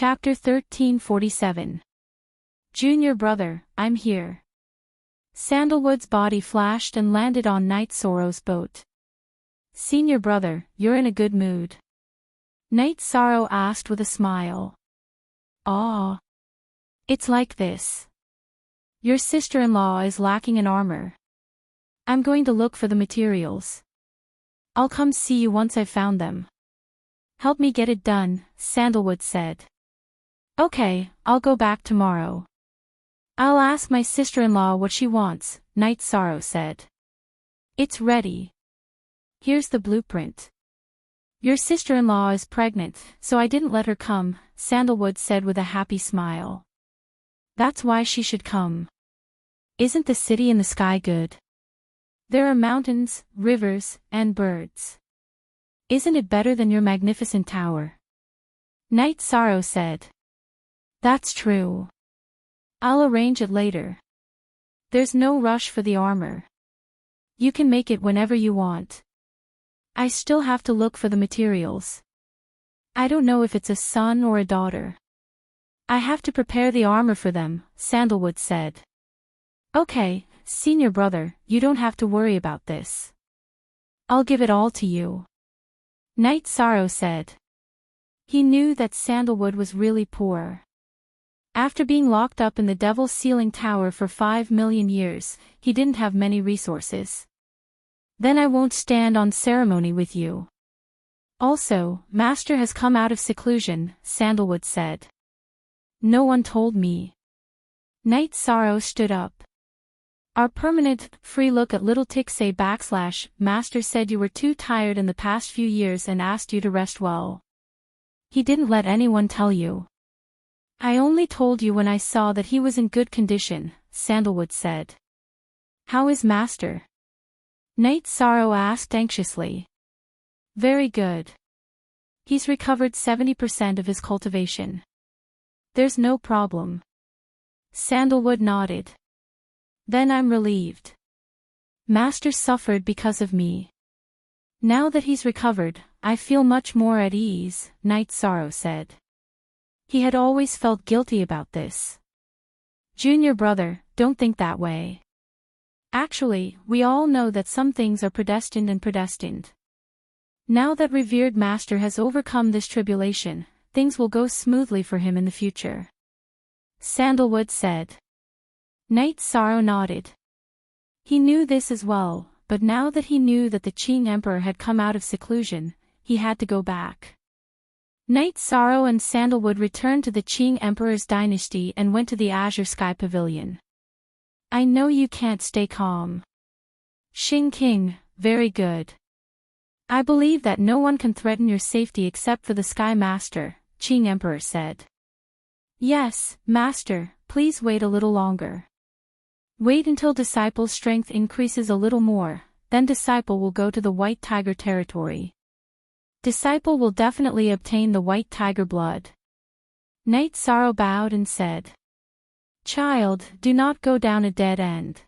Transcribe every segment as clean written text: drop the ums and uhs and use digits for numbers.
Chapter 1347. Junior brother, I'm here. Sandalwood's body flashed and landed on Night Sorrow's boat. Senior brother, you're in a good mood. Night Sorrow asked with a smile. Ah. It's like this. Your sister-in-law is lacking in armor. I'm going to look for the materials. I'll come see you once I've found them. Help me get it done, Sandalwood said. Okay, I'll go back tomorrow. I'll ask my sister-in-law what she wants, Night Sorrow said. It's ready. Here's the blueprint. Your sister-in-law is pregnant, so I didn't let her come, Sandalwood said with a happy smile. That's why she should come. Isn't the city in the sky good? There are mountains, rivers, and birds. Isn't it better than your magnificent tower? Night Sorrow said. That's true. I'll arrange it later. There's no rush for the armor. You can make it whenever you want. I still have to look for the materials. I don't know if it's a son or a daughter. I have to prepare the armor for them, Sandalwood said. Okay, senior brother, you don't have to worry about this. I'll give it all to you. Night Sorrow said. He knew that Sandalwood was really poor. After being locked up in the Devil's Ceiling Tower for 5 million years, he didn't have many resources. Then I won't stand on ceremony with you. Also, Master has come out of seclusion, Sandalwood said. No one told me. Night Sorrow stood up. Our permanent, free look at Little Tixay / Master said you were too tired in the past few years and asked you to rest well. He didn't let anyone tell you. I only told you when I saw that he was in good condition, Sandalwood said. How is Master? Night Sorrow asked anxiously. Very good. He's recovered 70% of his cultivation. There's no problem. Sandalwood nodded. Then I'm relieved. Master suffered because of me. Now that he's recovered, I feel much more at ease, Night Sorrow said. He had always felt guilty about this. Junior brother, don't think that way. Actually, we all know that some things are predestined. Now that revered Master has overcome this tribulation, things will go smoothly for him in the future. Sandalwood said. Night Sorrow nodded. He knew this as well, but now that he knew that the Qing Emperor had come out of seclusion, he had to go back. Night Sorrow and Sandalwood returned to the Qing Emperor's dynasty and went to the Azure Sky Pavilion. I know you can't stay calm. Xing King, very good. I believe that no one can threaten your safety except for the Sky Master, Qing Emperor said. Yes, Master, please wait a little longer. Wait until Disciple's strength increases a little more, then Disciple will go to the White Tiger territory. Disciple will definitely obtain the White Tiger blood. Night Sorrow bowed and said. Child, do not go down a dead end.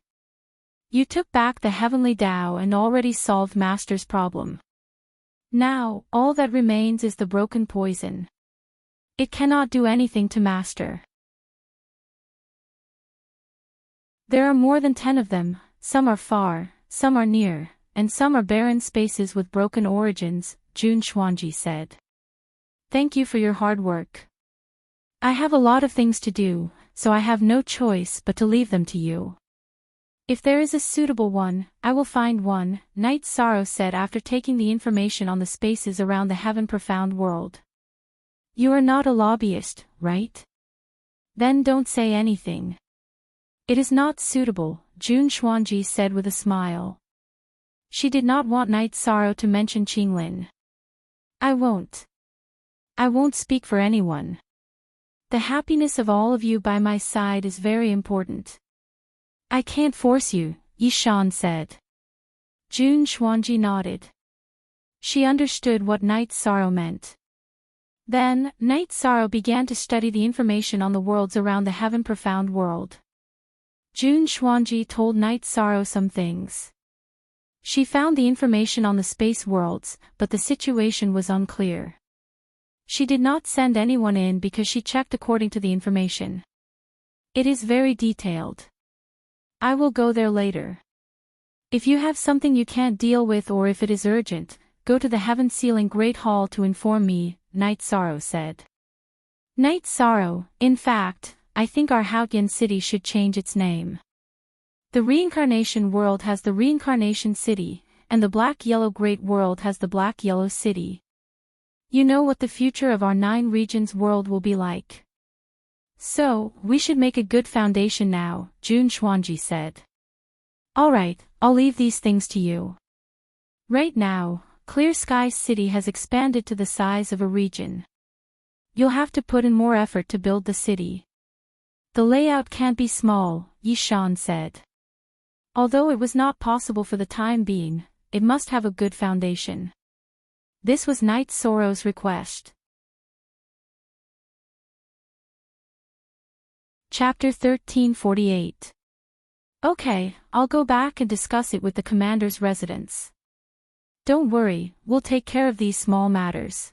You took back the heavenly Tao and already solved Master's problem. Now, all that remains is the broken poison. It cannot do anything to Master. There are more than 10 of them, some are far, some are near, and some are barren spaces with broken origins, Jun Xuanji said. Thank you for your hard work. I have a lot of things to do, so I have no choice but to leave them to you. If there is a suitable one, I will find one, Night Sorrow said after taking the information on the spaces around the Heaven Profound world. You are not a lobbyist, right? Then don't say anything. It is not suitable, Jun Xuanji said with a smile. She did not want Night Sorrow to mention Qinglin. I won't speak for anyone. The happiness of all of you by my side is very important. I can't force you, Yishan said. Jun Xuanji nodded. She understood what Night Sorrow meant. Then, Night Sorrow began to study the information on the worlds around the Heaven Profound world. Jun Xuanji told Night Sorrow some things. She found the information on the space worlds, but the situation was unclear. She did not send anyone in because she checked according to the information. It is very detailed. I will go there later. If you have something you can't deal with or if it is urgent, go to the heaven-sealing Great Hall to inform me, Night Sorrow said. Night Sorrow, in fact, I think our Hautian city should change its name. The reincarnation world has the reincarnation city, and the black-yellow great world has the black-yellow city. You know what the future of our 9 regions world will be like. So, we should make a good foundation now, Jun Xuanji said. Alright, I'll leave these things to you. Right now, Clear Sky City has expanded to the size of a region. You'll have to put in more effort to build the city. The layout can't be small, Yishan said. Although it was not possible for the time being, it must have a good foundation. This was Night Sorrow's request. Chapter 1348. Okay, I'll go back and discuss it with the commander's residents. Don't worry, we'll take care of these small matters.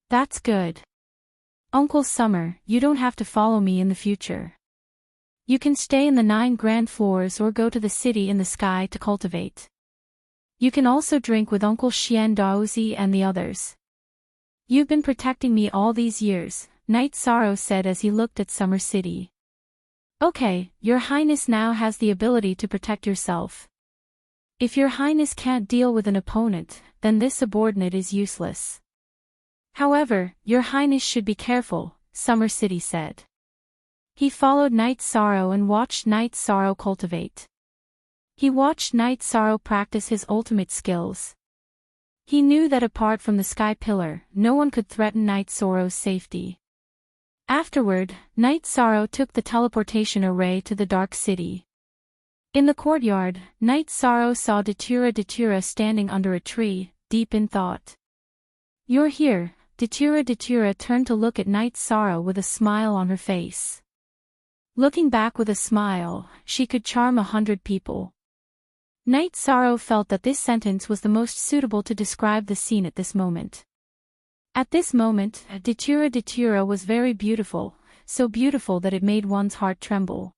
That's good. Uncle Summer, you don't have to follow me in the future. You can stay in the 9 grand floors or go to the city in the sky to cultivate. You can also drink with Uncle Xian Daozi and the others. You've been protecting me all these years, Night Sorrow said as he looked at Summer City. Okay, Your Highness now has the ability to protect yourself. If Your Highness can't deal with an opponent, then this subordinate is useless. However, Your Highness should be careful, Summer City said. He followed Night Sorrow and watched Night Sorrow cultivate. He watched Night Sorrow practice his ultimate skills. He knew that apart from the Sky Pillar, no one could threaten Night Sorrow's safety. Afterward, Night Sorrow took the teleportation array to the Dark City. In the courtyard, Night Sorrow saw Datura standing under a tree, deep in thought. You're here, Datura turned to look at Night Sorrow with a smile on her face. Looking back with a smile, she could charm 100 people. Night Sorrow felt that this sentence was the most suitable to describe the scene at this moment. At this moment, Datura was very beautiful, so beautiful that it made one's heart tremble.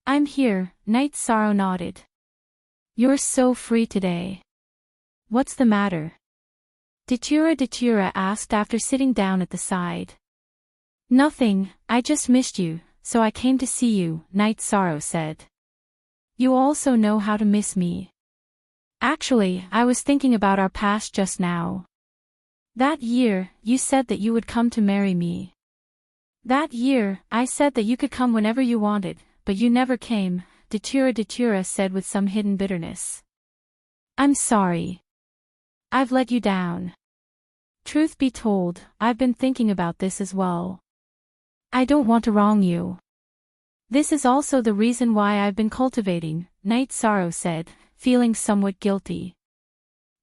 I'm here, Night Sorrow nodded. You're so free today. What's the matter? Datura asked after sitting down at the side. Nothing, I just missed you, so I came to see you, Night Sorrow said. You also know how to miss me. Actually, I was thinking about our past just now. That year, you said that you would come to marry me. That year, I said that you could come whenever you wanted, but you never came, Datura said with some hidden bitterness. I'm sorry. I've let you down. Truth be told, I've been thinking about this as well. I don't want to wrong you. This is also the reason why I've been cultivating, Night Sorrow said, feeling somewhat guilty.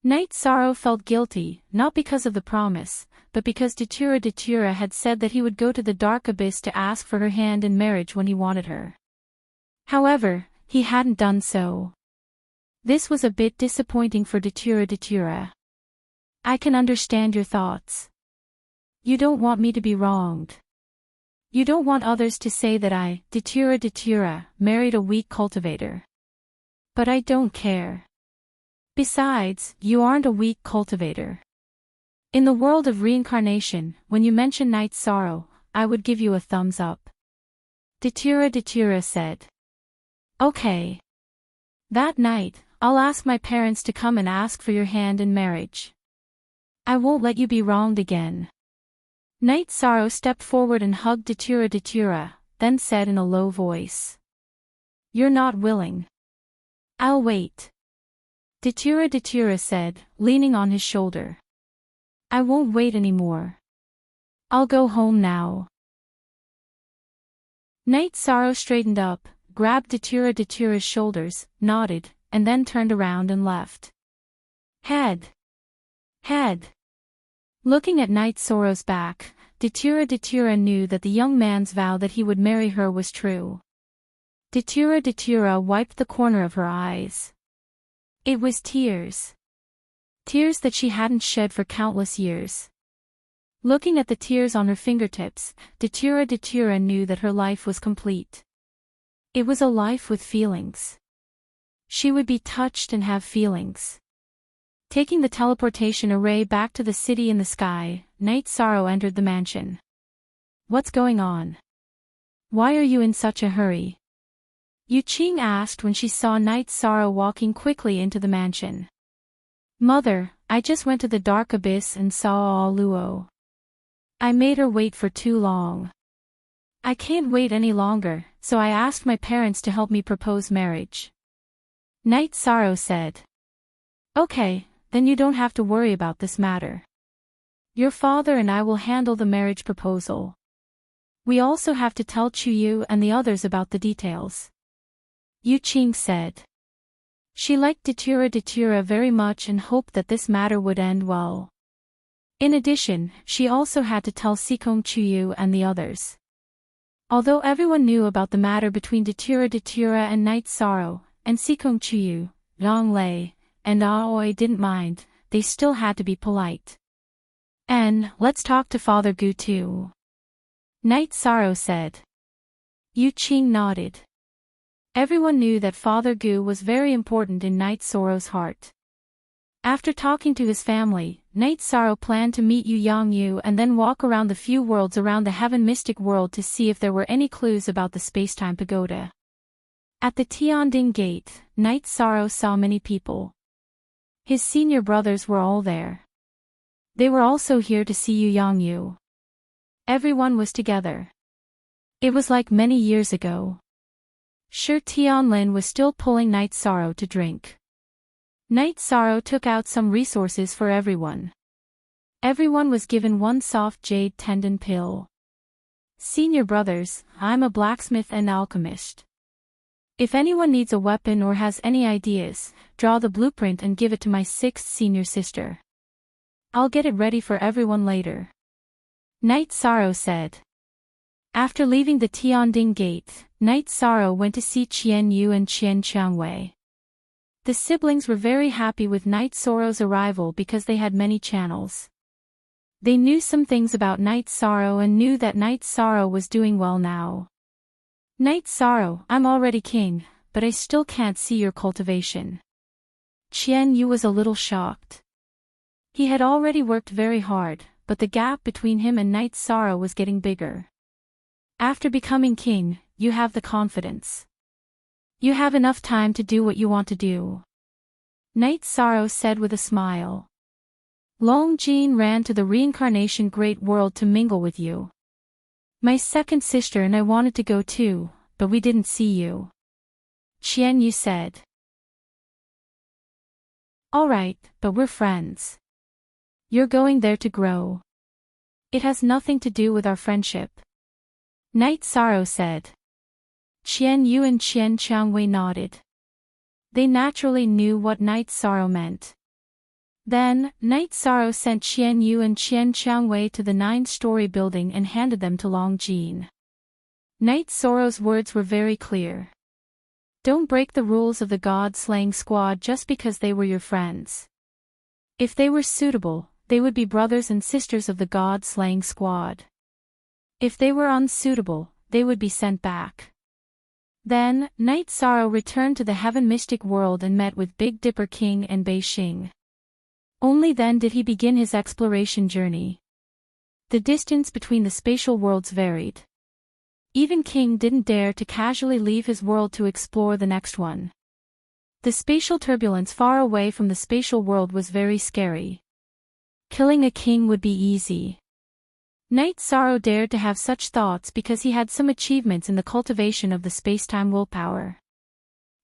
Night Sorrow felt guilty, not because of the promise, but because Datura had said that he would go to the dark abyss to ask for her hand in marriage when he wanted her. However, he hadn't done so. This was a bit disappointing for Datura. I can understand your thoughts. You don't want me to be wronged. You don't want others to say that I, Datura, married a weak cultivator. But I don't care. Besides, you aren't a weak cultivator. In the world of reincarnation, when you mention Night Sorrow, I would give you a thumbs up. Datura said. Okay. That night, I'll ask my parents to come and ask for your hand in marriage. I won't let you be wronged again. Night Sorrow stepped forward and hugged Datura, then said in a low voice. You're not willing. I'll wait. Datura said, leaning on his shoulder. I won't wait anymore. I'll go home now. Night Sorrow straightened up, grabbed Datura's shoulders, nodded, and then turned around and left. Head. Looking at Night Sorrow's back, Datura knew that the young man's vow that he would marry her was true. Datura wiped the corner of her eyes. It was tears. Tears that she hadn't shed for countless years. Looking at the tears on her fingertips, Datura knew that her life was complete. It was a life with feelings. She would be touched and have feelings. Taking the teleportation array back to the city in the sky, Night Sorrow entered the mansion. What's going on? Why are you in such a hurry? Yu Qing asked when she saw Night Sorrow walking quickly into the mansion. Mother, I just went to the dark abyss and saw Luo. I made her wait for too long. I can't wait any longer, so I asked my parents to help me propose marriage. Night Sorrow said. Okay, then you don't have to worry about this matter. Your father and I will handle the marriage proposal. We also have to tell Chuyu and the others about the details. Yu Qing said. She liked Datura very much and hoped that this matter would end well. In addition, she also had to tell Sikong Chuyu and the others. Although everyone knew about the matter between Datura and Night Sorrow, and Sikong Chuyu, Long Lei, and Aoi didn't mind, they still had to be polite. And, let's talk to Father Gu too. Night Sorrow said. Yu Qing nodded. Everyone knew that Father Gu was very important in Night Sorrow's heart. After talking to his family, Night Sorrow planned to meet Yu Yangyu and then walk around the few worlds around the Heaven Mystic World to see if there were any clues about the Spacetime Pagoda. At the Tianding Gate, Night Sorrow saw many people. His senior brothers were all there. They were also here to see Yu Yangyu. Everyone was together. It was like many years ago. Shi Tianlin was still pulling Night Sorrow to drink. Night Sorrow took out some resources for everyone. Everyone was given one soft jade tendon pill. Senior brothers, I'm a blacksmith and alchemist. If anyone needs a weapon or has any ideas, draw the blueprint and give it to my sixth senior sister. I'll get it ready for everyone later. Night Sorrow said. After leaving the Tianding Gate, Night Sorrow went to see Qian Yu and Qian Qiangwei. The siblings were very happy with Night Sorrow's arrival because they had many channels. They knew some things about Night Sorrow and knew that Night Sorrow was doing well now. Night Sorrow, I'm already king, but I still can't see your cultivation. Qian Yu was a little shocked. He had already worked very hard, but the gap between him and Night Sorrow was getting bigger. After becoming king, you have the confidence. You have enough time to do what you want to do. Night Sorrow said with a smile. Long Jean ran to the reincarnation great world to mingle with you. My second sister and I wanted to go too, but we didn't see you. Qian Yu said. Alright, but we're friends. You're going there to grow. It has nothing to do with our friendship. Night Sorrow said. Qian Yu and Qian Qiangwei nodded. They naturally knew what Night Sorrow meant. Then, Night Sorrow sent Qian Yu and Qian Qiangwei to the 9-story building and handed them to Long Jean. Night Sorrow's words were very clear. Don't break the rules of the God-slaying squad just because they were your friends. If they were suitable, they would be brothers and sisters of the God-slaying squad. If they were unsuitable, they would be sent back. Then, Night Sorrow returned to the Heaven Mystic World and met with Big Dipper King and Bei Xing. Only then did he begin his exploration journey. The distance between the spatial worlds varied. Even King didn't dare to casually leave his world to explore the next one. The spatial turbulence far away from the spatial world was very scary. Killing a king would be easy. Night Sorrow dared to have such thoughts because he had some achievements in the cultivation of the spacetime willpower.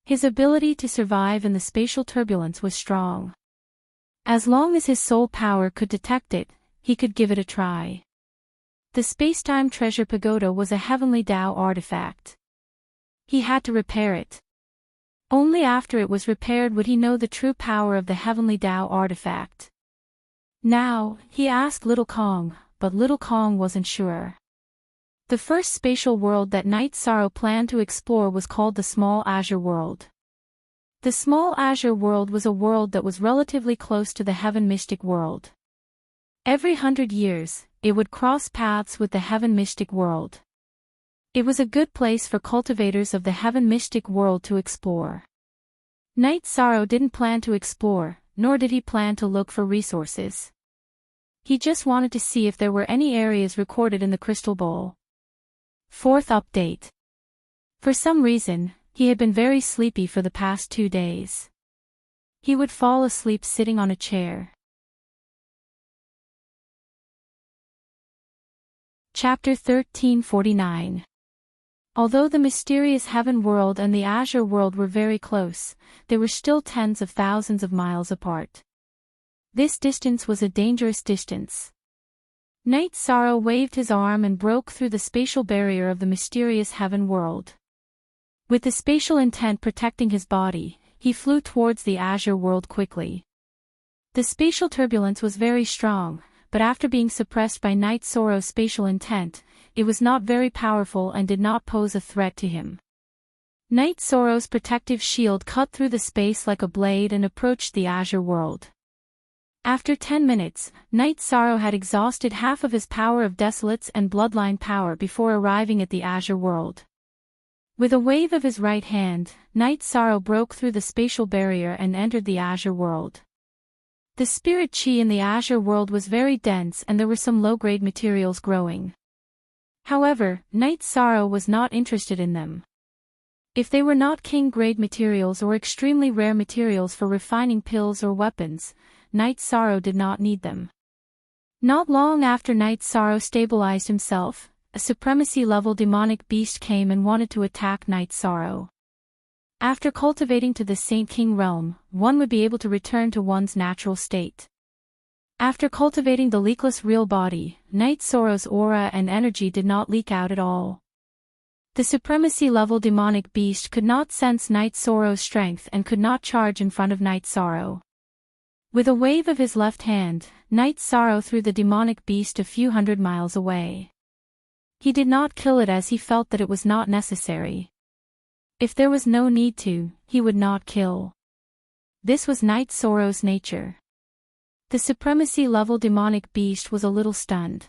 His ability to survive in the spatial turbulence was strong. As long as his soul power could detect it, he could give it a try. The spacetime treasure pagoda was a heavenly Tao artifact. He had to repair it. Only after it was repaired would he know the true power of the heavenly Tao artifact. Now, he asked Little Kong, but Little Kong wasn't sure. The first spatial world that Night Sorrow planned to explore was called the Small Azure World. The Small Azure World was a world that was relatively close to the Heaven Mystic World. Every 100 years, it would cross paths with the Heaven Mystic World. It was a good place for cultivators of the Heaven Mystic World to explore. Night Sorrow didn't plan to explore, nor did he plan to look for resources. He just wanted to see if there were any areas recorded in the crystal bowl. Fourth update. For some reason, he had been very sleepy for the past 2 days. He would fall asleep sitting on a chair. Chapter 1349. Although the mysterious Heaven World and the Azure World were very close, they were still tens of thousands of miles apart. This distance was a dangerous distance. Night Sorrow waved his arm and broke through the spatial barrier of the mysterious Heaven World. With the spatial intent protecting his body, he flew towards the Azure World quickly. The spatial turbulence was very strong, but after being suppressed by Night Sorrow's spatial intent, it was not very powerful and did not pose a threat to him. Night Sorrow's protective shield cut through the space like a blade and approached the Azure World. After 10 minutes, Night Sorrow had exhausted half of his power of Desolates and Bloodline power before arriving at the Azure World. With a wave of his right hand, Night Sorrow broke through the spatial barrier and entered the Azure World. The spirit chi in the Azure World was very dense and there were some low-grade materials growing. However, Night Sorrow was not interested in them. If they were not king-grade materials or extremely rare materials for refining pills or weapons, Night Sorrow did not need them. Not long after Night Sorrow stabilized himself, a supremacy-level demonic beast came and wanted to attack Night Sorrow. After cultivating to the Saint King realm, one would be able to return to one's natural state. After cultivating the leakless real body, Night Sorrow's aura and energy did not leak out at all. The supremacy-level demonic beast could not sense Night Sorrow's strength and could not charge in front of Night Sorrow. With a wave of his left hand, Night Sorrow threw the demonic beast a few hundred miles away. He did not kill it as he felt that it was not necessary. If there was no need to, he would not kill. This was Night Sorrow's nature. The supremacy-level demonic beast was a little stunned.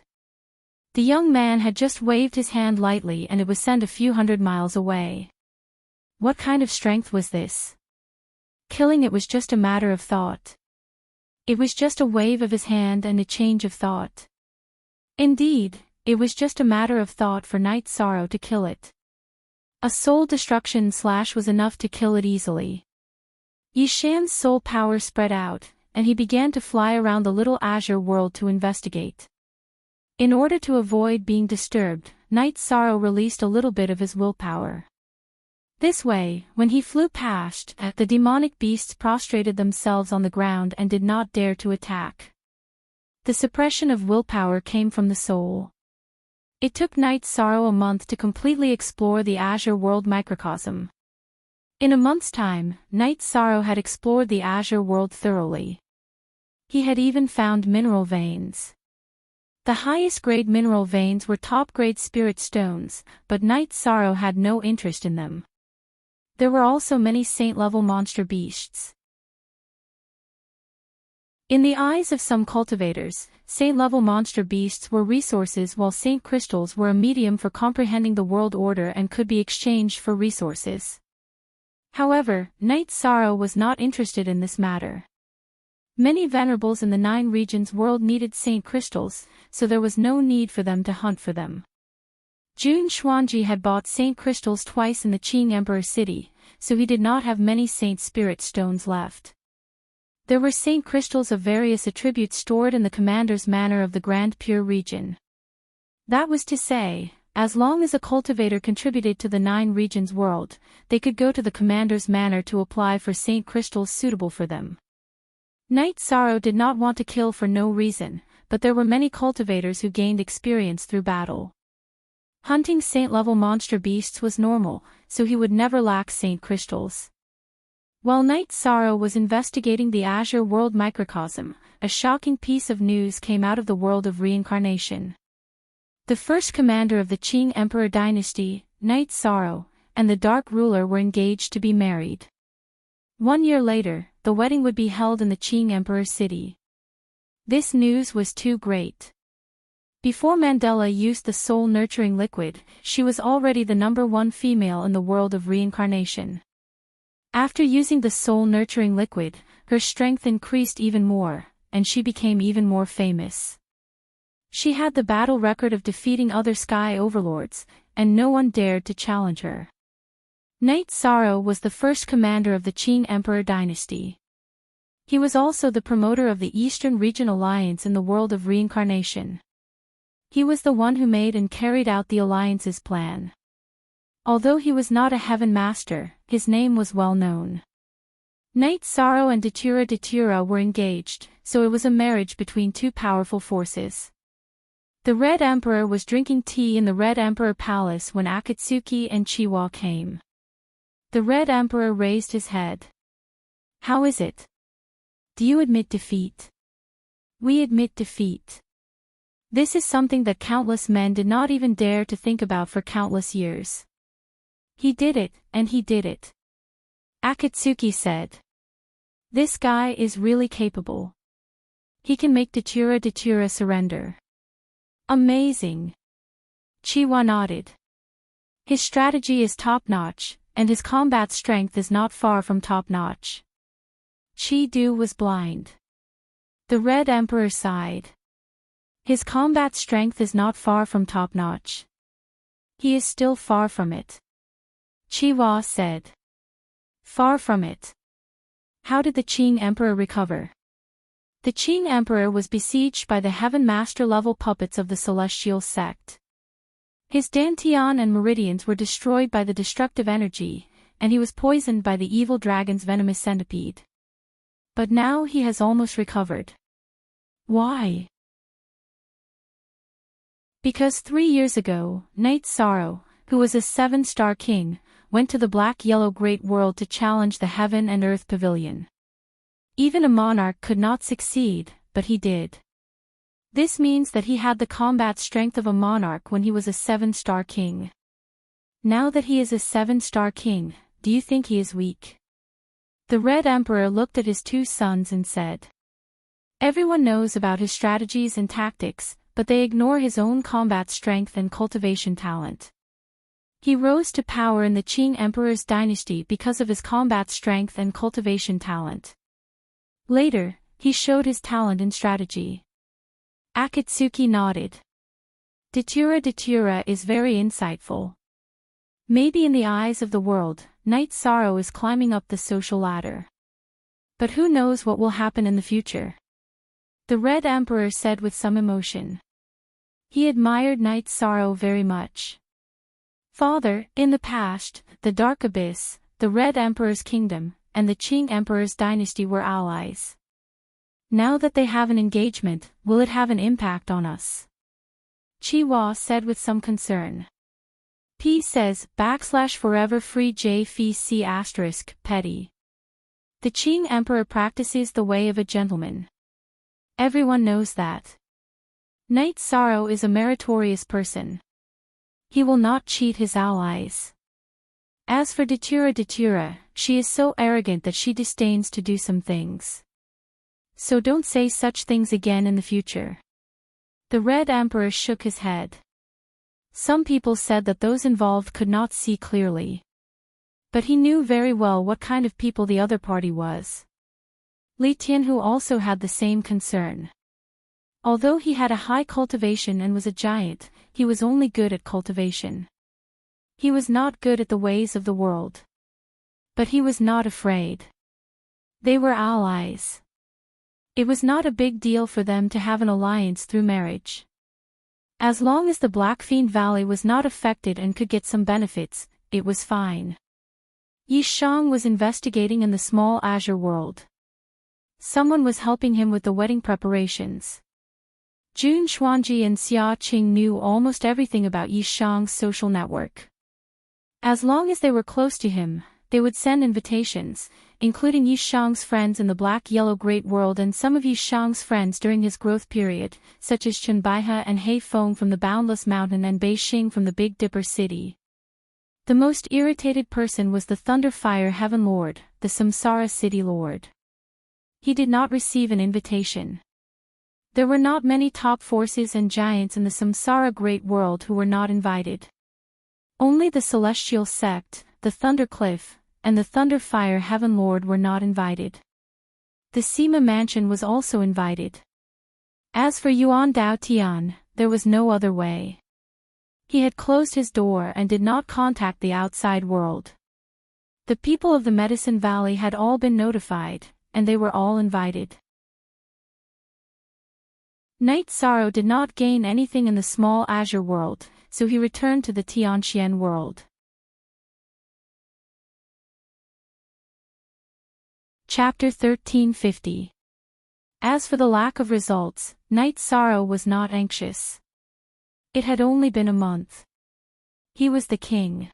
The young man had just waved his hand lightly and it was sent a few hundred miles away. What kind of strength was this? Killing it was just a matter of thought. It was just a wave of his hand and a change of thought. Indeed, it was just a matter of thought for Night Sorrow to kill it. A soul destruction slash was enough to kill it easily. Yishan's soul power spread out, and he began to fly around the little Azure World to investigate. In order to avoid being disturbed, Night Sorrow released a little bit of his willpower. This way, when he flew past, the demonic beasts prostrated themselves on the ground and did not dare to attack. The suppression of willpower came from the soul. It took Night Sorrow a month to completely explore the Azure World microcosm. In a month's time, Night Sorrow had explored the Azure World thoroughly. He had even found mineral veins. The highest grade mineral veins were top-grade spirit stones, but Night Sorrow had no interest in them. There were also many saint-level monster beasts. In the eyes of some cultivators, saint-level monster beasts were resources while saint crystals were a medium for comprehending the world order and could be exchanged for resources. However, Night Sorrow was not interested in this matter. Many venerables in the 9 regions world needed saint crystals, so there was no need for them to hunt for them. Jun Xuanji had bought saint crystals twice in the Qing Emperor City, so he did not have many saint spirit stones left. There were saint crystals of various attributes stored in the Commander's Manor of the Grand Pure region. That was to say, as long as a cultivator contributed to the 9 regions world, they could go to the Commander's Manor to apply for saint crystals suitable for them. Night Sorrow did not want to kill for no reason, but there were many cultivators who gained experience through battle. Hunting saint-level monster beasts was normal, so he would never lack saint crystals. While Night Sorrow was investigating the Azure World microcosm, a shocking piece of news came out of the world of reincarnation. The first commander of the Qing Emperor dynasty, Night Sorrow, and the Dark Ruler were engaged to be married. 1 year later, the wedding would be held in the Qing Emperor city. This news was too great. Before Mandela used the soul-nurturing liquid, she was already the #1 female in the world of reincarnation. After using the soul-nurturing liquid, her strength increased even more, and she became even more famous. She had the battle record of defeating other sky overlords, and no one dared to challenge her. Knight Sorrow was the first commander of the Qing Emperor dynasty. He was also the promoter of the Eastern Region Alliance in the world of reincarnation. He was the one who made and carried out the alliance's plan. Although he was not a heaven master, his name was well known. Knight Sorrow and Datura were engaged, so it was a marriage between two powerful forces. The Red Emperor was drinking tea in the Red Emperor Palace when Akatsuki and Chiwa came. The Red Emperor raised his head. "How is it? Do you admit defeat?" "We admit defeat. This is something that countless men did not even dare to think about for countless years. He did it, and he did it," Akatsuki said. "This guy is really capable. He can make Datura surrender." "Amazing." Chiwa nodded. "His strategy is top-notch, and his combat strength is not far from top-notch." Chi-Du was blind. The Red Emperor sighed. "His combat strength is not far from top-notch. He is still far from it," Chiwa said. "Far from it. How did the Qing Emperor recover?" The Qing Emperor was besieged by the Heaven Master level puppets of the Celestial sect. His dantian and meridians were destroyed by the destructive energy, and he was poisoned by the evil dragon's venomous centipede. But now he has almost recovered. Why? Because 3 years ago, Knight Sorrow, who was a 7-star king, went to the black-yellow great world to challenge the Heaven and Earth Pavilion. Even a monarch could not succeed, but he did. This means that he had the combat strength of a monarch when he was a 7-star king. Now that he is a 7-star king, do you think he is weak? The Red Emperor looked at his 2 sons and said. Everyone knows about his strategies and tactics, but they ignore his own combat strength and cultivation talent. He rose to power in the Qing Emperor's dynasty because of his combat strength and cultivation talent. Later, he showed his talent in strategy. Akatsuki nodded. Datura is very insightful. Maybe in the eyes of the world, Knight Sorrow is climbing up the social ladder. But who knows what will happen in the future? The Red Emperor said with some emotion. He admired Knight Sorrow very much. Father, in the past, the Dark Abyss, the Red Emperor's kingdom, and the Qing Emperor's dynasty were allies. Now that they have an engagement, will it have an impact on us? Chiwa said with some concern. P says, /forever free JFC*, petty. The Qing Emperor practices the way of a gentleman. Everyone knows that. Knight Sorrow is a meritorious person. He will not cheat his allies. As for Datura, she is so arrogant that she disdains to do some things. So don't say such things again in the future. The Red Emperor shook his head. Some people said that those involved could not see clearly. But he knew very well what kind of people the other party was. Li Tianhu also had the same concern. Although he had a high cultivation and was a giant, he was only good at cultivation. He was not good at the ways of the world. But he was not afraid. They were allies. It was not a big deal for them to have an alliance through marriage. As long as the Blackfiend Valley was not affected and could get some benefits, it was fine. Yi Shang was investigating in the small azure world. Someone was helping him with the wedding preparations. Jun Xuanji and Xia Qing knew almost everything about Yi Shang's social network. As long as they were close to him, they would send invitations, including Yi Shang's friends in the black-yellow great world and some of Yi Shang's friends during his growth period, such as Chen Baihe and Hei Feng from the Boundless Mountain and Bei Xing from the Big Dipper City. The most irritated person was the Thunderfire Heaven Lord, the Samsara City Lord. He did not receive an invitation. There were not many top forces and giants in the Samsara great world who were not invited. Only the celestial sect, the Thundercliff, and the Thunderfire Heaven Lord were not invited. The Sima mansion was also invited. As for Yuan Dao Tian, there was no other way. He had closed his door and did not contact the outside world. The people of the Medicine Valley had all been notified, and they were all invited. Knight Sorrow did not gain anything in the small azure world, so he returned to the Tianxian world. Chapter 1350. As for the lack of results, Knight Sorrow was not anxious. It had only been a month. He was the king.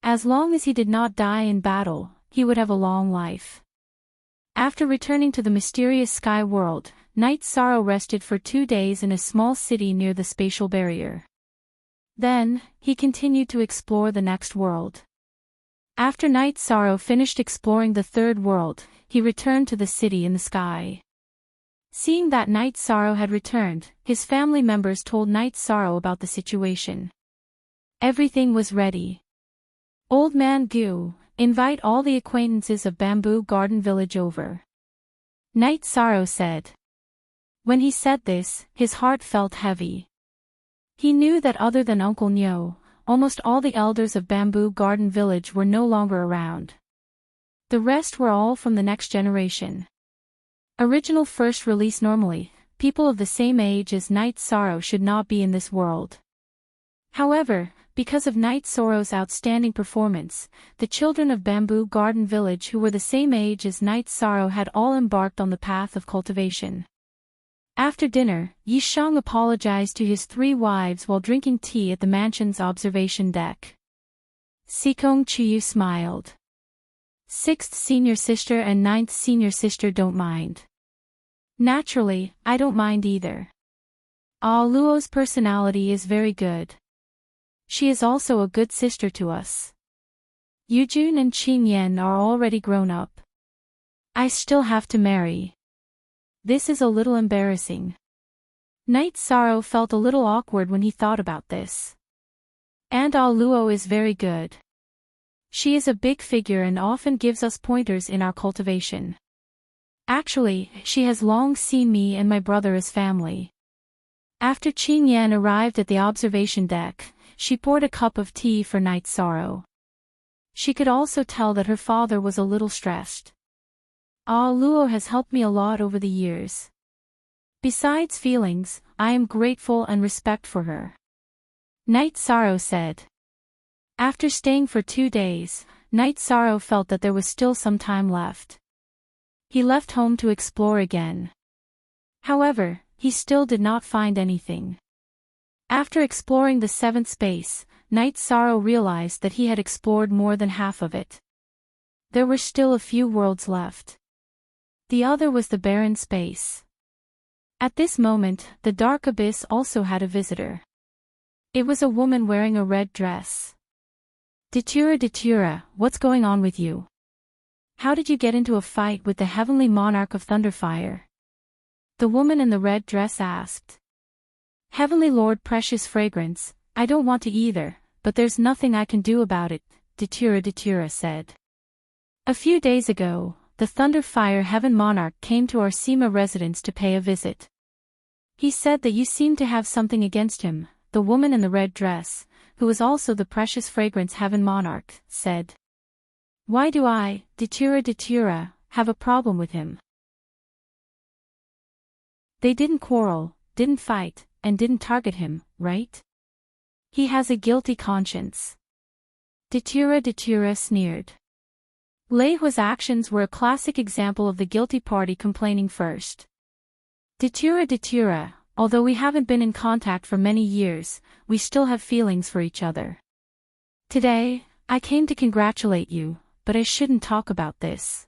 As long as he did not die in battle, he would have a long life. After returning to the mysterious sky world, Knight Sorrow rested for 2 days in a small city near the spatial barrier. Then, he continued to explore the next world. After Knight Sorrow finished exploring the third world, he returned to the city in the sky. Seeing that Knight Sorrow had returned, his family members told Knight Sorrow about the situation. Everything was ready. Old Man Gu, invite all the acquaintances of Bamboo Garden Village over. Knight Sorrow said. When he said this, his heart felt heavy. He knew that other than Uncle Nyo, almost all the elders of Bamboo Garden Village were no longer around. The rest were all from the next generation. Original first release. Normally, people of the same age as Knight Sorrow should not be in this world. However, because of Knight Sorrow's outstanding performance, the children of Bamboo Garden Village who were the same age as Knight Sorrow had all embarked on the path of cultivation. After dinner, Yi Shang apologized to his 3 wives while drinking tea at the mansion's observation deck. Sikong Chiyu smiled. 6th senior sister and 9th senior sister don't mind. Naturally, I don't mind either. Ah Luo's personality is very good. She is also a good sister to us. Yujun and Qin Yan are already grown up. I still have to marry. This is a little embarrassing. Knight Sorrow felt a little awkward when he thought about this. And Ah Luo is very good. She is a big figure and often gives us pointers in our cultivation. Actually, she has long seen me and my brother as family. After Qin Yan arrived at the observation deck, she poured a cup of tea for Knight Sorrow. She could also tell that her father was a little stressed. Ah Luo has helped me a lot over the years. Besides feelings, I am grateful and respect for her. Knight Sorrow said. After staying for 2 days, Knight Sorrow felt that there was still some time left. He left home to explore again. However, he still did not find anything. After exploring the 7th space, Knight Sorrow realized that he had explored more than half of it. There were still a few worlds left. The other was the barren space. At this moment, the dark abyss also had a visitor. It was a woman wearing a red dress. Datura, what's going on with you? How did you get into a fight with the heavenly monarch of Thunderfire? The woman in the red dress asked. Heavenly Lord Precious Fragrance, I don't want to either, but there's nothing I can do about it, Datura said. A few days ago, the Thunderfire Heaven Monarch came to our Sima residence to pay a visit. He said that you seemed to have something against him, the woman in the red dress, who was also the Precious Fragrance Heaven Monarch, said. Why do I, Datura, have a problem with him? They didn't quarrel, didn't fight, and didn't target him, right? He has a guilty conscience. Datura sneered. Lei Hua's actions were a classic example of the guilty party complaining first. Datura, although we haven't been in contact for many years, we still have feelings for each other. Today, I came to congratulate you, but I shouldn't talk about this.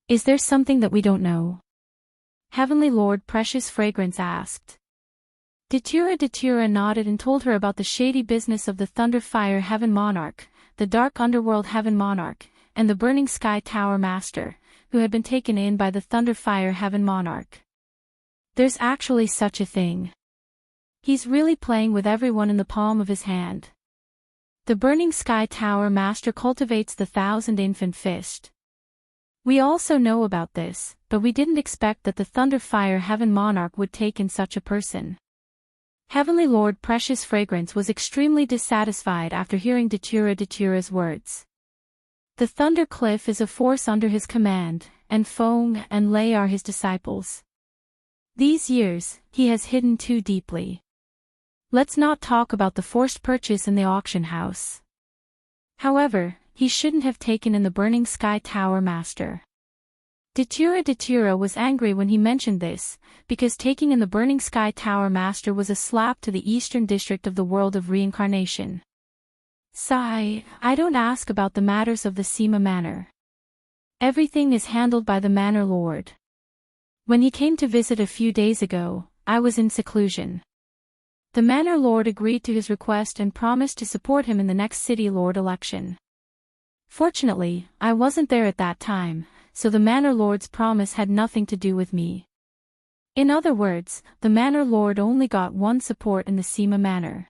Is there something that we don't know? Heavenly Lord Precious Fragrance asked. Datura nodded and told her about the shady business of the Thunderfire Heaven Monarch, the Dark Underworld Heaven Monarch, and the Burning Sky Tower Master, who had been taken in by the Thunderfire Heaven Monarch. There's actually such a thing. He's really playing with everyone in the palm of his hand. The Burning Sky Tower Master cultivates the 1,000-infant fist. We also know about this, but we didn't expect that the Thunder Fire Heaven Monarch would take in such a person. Heavenly Lord Precious Fragrance was extremely dissatisfied after hearing Datura's words. The Thunder Cliff is a force under his command, and Fong and Lei are his disciples. These years, he has hidden too deeply. Let's not talk about the forced purchase in the auction house. However, he shouldn't have taken in the Burning Sky Tower Master. Datura was angry when he mentioned this, because taking in the Burning Sky Tower Master was a slap to the Eastern District of the world of reincarnation. Sigh, I don't ask about the matters of the Sima Manor. Everything is handled by the Manor Lord. When he came to visit a few days ago, I was in seclusion. The Manor Lord agreed to his request and promised to support him in the next City Lord election. Fortunately, I wasn't there at that time, so the Manor Lord's promise had nothing to do with me. In other words, the Manor Lord only got one support in the Sima Manor.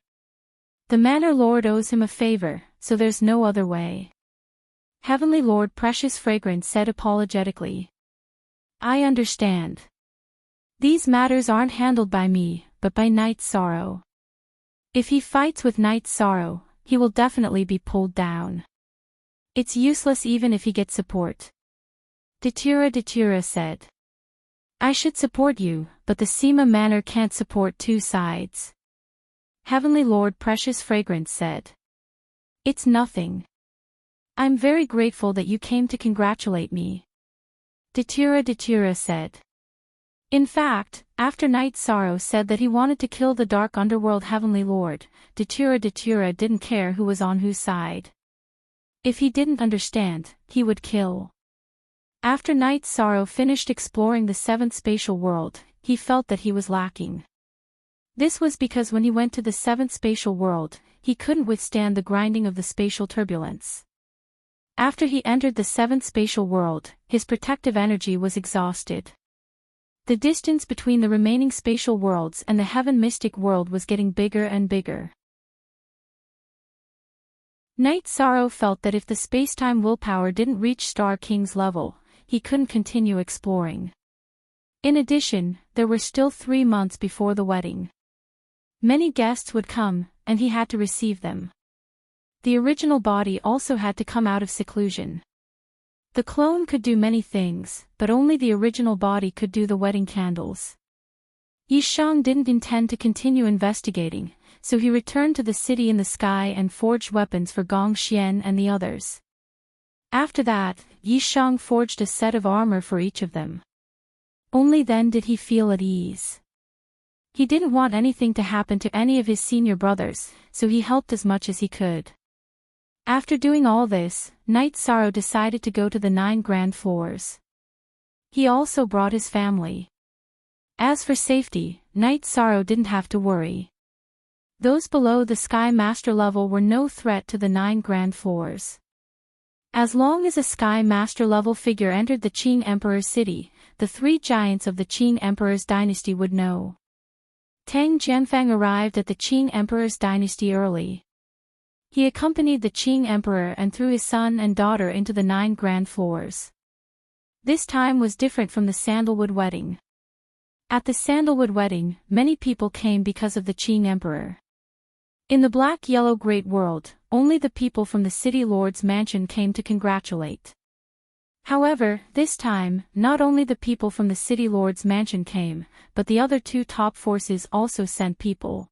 The Manor Lord owes him a favor, so there's no other way. Heavenly Lord Precious Fragrance said apologetically. I understand. These matters aren't handled by me, but by Night Sorrow. If he fights with Night Sorrow, he will definitely be pulled down. It's useless even if he gets support. Datura said. I should support you, but the Sima Manor can't support two sides. Heavenly Lord Precious Fragrance said. It's nothing. I'm very grateful that you came to congratulate me. Datura said. In fact, after Night Sorrow said that he wanted to kill the Dark Underworld Heavenly Lord, Datura didn't care who was on whose side. If he didn't understand, he would kill. After Night Sorrow finished exploring the 7th spatial world, he felt that he was lacking. This was because when he went to the 7th spatial world, he couldn't withstand the grinding of the spatial turbulence. After he entered the 7th spatial world, his protective energy was exhausted. The distance between the remaining spatial worlds and the Heaven Mystic world was getting bigger and bigger. Night Sorrow felt that if the spacetime willpower didn't reach Star King's level, he couldn't continue exploring. In addition, there were still 3 months before the wedding. Many guests would come, and he had to receive them. The original body also had to come out of seclusion. The clone could do many things, but only the original body could do the wedding candles. Yishang didn't intend to continue investigating, so he returned to the city in the sky and forged weapons for Gong Xian and the others. After that, Yishang forged a set of armor for each of them. Only then did he feel at ease. He didn't want anything to happen to any of his senior brothers, so he helped as much as he could. After doing all this, Night Sorrow decided to go to the 9 grand floors. He also brought his family. As for safety, Night Sorrow didn't have to worry. Those below the Sky Master level were no threat to the 9 grand floors. As long as a Sky Master level figure entered the Qing Emperor's city, the 3 giants of the Qing Emperor's dynasty would know. Tang Jianfang arrived at the Qing Emperor's dynasty early. He accompanied the Qing Emperor and threw his son and daughter into the 9 grand floors. This time was different from the Sandalwood wedding. At the Sandalwood wedding, many people came because of the Qing Emperor. In the Black-Yellow Great World, only the people from the City Lord's mansion came to congratulate. However, this time, not only the people from the City Lord's mansion came, but the other 2 top forces also sent people.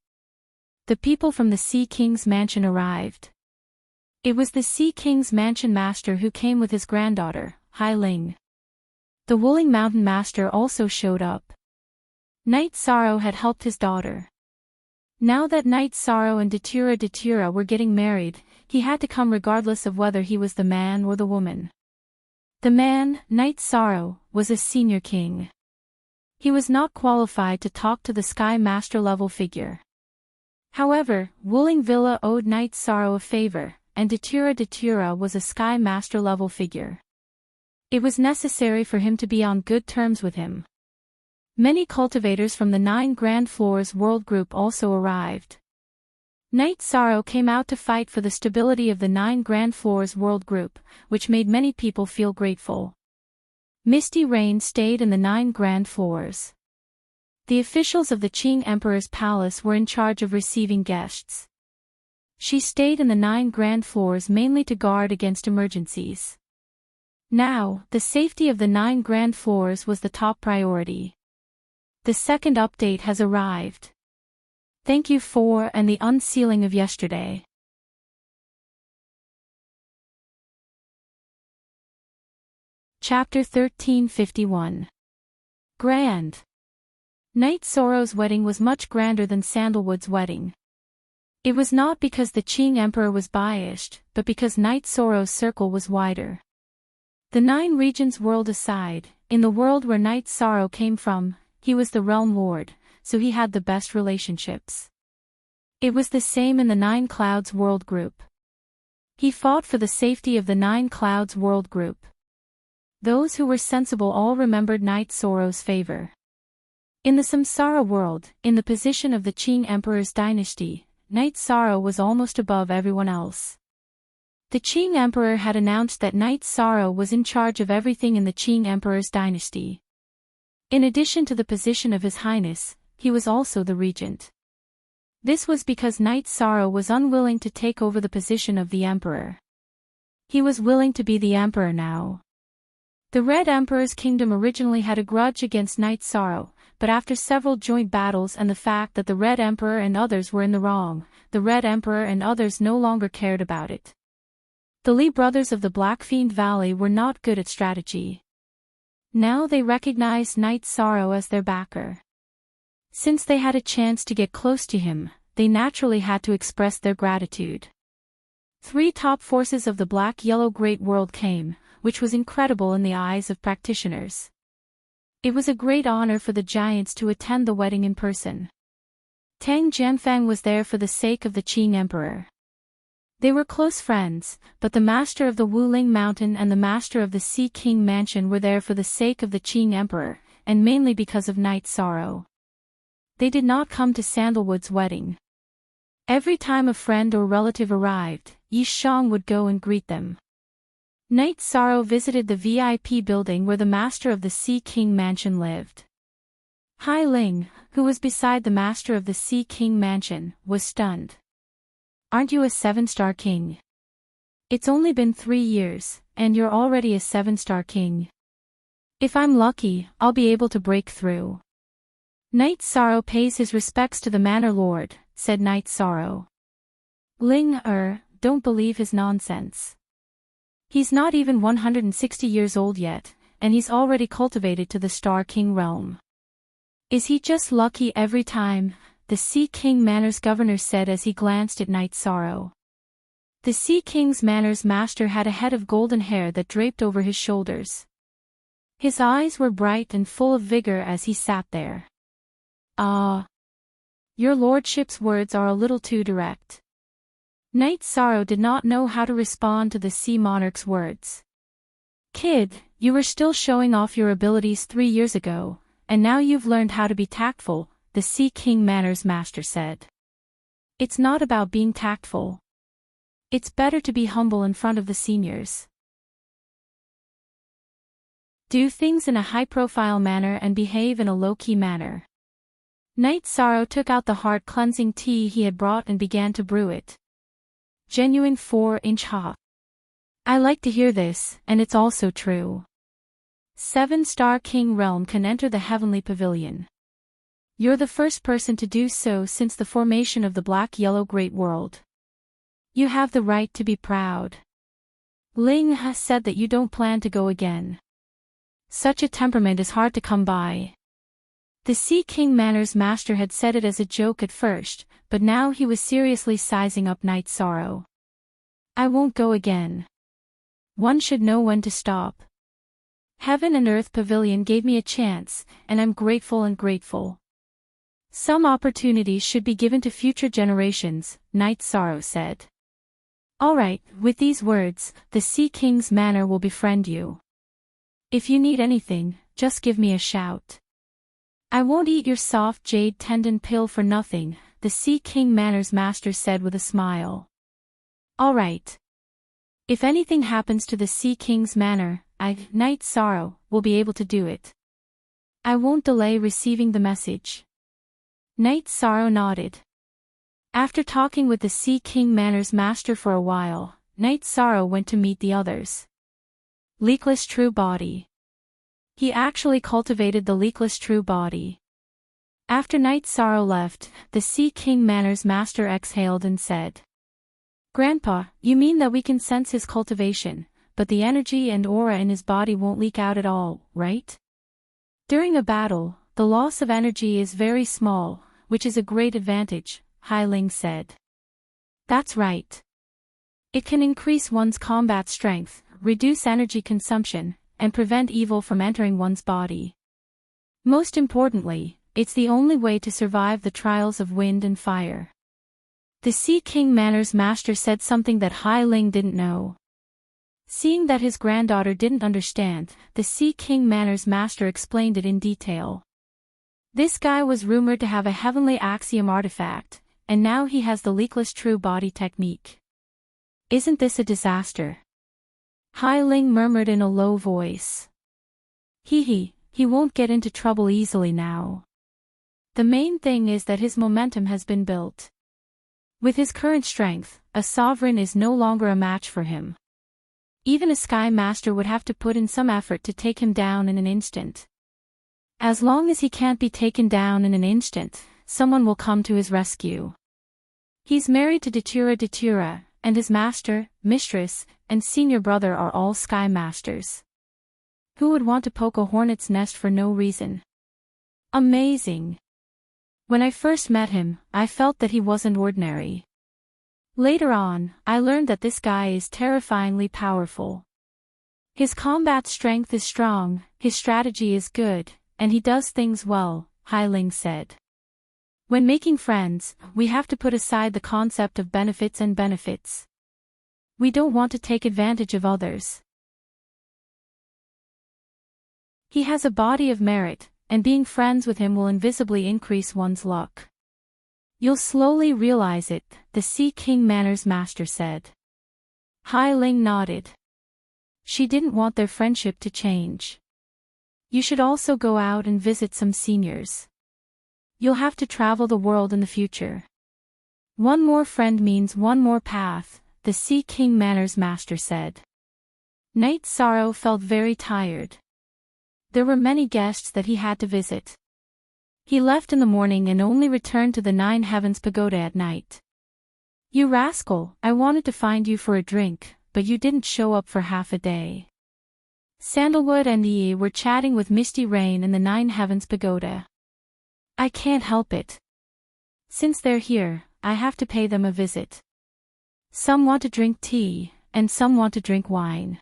The people from the Sea King's mansion arrived. It was the Sea King's mansion master who came with his granddaughter, Hai Ling. The Wooling Mountain master also showed up. Night Sorrow had helped his daughter. Now that Night Sorrow and Datura were getting married, he had to come regardless of whether he was the man or the woman. The man, Night Sorrow, was a senior king. He was not qualified to talk to the Sky Master level figure. However, Wooling Villa owed Night Sorrow a favor, and Datura was a Sky Master level figure. It was necessary for him to be on good terms with him. Many cultivators from the 9 Grand Floors World Group also arrived. Night Sorrow came out to fight for the stability of the 9 Grand Floors World Group, which made many people feel grateful. Misty Rain stayed in the 9 Grand Floors. The officials of the Qing Emperor's palace were in charge of receiving guests. She stayed in the 9 Grand Floors mainly to guard against emergencies. Now, the safety of the 9 Grand Floors was the top priority. The second update has arrived. Thank you for and the unsealing of yesterday. Chapter 1351. Grand. Night Sorrow's wedding was much grander than Sandalwood's wedding. It was not because the Qing Emperor was biased, but because Night Sorrow's circle was wider. The 9 regions world aside, in the world where Night Sorrow came from, he was the realm lord, so he had the best relationships. It was the same in the 9 Clouds World Group. He fought for the safety of the 9 Clouds World Group. Those who were sensible all remembered Night Sorrow's favor. In the Samsara world, in the position of the Qing Emperor's dynasty, Night Sorrow was almost above everyone else. The Qing Emperor had announced that Night Sorrow was in charge of everything in the Qing Emperor's dynasty. In addition to the position of His Highness, he was also the regent. This was because Night Sorrow was unwilling to take over the position of the Emperor. He was willing to be the Emperor now. The Red Emperor's kingdom originally had a grudge against Night Sorrow, but after several joint battles and the fact that the Red Emperor and others were in the wrong, the Red Emperor and others no longer cared about it. The Li brothers of the Blackfiend Valley were not good at strategy. Now they recognized Night Sorrow as their backer. Since they had a chance to get close to him, they naturally had to express their gratitude. 3 top forces of the Black-Yellow Great World came, which was incredible in the eyes of practitioners. It was a great honor for the giants to attend the wedding in person. Tang Jianfang was there for the sake of the Qing Emperor. They were close friends, but the master of the Wuling Mountain and the master of the Sea King Mansion were there for the sake of the Qing Emperor, and mainly because of Night Sorrow. They did not come to Sandalwood's wedding. Every time a friend or relative arrived, Yi Shang would go and greet them. Night Sorrow visited the VIP building where the master of the Sea King Mansion lived. Hai Ling, who was beside the master of the Sea King Mansion, was stunned. Aren't you a 7-star king? It's only been 3 years, and you're already a 7-star king. If I'm lucky, I'll be able to break through. Night Sorrow pays his respects to the Manor Lord, said Night Sorrow. Ling don't believe his nonsense. He's not even 160 years old yet, and he's already cultivated to the Star King realm. Is he just lucky every time? The Sea King Manor's governor said as he glanced at Night Sorrow. The Sea King's Manor's master had a head of golden hair that draped over his shoulders. His eyes were bright and full of vigor as he sat there. Your lordship's words are a little too direct. Night Sorrow did not know how to respond to the Sea Monarch's words. Kid, you were still showing off your abilities 3 years ago, and now you've learned how to be tactful, the Sea King Manor's master said. It's not about being tactful. It's better to be humble in front of the seniors. Do things in a high-profile manner and behave in a low-key manner. Night Sorrow took out the heart-cleansing tea he had brought and began to brew it. Genuine 4-inch hot. I like to hear this, and it's also true. 7-star King Realm can enter the Heavenly Pavilion. You're the first person to do so since the formation of the Black-Yellow Great World. You have the right to be proud. Ling has said that you don't plan to go again. Such a temperament is hard to come by. The Sea King Manor's master had said it as a joke at first, but now he was seriously sizing up Night Sorrow. I won't go again. One should know when to stop. Heaven and Earth Pavilion gave me a chance, and I'm grateful. Some opportunities should be given to future generations, Night Sorrow said. Alright, with these words, the Sea King's Manor will befriend you. If you need anything, just give me a shout. I won't eat your soft jade tendon pill for nothing, the Sea King Manners Master said with a smile. All right. If anything happens to the Sea King's manor, Night Sorrow, will be able to do it. I won't delay receiving the message. Night Sorrow nodded. After talking with the Sea King Manners Master for a while, Night Sorrow went to meet the others. Leakless True Body. He actually cultivated the leakless true body. After Night Sorrow left, the Sea King Manners Master exhaled and said, Grandpa, you mean that we can sense his cultivation, but the energy and aura in his body won't leak out at all, right? During a battle, the loss of energy is very small, which is a great advantage, Hai Ling said. That's right. It can increase one's combat strength, reduce energy consumption, and prevent evil from entering one's body. Most importantly, it's the only way to survive the trials of wind and fire. The Sea King Manners Master said something that Hai Ling didn't know. Seeing that his granddaughter didn't understand, the Sea King Manners Master explained it in detail. This guy was rumored to have a heavenly axiom artifact, and now he has the leakless true body technique. Isn't this a disaster? Hai Ling murmured in a low voice. He won't get into trouble easily now. The main thing is that his momentum has been built. With his current strength, a sovereign is no longer a match for him. Even a Sky Master would have to put in some effort to take him down in an instant. As long as he can't be taken down in an instant, someone will come to his rescue. He's married to Datura, and his master, mistress, and senior brother are all Sky Masters. Who would want to poke a hornet's nest for no reason? Amazing. When I first met him, I felt that he wasn't ordinary. Later on, I learned that this guy is terrifyingly powerful. His combat strength is strong, his strategy is good, and he does things well, Hai Ling said. When making friends, we have to put aside the concept of benefits and benefits. We don't want to take advantage of others. He has a body of merit, and being friends with him will invisibly increase one's luck. You'll slowly realize it, the Sea King Manners Master said. Hai Ling nodded. She didn't want their friendship to change. You should also go out and visit some seniors. You'll have to travel the world in the future. One more friend means one more path, the Sea King Manners Master said. Night Sorrow felt very tired. There were many guests that he had to visit. He left in the morning and only returned to the Nine Heavens Pagoda at night. You rascal, I wanted to find you for a drink, but you didn't show up for half a day. Sandalwood and Yi were chatting with Misty Rain in the Nine Heavens Pagoda. I can't help it. Since they're here, I have to pay them a visit. Some want to drink tea, and some want to drink wine.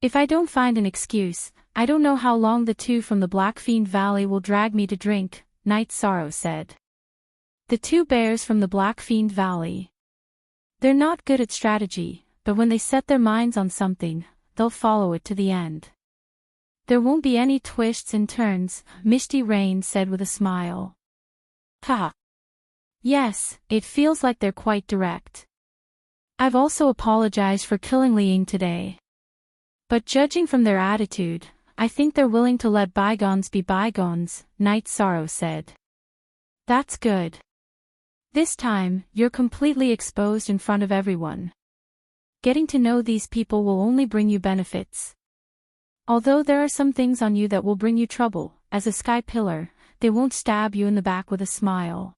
If I don't find an excuse, I don't know how long the two from the Blackfiend Valley will drag me to drink, Night Sorrow said. The two bears from the Blackfiend Valley. They're not good at strategy, but when they set their minds on something, they'll follow it to the end. There won't be any twists and turns, Misty Rain said with a smile. Ha! Yes, it feels like they're quite direct. I've also apologized for killing Liang today. But judging from their attitude, I think they're willing to let bygones be bygones, Night Sorrow said. That's good. This time, you're completely exposed in front of everyone. Getting to know these people will only bring you benefits. Although there are some things on you that will bring you trouble, as a sky pillar, they won't stab you in the back with a smile.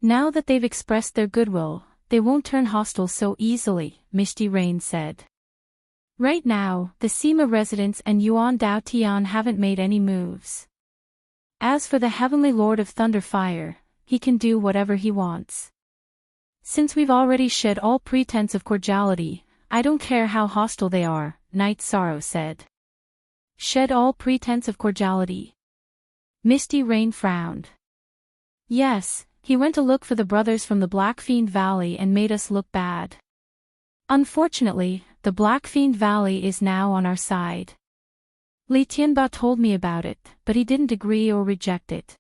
Now that they've expressed their goodwill, they won't turn hostile so easily, Misty Rain said. Right now, the Sima residents and Yuan Dao Tian haven't made any moves. As for the Heavenly Lord of Thunderfire, he can do whatever he wants. Since we've already shed all pretense of cordiality, I don't care how hostile they are, Night Sorrow said. Shed all pretense of cordiality. Misty Rain frowned. Yes, he went to look for the brothers from the Blackfiend Valley and made us look bad. Unfortunately, the Blackfiend Valley is now on our side. Li Tianba told me about it, but he didn't agree or reject it.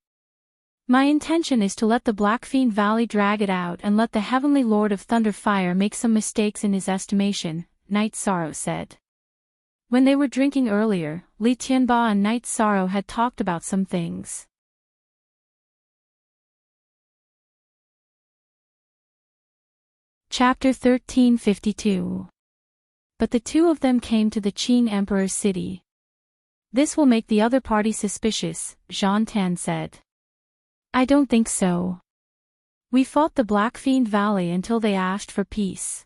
My intention is to let the Black Fiend Valley drag it out and let the Heavenly Lord of Thunder Fire make some mistakes in his estimation, Night Sorrow said. When they were drinking earlier, Li Tianba and Night Sorrow had talked about some things. Chapter 1352. But the two of them came to the Qing Emperor's city. This will make the other party suspicious, Zhan Tan said. I don't think so. We fought the Black Fiend Valley until they asked for peace.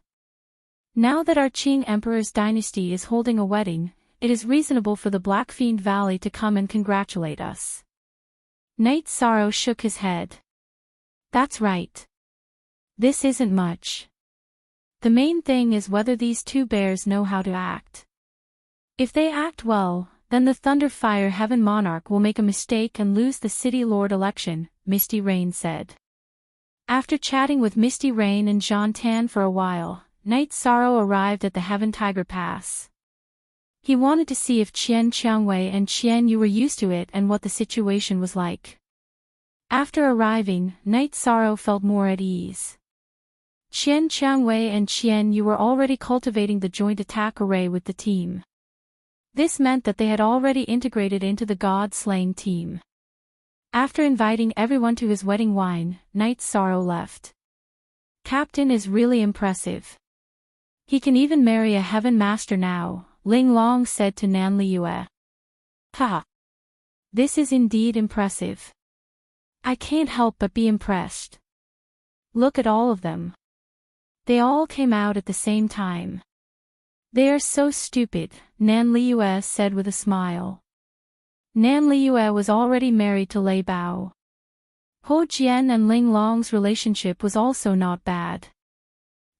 Now that our Qing Emperor's dynasty is holding a wedding, it is reasonable for the Black Fiend Valley to come and congratulate us. Night Sorrow shook his head. That's right. This isn't much. The main thing is whether these two bears know how to act. If they act well, then the Thunderfire Heaven Monarch will make a mistake and lose the City Lord election, Misty Rain said. After chatting with Misty Rain and Zhan Tan for a while, Night Sorrow arrived at the Heaven Tiger Pass. He wanted to see if Qian Qiangwei and Qian Yu were used to it and what the situation was like. After arriving, Night Sorrow felt more at ease. Qian Qiangwei and Qian Yu were already cultivating the joint attack array with the team. This meant that they had already integrated into the god-slaying team. After inviting everyone to his wedding wine, Night Sorrow left. Captain is really impressive. He can even marry a heaven master now, Ling Long said to Nan Liyue. Ha! This is indeed impressive. I can't help but be impressed. Look at all of them. They all came out at the same time. They are so stupid, Nan Liyue said with a smile. Nan Liyue was already married to Lei Bao. Ho Jian and Ling Long's relationship was also not bad.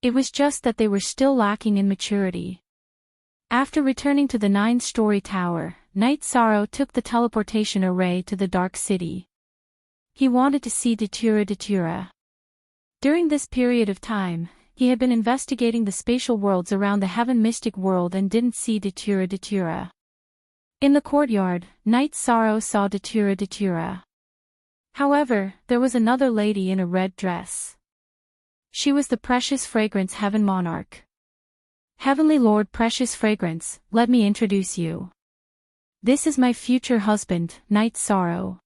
It was just that they were still lacking in maturity. After returning to the 9-story tower, Night Sorrow took the teleportation array to the Dark City. He wanted to see Datura. During this period of time, he had been investigating the spatial worlds around the Heaven Mystic World and didn't see Datura. In the courtyard, Night Sorrow saw Datura. However, there was another lady in a red dress. She was the Precious Fragrance Heaven Monarch. Heavenly Lord Precious Fragrance, let me introduce you. This is my future husband, Night Sorrow.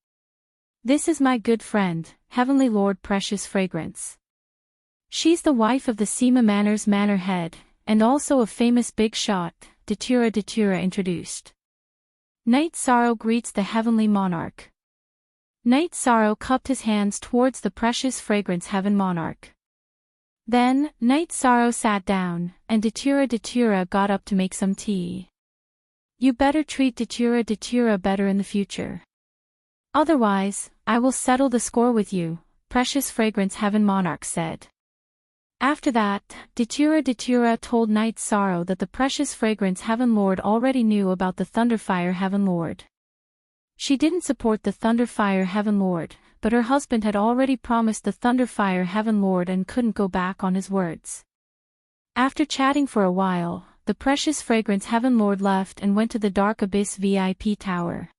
This is my good friend, Heavenly Lord Precious Fragrance. She's the wife of the Sima Manor's manor head, and also a famous big shot, Datura introduced. Night Sorrow greets the Heavenly Monarch. Night Sorrow cupped his hands towards the Precious Fragrance Heaven Monarch. Then, Night Sorrow sat down, and Datura got up to make some tea. You better treat Datura better in the future. Otherwise, I will settle the score with you, Precious Fragrance Heaven Monarch said. After that, Datura told Night Sorrow that the Precious Fragrance Heaven Lord already knew about the Thunderfire Heaven Lord. She didn't support the Thunderfire Heaven Lord, but her husband had already promised the Thunderfire Heaven Lord and couldn't go back on his words. After chatting for a while, the Precious Fragrance Heaven Lord left and went to the Dark Abyss VIP Tower.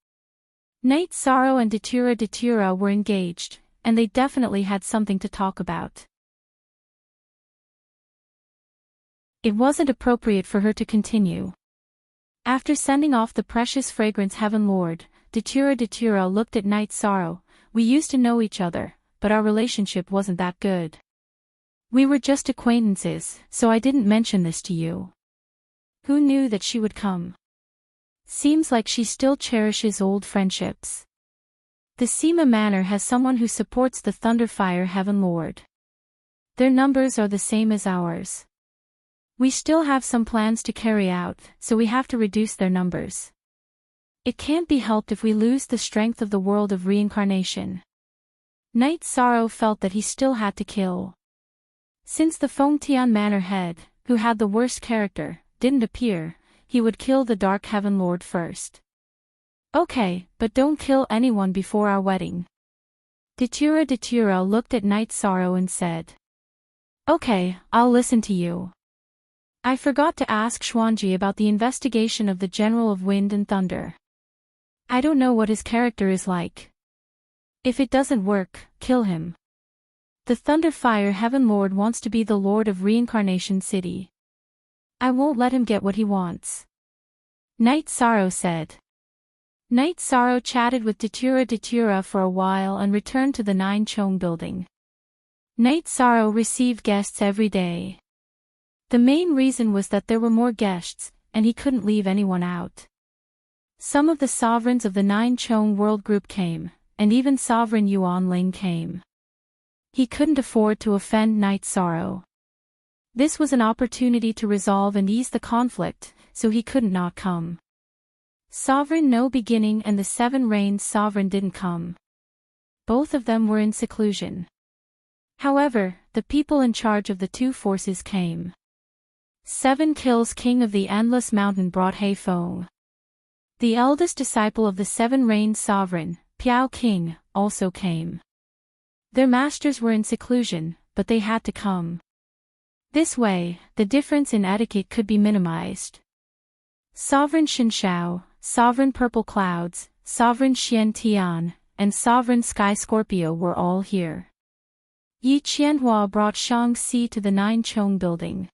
Night Sorrow and Datura were engaged, and they definitely had something to talk about. It wasn't appropriate for her to continue. After sending off the Precious Fragrance Heaven Lord, Datura looked at Night Sorrow. We used to know each other, but our relationship wasn't that good. We were just acquaintances, so I didn't mention this to you. Who knew that she would come? Seems like she still cherishes old friendships. The Sima Manor has someone who supports the Thunderfire Heaven Lord. Their numbers are the same as ours. We still have some plans to carry out, so we have to reduce their numbers. It can't be helped if we lose the strength of the world of reincarnation. Night Sorrow felt that he still had to kill. Since the Fengtian Manor head, who had the worst character, didn't appear, he would kill the Dark Heaven Lord first. Okay, but don't kill anyone before our wedding. Datura looked at Night Sorrow and said. Okay, I'll listen to you. I forgot to ask Xuanji about the investigation of the General of Wind and Thunder. I don't know what his character is like. If it doesn't work, kill him. The Thunderfire Heaven Lord wants to be the Lord of Reincarnation City. I won't let him get what he wants. Night Sorrow said. Night Sorrow chatted with Datura for a while and returned to the Nine Chong building. Night Sorrow received guests every day. The main reason was that there were more guests, and he couldn't leave anyone out. Some of the sovereigns of the Nine Chong world group came, and even Sovereign Yuan Ling came. He couldn't afford to offend Night Sorrow. This was an opportunity to resolve and ease the conflict, so he couldn't not come. Sovereign No Beginning and the Seven Rains Sovereign didn't come. Both of them were in seclusion. However, the people in charge of the two forces came. 7 Kills King of the Endless Mountain brought Hei Feng. The eldest disciple of the Seven Rains Sovereign, Piao King, also came. Their masters were in seclusion, but they had to come. This way, the difference in etiquette could be minimized. Sovereign Shinshao, Sovereign Purple Clouds, Sovereign Xian Tian, and Sovereign Sky Scorpio were all here. Yi Qianhua brought Shang-Xi to the Nine Chong building.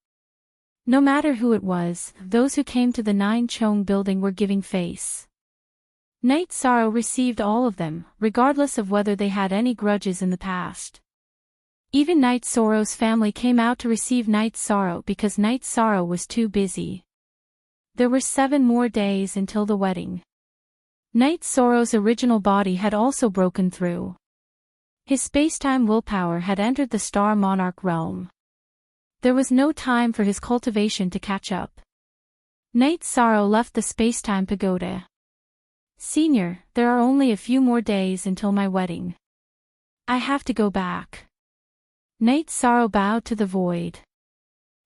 No matter who it was, those who came to the Nine Chong building were giving face. Night Sorrow received all of them, regardless of whether they had any grudges in the past. Even Night Sorrow's family came out to receive Night Sorrow because Night Sorrow was too busy. There were 7 more days until the wedding. Night Sorrow's original body had also broken through. His spacetime willpower had entered the Star Monarch realm. There was no time for his cultivation to catch up. Night Sorrow left the spacetime pagoda. Senior, there are only a few more days until my wedding. I have to go back. Night Sorrow bowed to the void.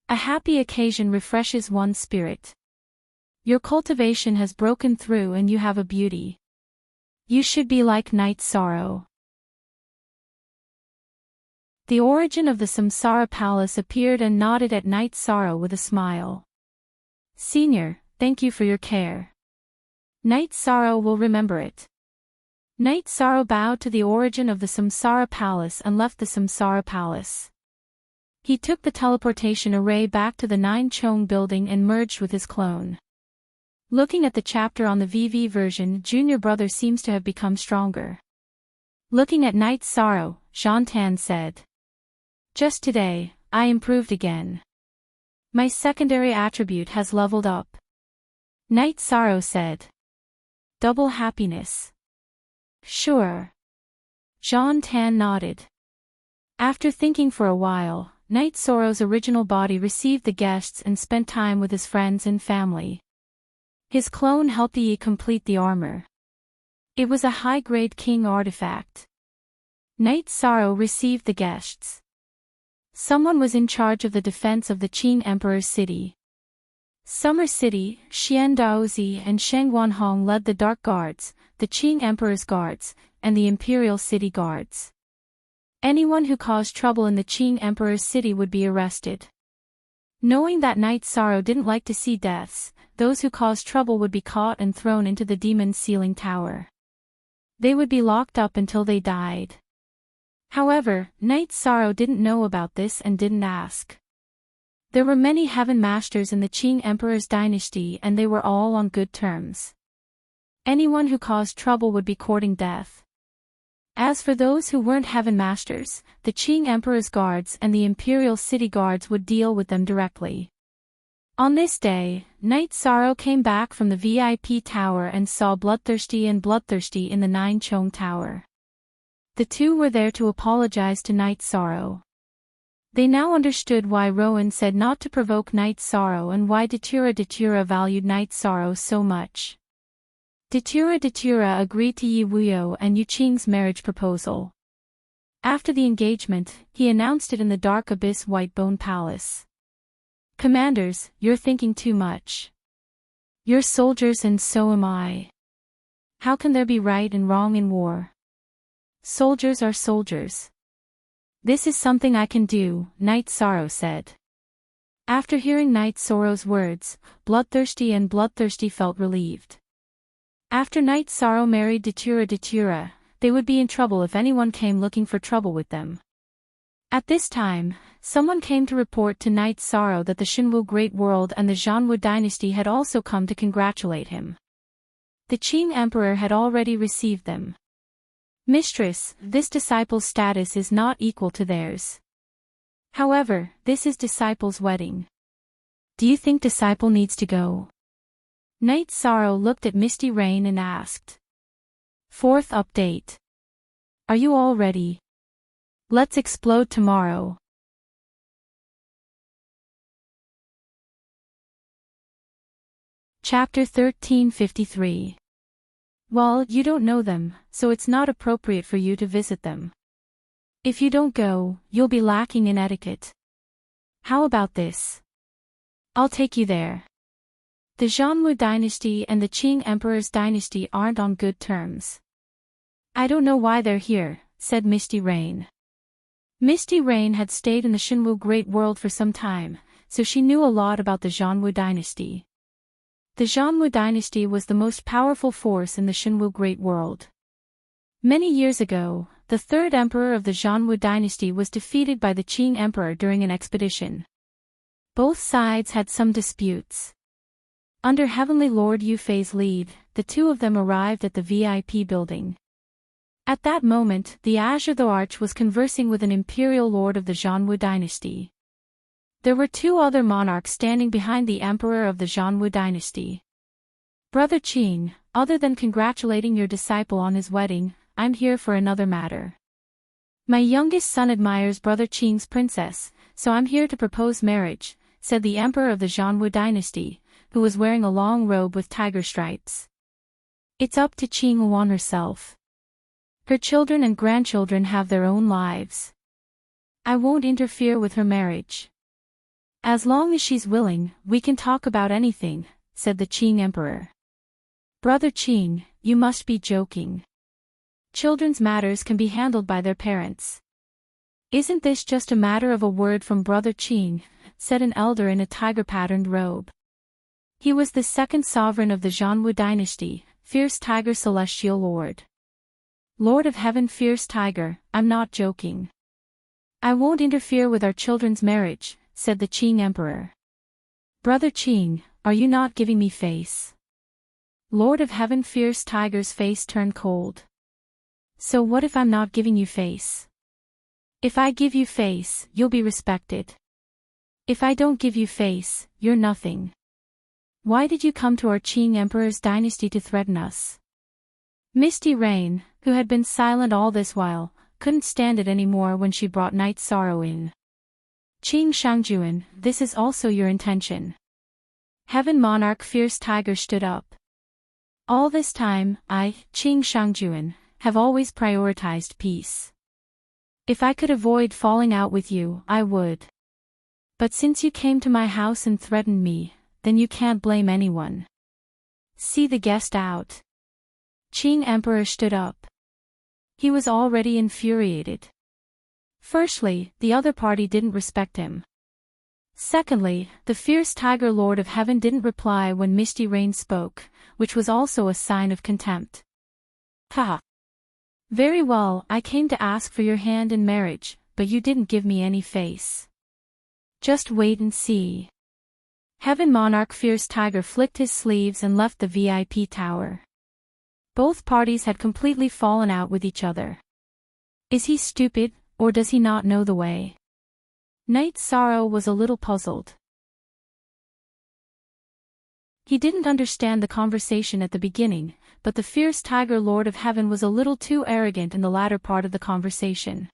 A happy occasion refreshes one's spirit. Your cultivation has broken through and you have a beauty. You should be like Night Sorrow. The origin of the Samsara Palace appeared and nodded at Night Sorrow with a smile. Senior, thank you for your care. Night Sorrow will remember it. Night Sorrow bowed to the origin of the Samsara Palace and left the Samsara Palace. He took the teleportation array back to the Nine Chong building and merged with his clone. Looking at the chapter on the VV version, Junior Brother seems to have become stronger. Looking at Night Sorrow, Jean Tan said. Just today, I improved again. My secondary attribute has leveled up. Night Sorrow said. Double happiness. Sure. Jean Tan nodded. After thinking for a while, Night Sorrow's original body received the guests and spent time with his friends and family. His clone helped Yi complete the armor. It was a high-grade king artifact. Night Sorrow received the guests. Someone was in charge of the defense of the Qing Emperor's city. Summer City, Xian Daozi and Sheng Wanhong led the Dark Guards, the Qing Emperor's Guards, and the Imperial City Guards. Anyone who caused trouble in the Qing Emperor's city would be arrested. Knowing that Night Sorrow didn't like to see deaths, those who caused trouble would be caught and thrown into the Demon's Ceiling Tower. They would be locked up until they died. However, Night Sorrow didn't know about this and didn't ask. There were many Heaven Masters in the Qing Emperor's dynasty and they were all on good terms. Anyone who caused trouble would be courting death. As for those who weren't Heaven Masters, the Qing Emperor's guards and the Imperial City Guards would deal with them directly. On this day, Night Sorrow came back from the VIP Tower and saw Bloodthirsty and Bloodthirsty in the Nine Chong Tower. The two were there to apologize to Night Sorrow. They now understood why Rowan said not to provoke Night Sorrow and why Datura valued Night Sorrow so much. Datura agreed to Yi Wuyo and Yu Qing's marriage proposal. After the engagement, he announced it in the Dark Abyss Whitebone Palace. Commanders, you're thinking too much. You're soldiers and so am I. How can there be right and wrong in war? Soldiers are soldiers. This is something I can do, Night Sorrow said. After hearing Night Sorrow's words, Bloodthirsty and Bloodthirsty felt relieved. After Night Sorrow married Datura, they would be in trouble if anyone came looking for trouble with them. At this time, someone came to report to Night Sorrow that the Shinwu Great World and the Zhanwu dynasty had also come to congratulate him. The Qing Emperor had already received them. Mistress, this disciple's status is not equal to theirs. However, this is disciple's wedding. Do you think disciple needs to go? Night Sorrow looked at Misty Rain and asked. Fourth update. Are you all ready? Let's explode tomorrow. Chapter 1353. Well, you don't know them, so it's not appropriate for you to visit them. If you don't go, you'll be lacking in etiquette. How about this? I'll take you there. The Zhanwu dynasty and the Qing Emperor's dynasty aren't on good terms. I don't know why they're here, said Misty Rain. Misty Rain had stayed in the Shinwu Great World for some time, so she knew a lot about the Zhanwu dynasty. The Zhanwu dynasty was the most powerful force in the Shinwu Great World. Many years ago, the third emperor of the Zhanwu dynasty was defeated by the Qing Emperor during an expedition. Both sides had some disputes. Under Heavenly Lord Yufei's lead, the two of them arrived at the VIP building. At that moment, the Azure the Arch was conversing with an imperial lord of the Zhanwu dynasty. There were two other monarchs standing behind the emperor of the Zhanwu dynasty. Brother Qing, other than congratulating your disciple on his wedding, I'm here for another matter. My youngest son admires Brother Qing's princess, so I'm here to propose marriage, said the emperor of the Zhanwu dynasty, who was wearing a long robe with tiger stripes. It's up to Qing Yuan herself. Her children and grandchildren have their own lives. I won't interfere with her marriage. As long as she's willing, we can talk about anything, said the Qing Emperor. Brother Qing, you must be joking. Children's matters can be handled by their parents. Isn't this just a matter of a word from Brother Qing, said an elder in a tiger-patterned robe. He was the second sovereign of the Zhanwu dynasty, Fierce Tiger Celestial Lord. Lord of Heaven Fierce Tiger, I'm not joking. I won't interfere with our children's marriage, said the Qing Emperor. Brother Qing, are you not giving me face? Lord of Heaven Fierce Tiger's face turned cold. So what if I'm not giving you face? If I give you face, you'll be respected. If I don't give you face, you're nothing. Why did you come to our Qing Emperor's dynasty to threaten us? Misty Rain, who had been silent all this while, couldn't stand it anymore when she brought Night Sorrow in. Qing Shangjuan, this is also your intention. Heaven Monarch Fierce Tiger stood up. All this time, I, Qing Shangjuan, have always prioritized peace. If I could avoid falling out with you, I would. But since you came to my house and threatened me, then you can't blame anyone. See the guest out. Qing Emperor stood up. He was already infuriated. Firstly, the other party didn't respect him. Secondly, the Fierce Tiger Lord of Heaven didn't reply when Misty Rain spoke, which was also a sign of contempt. Haha. Very well, I came to ask for your hand in marriage, but you didn't give me any face. Just wait and see. Heaven Monarch Fierce Tiger flicked his sleeves and left the VIP tower. Both parties had completely fallen out with each other. Is he stupid, or does he not know the way? Night Sorrow was a little puzzled. He didn't understand the conversation at the beginning, but the Fierce Tiger Lord of Heaven was a little too arrogant in the latter part of the conversation.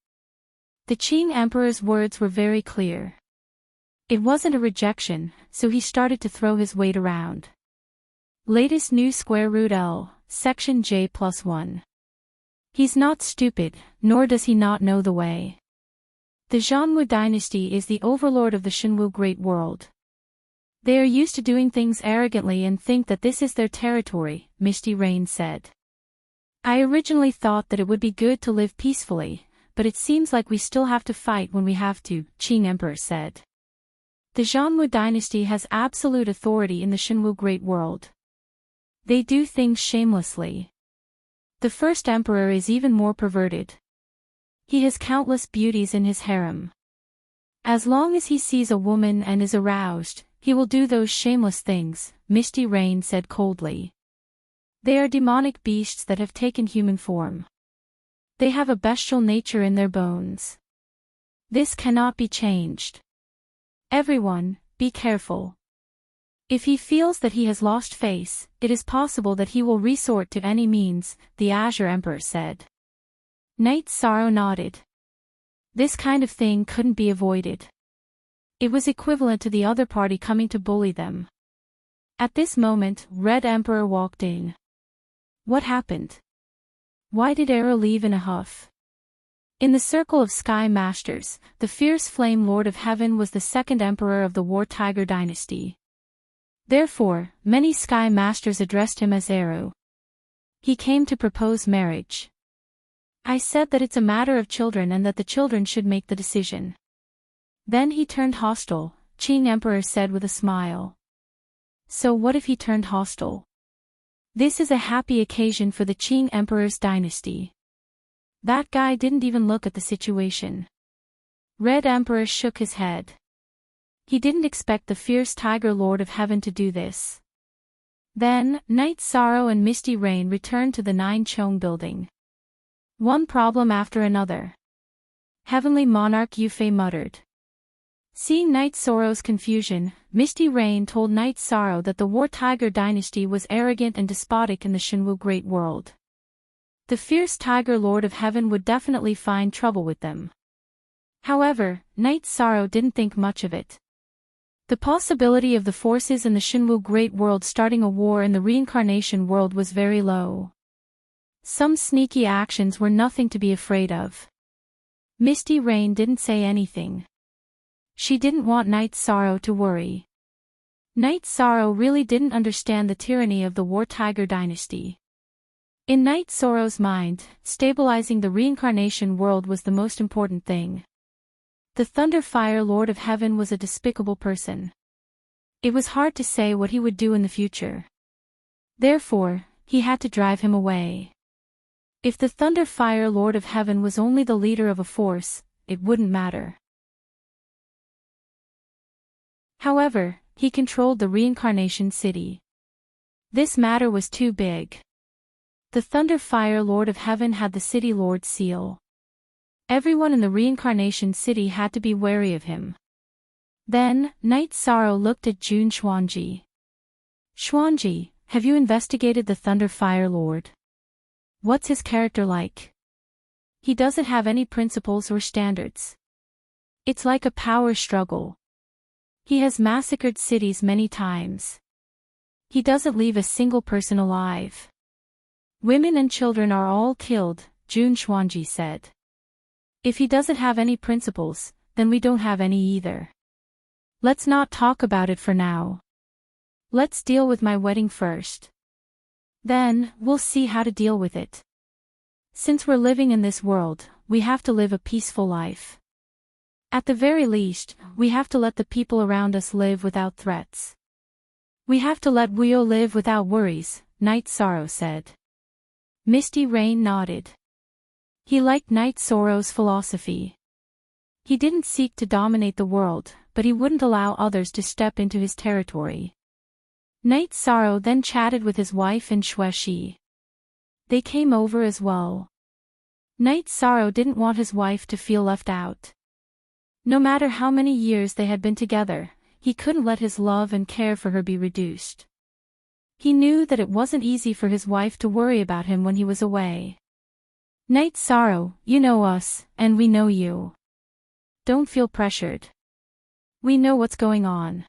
The Qing Emperor's words were very clear. It wasn't a rejection, so he started to throw his weight around. Latest new square root L, section J+1. He's not stupid, nor does he not know the way. The Zhanwu dynasty is the overlord of the Shinwu Great World. They are used to doing things arrogantly and think that this is their territory, Misty Rain said. I originally thought that it would be good to live peacefully, but it seems like we still have to fight when we have to, Qing Emperor said. The Zhanwu dynasty has absolute authority in the Shinwu Great World. They do things shamelessly. The first emperor is even more perverted. He has countless beauties in his harem. As long as he sees a woman and is aroused, he will do those shameless things, Misty Rain said coldly. They are demonic beasts that have taken human form. They have a bestial nature in their bones. This cannot be changed. Everyone, be careful. If he feels that he has lost face, it is possible that he will resort to any means, the Azure Emperor said. Knight Sorrow nodded. This kind of thing couldn't be avoided. It was equivalent to the other party coming to bully them. At this moment, Red Emperor walked in. What happened? Why did Arrow leave in a huff? In the circle of Sky Masters, the fierce Flame Lord of Heaven was the second emperor of the War Tiger dynasty. Therefore, many Sky Masters addressed him as Arrow. He came to propose marriage. I said that it's a matter of children and that the children should make the decision. Then he turned hostile, Qing Emperor said with a smile. So what if he turned hostile? This is a happy occasion for the Qing Emperor's dynasty. That guy didn't even look at the situation. Red Emperor shook his head. He didn't expect the fierce Tiger Lord of Heaven to do this. Then, Night Sorrow and Misty Rain returned to the Nine Chong building. One problem after another. Heavenly Monarch Yufei muttered. Seeing Night Sorrow's confusion, Misty Rain told Night Sorrow that the War Tiger dynasty was arrogant and despotic in the Shenwu Great World. The fierce Tiger Lord of Heaven would definitely find trouble with them. However, Night Sorrow didn't think much of it. The possibility of the forces in the Shenwu Great World starting a war in the reincarnation world was very low. Some sneaky actions were nothing to be afraid of. Misty Rain didn't say anything. She didn't want Night Sorrow to worry. Night Sorrow really didn't understand the tyranny of the War Tiger dynasty. In Night Sorrow's mind, stabilizing the reincarnation world was the most important thing. The Thunderfire Lord of Heaven was a despicable person. It was hard to say what he would do in the future. Therefore, he had to drive him away. If the Thunderfire Lord of Heaven was only the leader of a force, it wouldn't matter. However, he controlled the reincarnation city. This matter was too big. The Thunderfire Lord of Heaven had the City Lord seal. Everyone in the reincarnation city had to be wary of him. Then, Night Sorrow looked at Jun Xuanji. Xuanji, have you investigated the Thunderfire Lord? What's his character like? He doesn't have any principles or standards. It's like a power struggle. He has massacred cities many times. He doesn't leave a single person alive. Women and children are all killed, Jun Xuanji said. If he doesn't have any principles, then we don't have any either. Let's not talk about it for now. Let's deal with my wedding first. Then, we'll see how to deal with it. Since we're living in this world, we have to live a peaceful life. At the very least, we have to let the people around us live without threats. We have to let Wuyo live without worries, Night Sorrow said. Misty Rain nodded. He liked Night Sorrow's philosophy. He didn't seek to dominate the world, but he wouldn't allow others to step into his territory. Night Sorrow then chatted with his wife and Xueshi. They came over as well. Night Sorrow didn't want his wife to feel left out. No matter how many years they had been together, he couldn't let his love and care for her be reduced. He knew that it wasn't easy for his wife to worry about him when he was away. Night Sorrow, you know us, and we know you. Don't feel pressured. We know what's going on.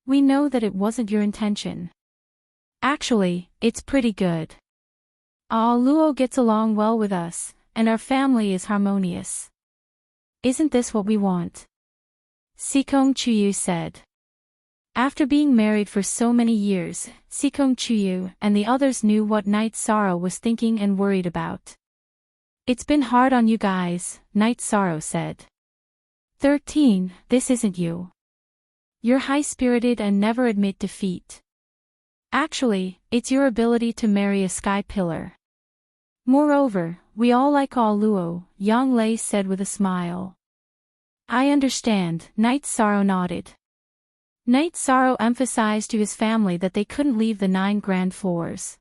We know that it wasn't your intention. Actually, it's pretty good. Luo gets along well with us, and our family is harmonious. Isn't this what we want? Sikong Chuyu said. After being married for so many years, Sikong Chuyu and the others knew what Night Sorrow was thinking and worried about. It's been hard on you guys, Night Sorrow said. 13, this isn't you. You're high-spirited and never admit defeat. Actually, it's your ability to marry a sky pillar. Moreover, we all like all Luo, Yang Lei said with a smile. I understand, Knight Sorrow nodded. Knight Sorrow emphasized to his family that they couldn't leave the 9 grand floors.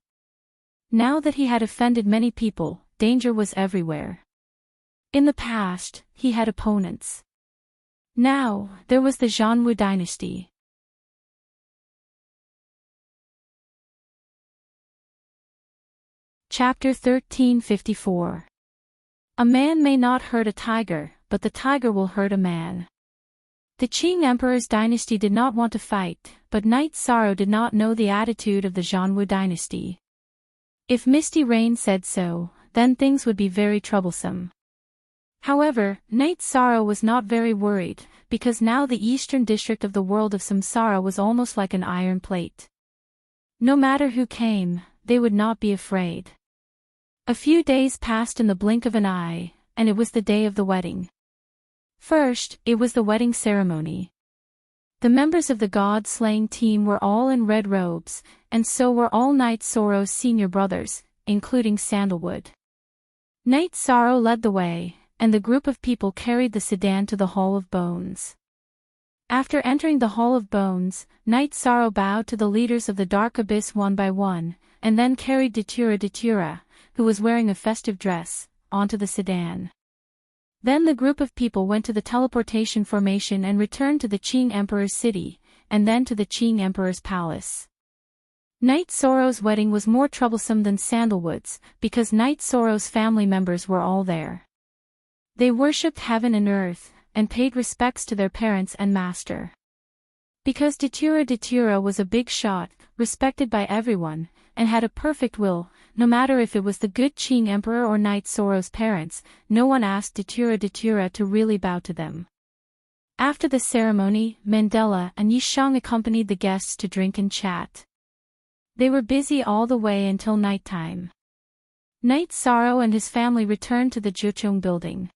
Now that he had offended many people, danger was everywhere. In the past, he had opponents. Now, there was the Zhanwu dynasty. Chapter 1354. A man may not hurt a tiger, but the tiger will hurt a man. The Qing Emperor's dynasty did not want to fight, but Knight Sorrow did not know the attitude of the Zhanwu dynasty. If Misty Rain said so, then things would be very troublesome. However, Knight Sorrow was not very worried, because now the eastern district of the world of Samsara was almost like an iron plate. No matter who came, they would not be afraid. A few days passed in the blink of an eye, and it was the day of the wedding. First, it was the wedding ceremony. The members of the god-slaying team were all in red robes, and so were all Knight Sorrow's senior brothers, including Sandalwood. Knight Sorrow led the way, and the group of people carried the sedan to the Hall of Bones. After entering the Hall of Bones, Knight Sorrow bowed to the leaders of the Dark Abyss one by one, and then carried Datura, who was wearing a festive dress, onto the sedan. Then the group of people went to the teleportation formation and returned to the Qing Emperor's city, and then to the Qing Emperor's palace. Knight Sorrow's wedding was more troublesome than Sandalwood's, because Knight Sorrow's family members were all there. They worshipped heaven and earth, and paid respects to their parents and master. Because Datura was a big shot, respected by everyone, and had a perfect will, no matter if it was the good Qing Emperor or Knight Sorrow's parents, no one asked Datura to really bow to them. After the ceremony, Mandela and Yishang accompanied the guests to drink and chat. They were busy all the way until nighttime. Knight Sorrow and his family returned to the Zhuchong building.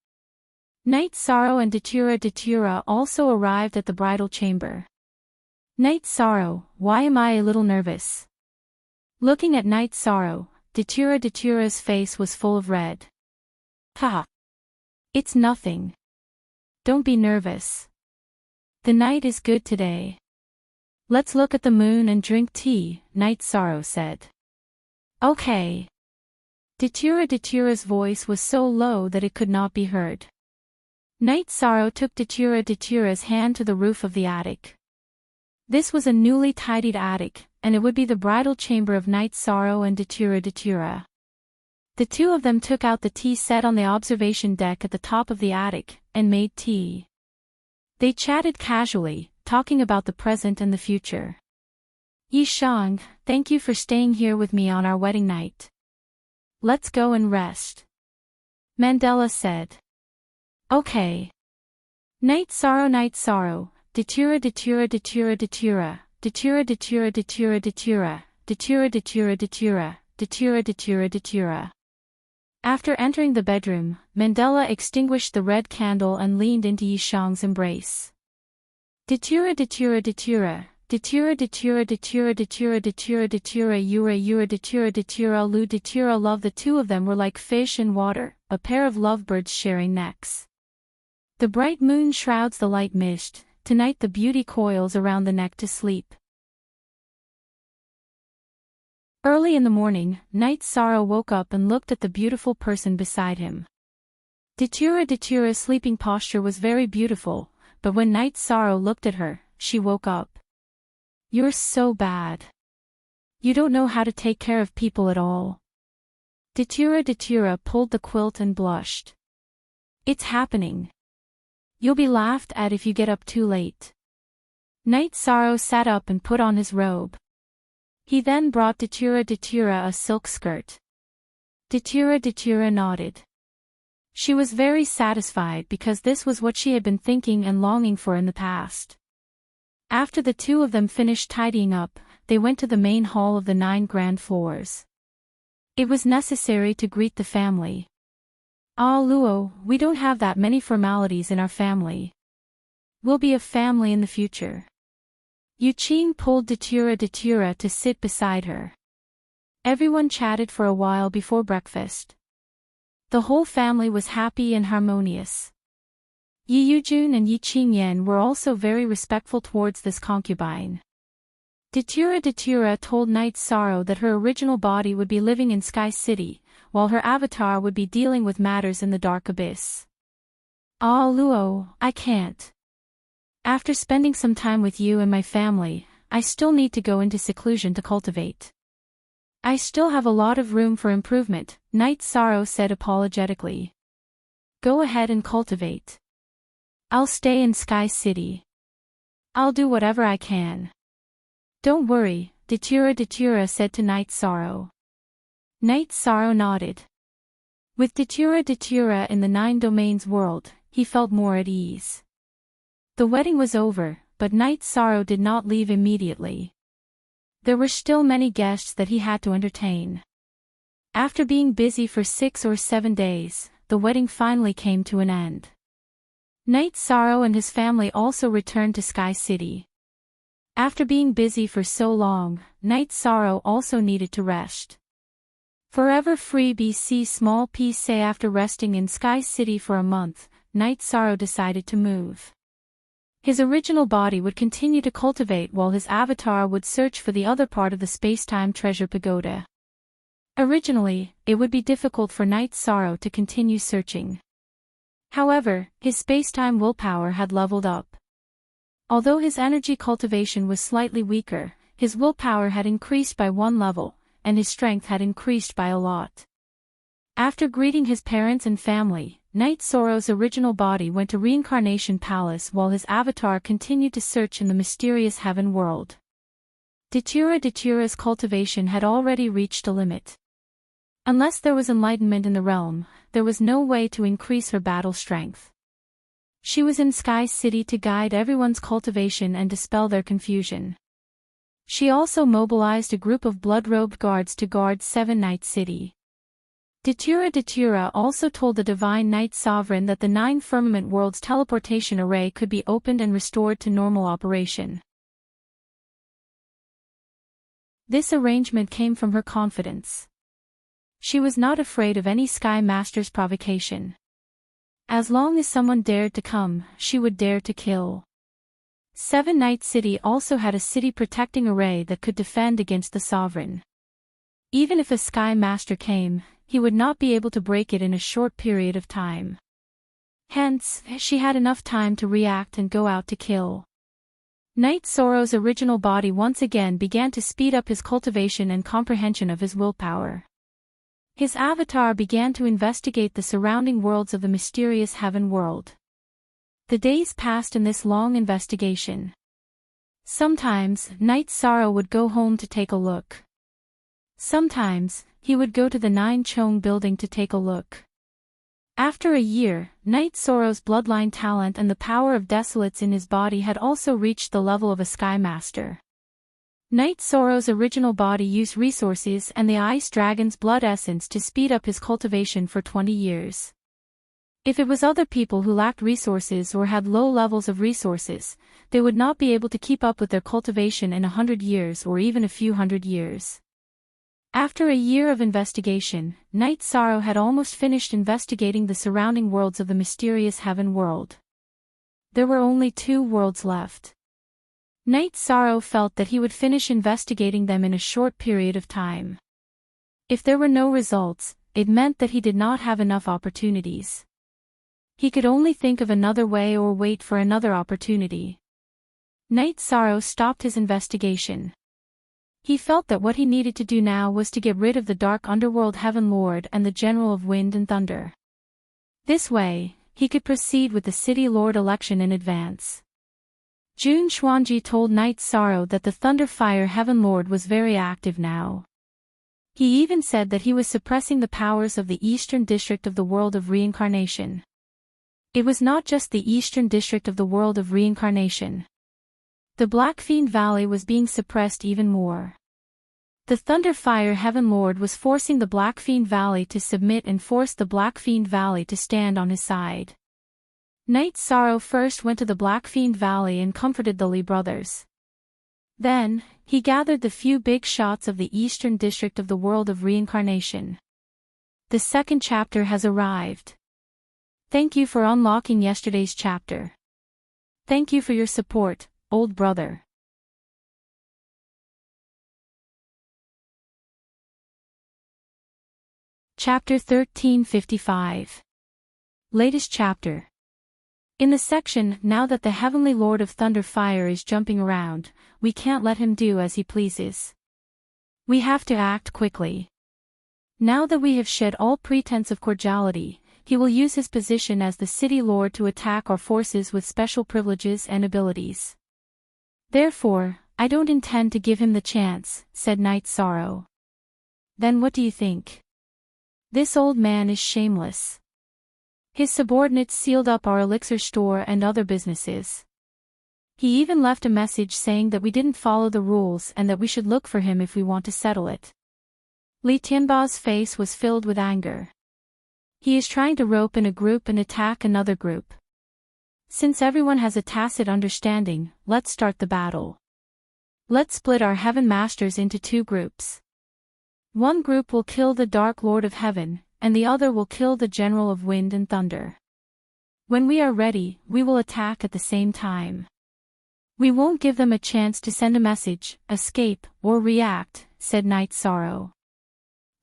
Knight Sorrow and Datura also arrived at the bridal chamber. Knight Sorrow, why am I a little nervous? Looking at Knight Sorrow, Datura's face was full of red. Ha! It's nothing. Don't be nervous. The night is good today. Let's look at the moon and drink tea, Knight Sorrow said. Okay. Datura's voice was so low that it could not be heard. Knight Sorrow took Datura's hand to the roof of the attic. This was a newly tidied attic, and it would be the bridal chamber of Knight Sorrow and Datura. The two of them took out the tea set on the observation deck at the top of the attic, and made tea. They chatted casually, talking about the present and the future. Yishang, thank you for staying here with me on our wedding night. Let's go and rest. Mandela said. Okay. Knight Sorrow, Datura, Datura. After entering the bedroom, Mandela extinguished the red candle and leaned into Yishang's embrace. Datura, love. The two of them were like fish in water, a pair of lovebirds sharing necks. The bright moon shrouds the light mist, tonight the beauty coils around the neck to sleep. Early in the morning, Knight Sorrow woke up and looked at the beautiful person beside him. Datura's sleeping posture was very beautiful, but when Knight Sorrow looked at her, she woke up. You're so bad. You don't know how to take care of people at all. Datura pulled the quilt and blushed. It's happening. You'll be laughed at if you get up too late. Knight Sorrow sat up and put on his robe. He then brought Datura a silk skirt. Datura nodded. She was very satisfied because this was what she had been thinking and longing for in the past. After the two of them finished tidying up, they went to the main hall of the 9 grand floors. It was necessary to greet the family. Ah Luo, we don't have that many formalities in our family. We'll be a family in the future. Yuqing pulled Datura to sit beside her. Everyone chatted for a while before breakfast. The whole family was happy and harmonious. Yi Yujun and Yi Qingyan were also very respectful towards this concubine. Datura told Night Sorrow that her original body would be living in Sky City, while her avatar would be dealing with matters in the Dark Abyss. "Ah, Luo, I can't. After spending some time with you and my family, I still need to go into seclusion to cultivate. I still have a lot of room for improvement," Night Sorrow said apologetically. "Go ahead and cultivate. I'll stay in Sky City. I'll do whatever I can." "Don't worry," Datura said to Night Sorrow. Night Sorrow nodded. With Datura in the 9 Domains world, he felt more at ease. The wedding was over, but Night Sorrow did not leave immediately. There were still many guests that he had to entertain. After being busy for 6 or 7 days, the wedding finally came to an end. Night Sorrow and his family also returned to Sky City. After being busy for so long, Night Sorrow also needed to rest. Forever Free BC small p say after resting in Sky City for a month, Night Sorrow decided to move. His original body would continue to cultivate while his avatar would search for the other part of the space-time treasure pagoda. Originally, it would be difficult for Night Sorrow to continue searching. However, his space-time willpower had leveled up. Although his energy cultivation was slightly weaker, his willpower had increased by 1 level, and his strength had increased by a lot. After greeting his parents and family, Night Sorrow's original body went to Reincarnation Palace while his avatar continued to search in the mysterious heaven world. Datura's cultivation had already reached a limit. Unless there was enlightenment in the realm, there was no way to increase her battle strength. She was in Sky City to guide everyone's cultivation and dispel their confusion. She also mobilized a group of blood-robed guards to guard 7 Night City. Datura also told the Divine Night Sovereign that the 9 Firmament Worlds teleportation array could be opened and restored to normal operation. This arrangement came from her confidence. She was not afraid of any Sky Master's provocation. As long as someone dared to come, she would dare to kill. 7 Night City also had a city protecting array that could defend against the Sovereign. Even if a Sky Master came, he would not be able to break it in a short period of time. Hence, she had enough time to react and go out to kill. Night Sorrow's original body once again began to speed up his cultivation and comprehension of his willpower. His avatar began to investigate the surrounding worlds of the mysterious heaven world. The days passed in this long investigation. Sometimes, Night Sorrow would go home to take a look. Sometimes, he would go to the 9 Chong building to take a look. After a year, Night Sorrow's bloodline talent and the power of desolates in his body had also reached the level of a Sky Master. Night Sorrow's original body used resources and the Ice Dragon's blood essence to speed up his cultivation for 20 years. If it was other people who lacked resources or had low levels of resources, they would not be able to keep up with their cultivation in 100 years or even a few hundred years. After a year of investigation, Night Sorrow had almost finished investigating the surrounding worlds of the mysterious heaven world. There were only 2 worlds left. Night Sorrow felt that he would finish investigating them in a short period of time. If there were no results, it meant that he did not have enough opportunities. He could only think of another way or wait for another opportunity. Night Sorrow stopped his investigation. He felt that what he needed to do now was to get rid of the Dark Underworld Heaven Lord and the General of Wind and Thunder. This way, he could proceed with the City Lord election in advance. Jun Xuanji told Night Sorrow that the Thunderfire Heaven Lord was very active now. He even said that he was suppressing the powers of the Eastern District of the World of Reincarnation. It was not just the Eastern District of the World of Reincarnation. The Blackfiend Valley was being suppressed even more. The Thunderfire Heaven Lord was forcing the Blackfiend Valley to submit and forced the Blackfiend Valley to stand on his side. Night Sorrow first went to the Blackfiend Valley and comforted the Li brothers. Then, he gathered the few big shots of the eastern district of the world of reincarnation. The second chapter has arrived. Thank you for unlocking yesterday's chapter. Thank you for your support, old brother. Chapter 1355. Latest chapter. In the section, now that the Heavenly Lord of Thunder Fire is jumping around, we can't let him do as he pleases. We have to act quickly. Now that we have shed all pretense of cordiality, he will use his position as the city lord to attack our forces with special privileges and abilities. Therefore, I don't intend to give him the chance, said Night Sorrow. Then what do you think? This old man is shameless. His subordinates sealed up our elixir store and other businesses. He even left a message saying that we didn't follow the rules and that we should look for him if we want to settle it. Li Tianba's face was filled with anger. He is trying to rope in a group and attack another group. Since everyone has a tacit understanding, let's start the battle. Let's split our Heaven Masters into two groups. One group will kill the Dark Lord of Heaven, and the other will kill the General of Wind and Thunder. When we are ready, we will attack at the same time. We won't give them a chance to send a message, escape, or react, said Night Sorrow.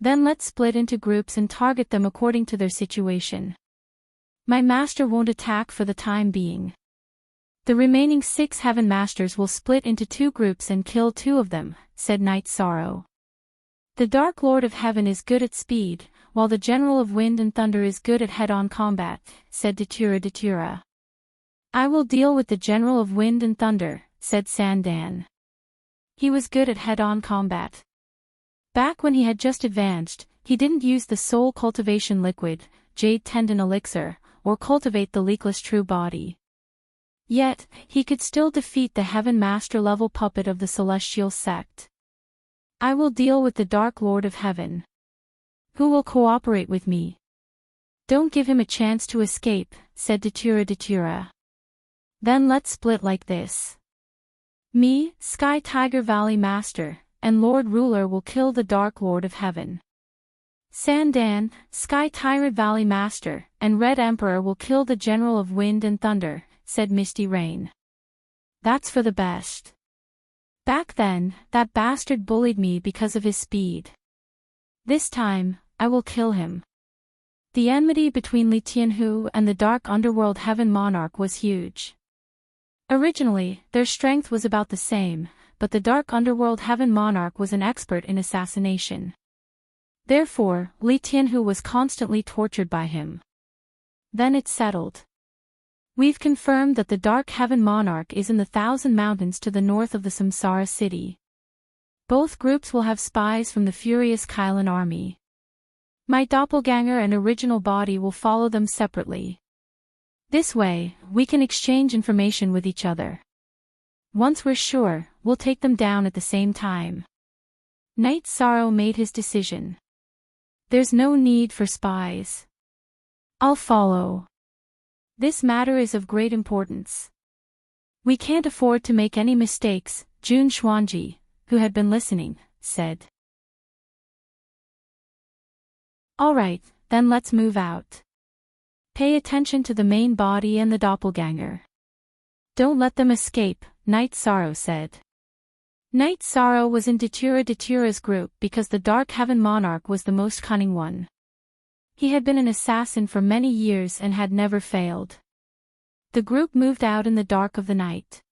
Then let's split into groups and target them according to their situation. My master won't attack for the time being. The remaining 6 Heaven Masters will split into 2 groups and kill 2 of them, said Night Sorrow. The Dark Lord of Heaven is good at speed, while the General of Wind and Thunder is good at head-on combat, said Datura. I will deal with the General of Wind and Thunder, said Sandan. He was good at head-on combat. Back when he had just advanced, he didn't use the soul cultivation liquid, Jade Tendon Elixir, or cultivate the leakless true body. Yet, he could still defeat the Heaven Master level puppet of the Celestial Sect. I will deal with the Dark Lord of Heaven. Who will cooperate with me? Don't give him a chance to escape, said Datura. Then let's split like this. Me, Sky Tiger Valley Master, and Lord Ruler will kill the Dark Lord of Heaven. Sandan, Sky Tyrant Valley Master, and Red Emperor will kill the General of Wind and Thunder, said Misty Rain. That's for the best. Back then, that bastard bullied me because of his speed. This time, I will kill him. The enmity between Li Tianhu and the Dark Underworld Heaven Monarch was huge. Originally, their strength was about the same, but the Dark Underworld Heaven Monarch was an expert in assassination. Therefore, Li Tianhu was constantly tortured by him. Then it settled. We've confirmed that the Dark Heaven Monarch is in the 1,000 Mountains to the north of the Samsara City. Both groups will have spies from the furious Kylan army. My doppelganger and original body will follow them separately. This way, we can exchange information with each other. Once we're sure, we'll take them down at the same time. Night Sorrow made his decision. There's no need for spies. I'll follow. This matter is of great importance. We can't afford to make any mistakes, Jun Xuanji, who had been listening, said. All right, then let's move out. Pay attention to the main body and the doppelganger. Don't let them escape, Night Sorrow said. Night Sorrow was in Datura's group because the Dark Heaven Monarch was the most cunning one. He had been an assassin for many years and had never failed. The group moved out in the dark of the night.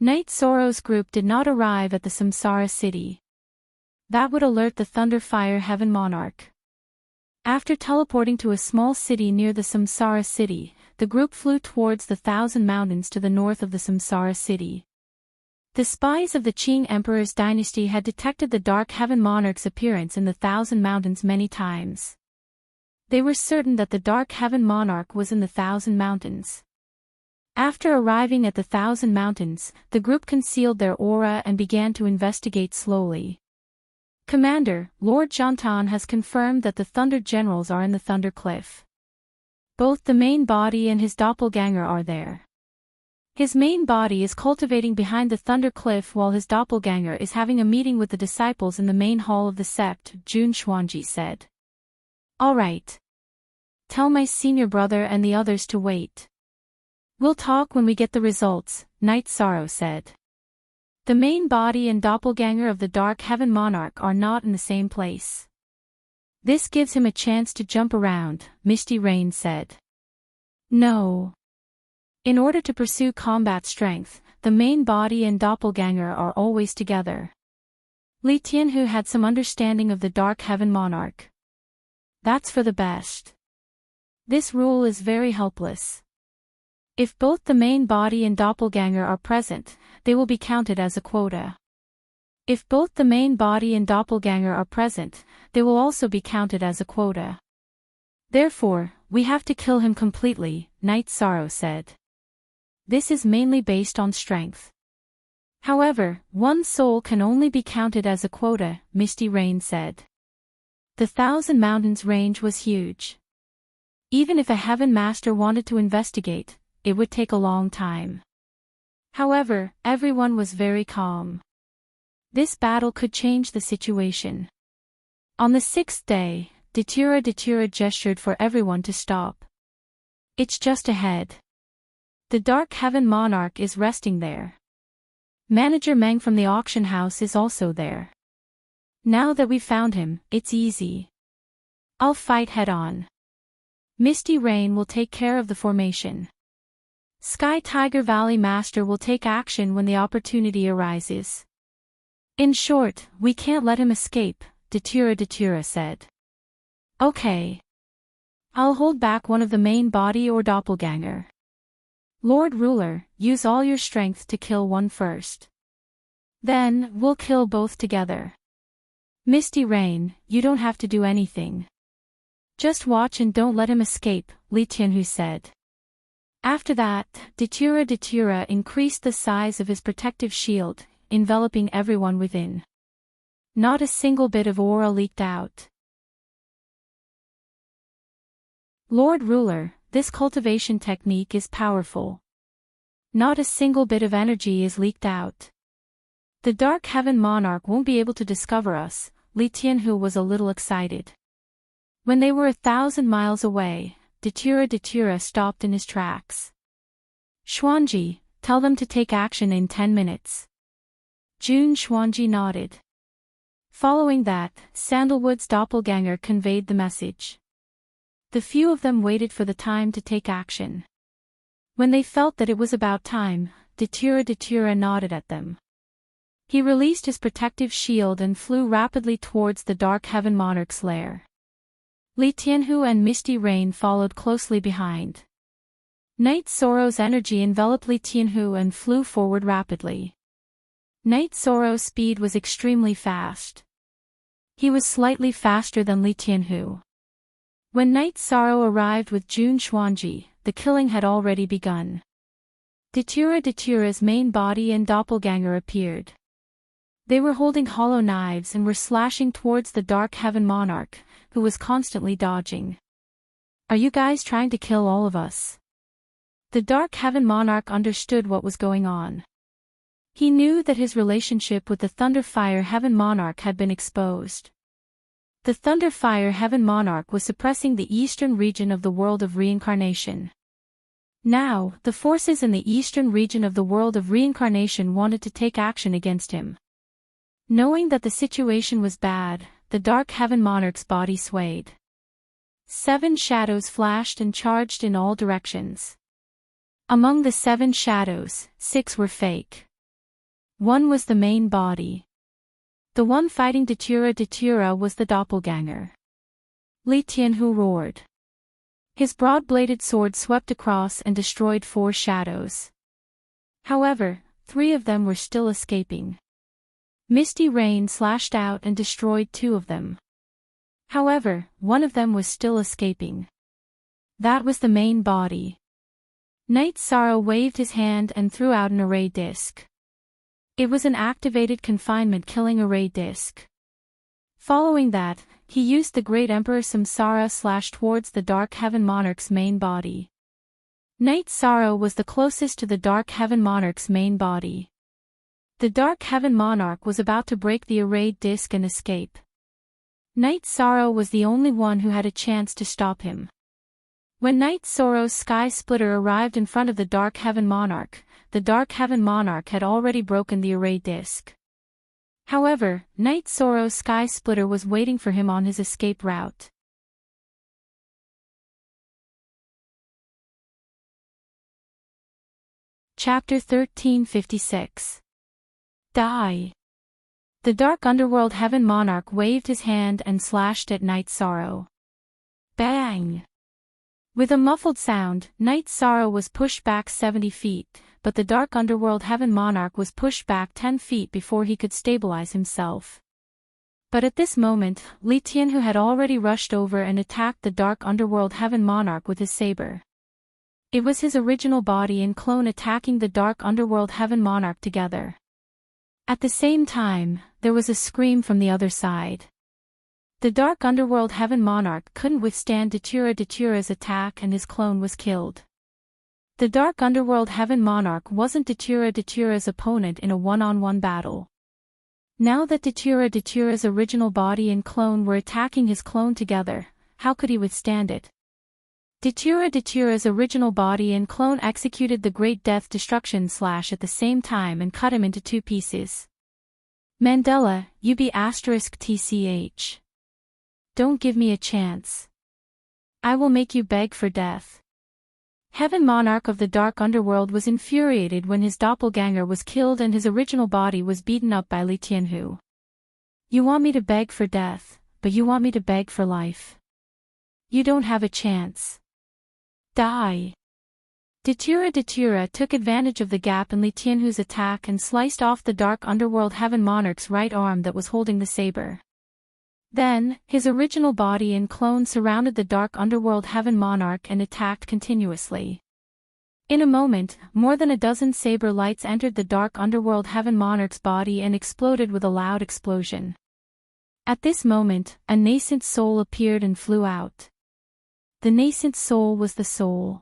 Night Sorrow's group did not arrive at the Samsara City. That would alert the Thunderfire Heaven Monarch. After teleporting to a small city near the Samsara City, the group flew towards the 1,000 Mountains to the north of the Samsara City. The spies of the Qing Emperor's dynasty had detected the Dark Heaven Monarch's appearance in the 1,000 Mountains many times. They were certain that the Dark Heaven Monarch was in the 1,000 Mountains. After arriving at the 1,000 Mountains, the group concealed their aura and began to investigate slowly. Commander, Lord Jantan has confirmed that the Thunder Generals are in the Thunder Cliff. Both the main body and his doppelganger are there. His main body is cultivating behind the Thunder Cliff while his doppelganger is having a meeting with the disciples in the main hall of the Sept, Jun Xuanji said. All right. Tell my senior brother and the others to wait. We'll talk when we get the results, Night Sorrow said. The main body and doppelganger of the Dark Heaven Monarch are not in the same place. This gives him a chance to jump around, Misty Rain said. No. In order to pursue combat strength, the main body and doppelganger are always together. Li Tianhu had some understanding of the Dark Heaven Monarch. That's for the best. This rule is very helpless. If both the main body and doppelganger are present, they will be counted as a quota. If both the main body and doppelganger are present, they will also be counted as a quota. Therefore, we have to kill him completely, Night Sorrow said. This is mainly based on strength. However, one soul can only be counted as a quota, Misty Rain said. The Thousand Mountains range was huge. Even if a Heaven Master wanted to investigate, it would take a long time. However, everyone was very calm. This battle could change the situation. On the sixth day, Datura gestured for everyone to stop. It's just ahead. The Dark Heaven Monarch is resting there. Manager Meng from the auction house is also there. Now that we've found him, it's easy. I'll fight head-on. Misty Rain will take care of the formation. Sky Tiger Valley Master will take action when the opportunity arises. In short, we can't let him escape, Datura said. Okay. I'll hold back one of the main body or doppelganger. Lord Ruler, use all your strength to kill one first. Then, we'll kill both together. Misty Rain, you don't have to do anything. Just watch and don't let him escape, Li Tianhu said. After that, Datura increased the size of his protective shield, enveloping everyone within. Not a single bit of aura leaked out. Lord Ruler, this cultivation technique is powerful. Not a single bit of energy is leaked out. The Dark Heaven Monarch won't be able to discover us, Li Tianhu was a little excited. When they were 1,000 miles away, Datura stopped in his tracks. Xuanji, tell them to take action in 10 minutes. Jun Xuanji nodded. Following that, Sandalwood's doppelganger conveyed the message. The few of them waited for the time to take action. When they felt that it was about time, Datura nodded at them. He released his protective shield and flew rapidly towards the Dark Heaven Monarch's lair. Li Tianhu and Misty Rain followed closely behind. Night Sorrow's energy enveloped Li Tianhu and flew forward rapidly. Night Sorrow's speed was extremely fast. He was slightly faster than Li Tianhu. When Night Sorrow arrived with Jun Xuanji, the killing had already begun. Datura's main body and doppelganger appeared. They were holding hollow knives and were slashing towards the Dark Heaven Monarch, who was constantly dodging. Are you guys trying to kill all of us? The Dark Heaven Monarch understood what was going on. He knew that his relationship with the Thunderfire Heaven Monarch had been exposed. The Thunderfire Heaven Monarch was suppressing the eastern region of the world of reincarnation. Now, the forces in the eastern region of the world of reincarnation wanted to take action against him. Knowing that the situation was bad, the Dark Heaven Monarch's body swayed. 7 shadows flashed and charged in all directions. Among the 7 shadows, 6 were fake. 1 was the main body. The one fighting Datura was the doppelganger. Li Tianhu roared. His broad-bladed sword swept across and destroyed 4 shadows. However, 3 of them were still escaping. Misty Rain slashed out and destroyed 2 of them. However, 1 of them was still escaping. That was the main body. Night Sorrow waved his hand and threw out an array disc. It was an activated confinement killing array disc. Following that, he used the Great Emperor Samsara slash towards the Dark Heaven Monarch's main body. Night Sorrow was the closest to the Dark Heaven Monarch's main body. The Dark Heaven Monarch was about to break the arrayed disc and escape. Night Sorrow was the only one who had a chance to stop him. When Night Sorrow's Sky Splitter arrived in front of the Dark Heaven Monarch, the Dark Heaven Monarch had already broken the array disc. However, Night Sorrow's Sky Splitter was waiting for him on his escape route. Chapter 1356. Die. The Dark Underworld Heaven Monarch waved his hand and slashed at Night Sorrow. Bang! With a muffled sound, Night Sorrow was pushed back 70 feet, but the Dark Underworld Heaven Monarch was pushed back 10 feet before he could stabilize himself. But at this moment, Li Tianhu had already rushed over and attacked the Dark Underworld Heaven Monarch with his saber. It was his original body and clone attacking the Dark Underworld Heaven Monarch together. At the same time, there was a scream from the other side. The Dark Underworld Heaven Monarch couldn't withstand Datura's attack and his clone was killed. The Dark Underworld Heaven Monarch wasn't Datura's opponent in a one-on-one battle. Now that Datura's original body and clone were attacking his clone together, how could he withstand it? Datura's original body and clone executed the Great Death Destruction Slash at the same time and cut him into 2 pieces. Mandela, UB*TCH. Don't give me a chance. I will make you beg for death. Heaven Monarch of the Dark Underworld was infuriated when his doppelganger was killed and his original body was beaten up by Li Tianhu. You want me to beg for death, but you want me to beg for life. You don't have a chance. Die. Datura took advantage of the gap in Li Tianhu's attack and sliced off the Dark Underworld Heaven Monarch's right arm that was holding the saber. Then, his original body and clone surrounded the Dark Underworld Heaven Monarch and attacked continuously. In a moment, more than a dozen saber lights entered the Dark Underworld Heaven Monarch's body and exploded with a loud explosion. At this moment, a nascent soul appeared and flew out. The nascent soul was the soul.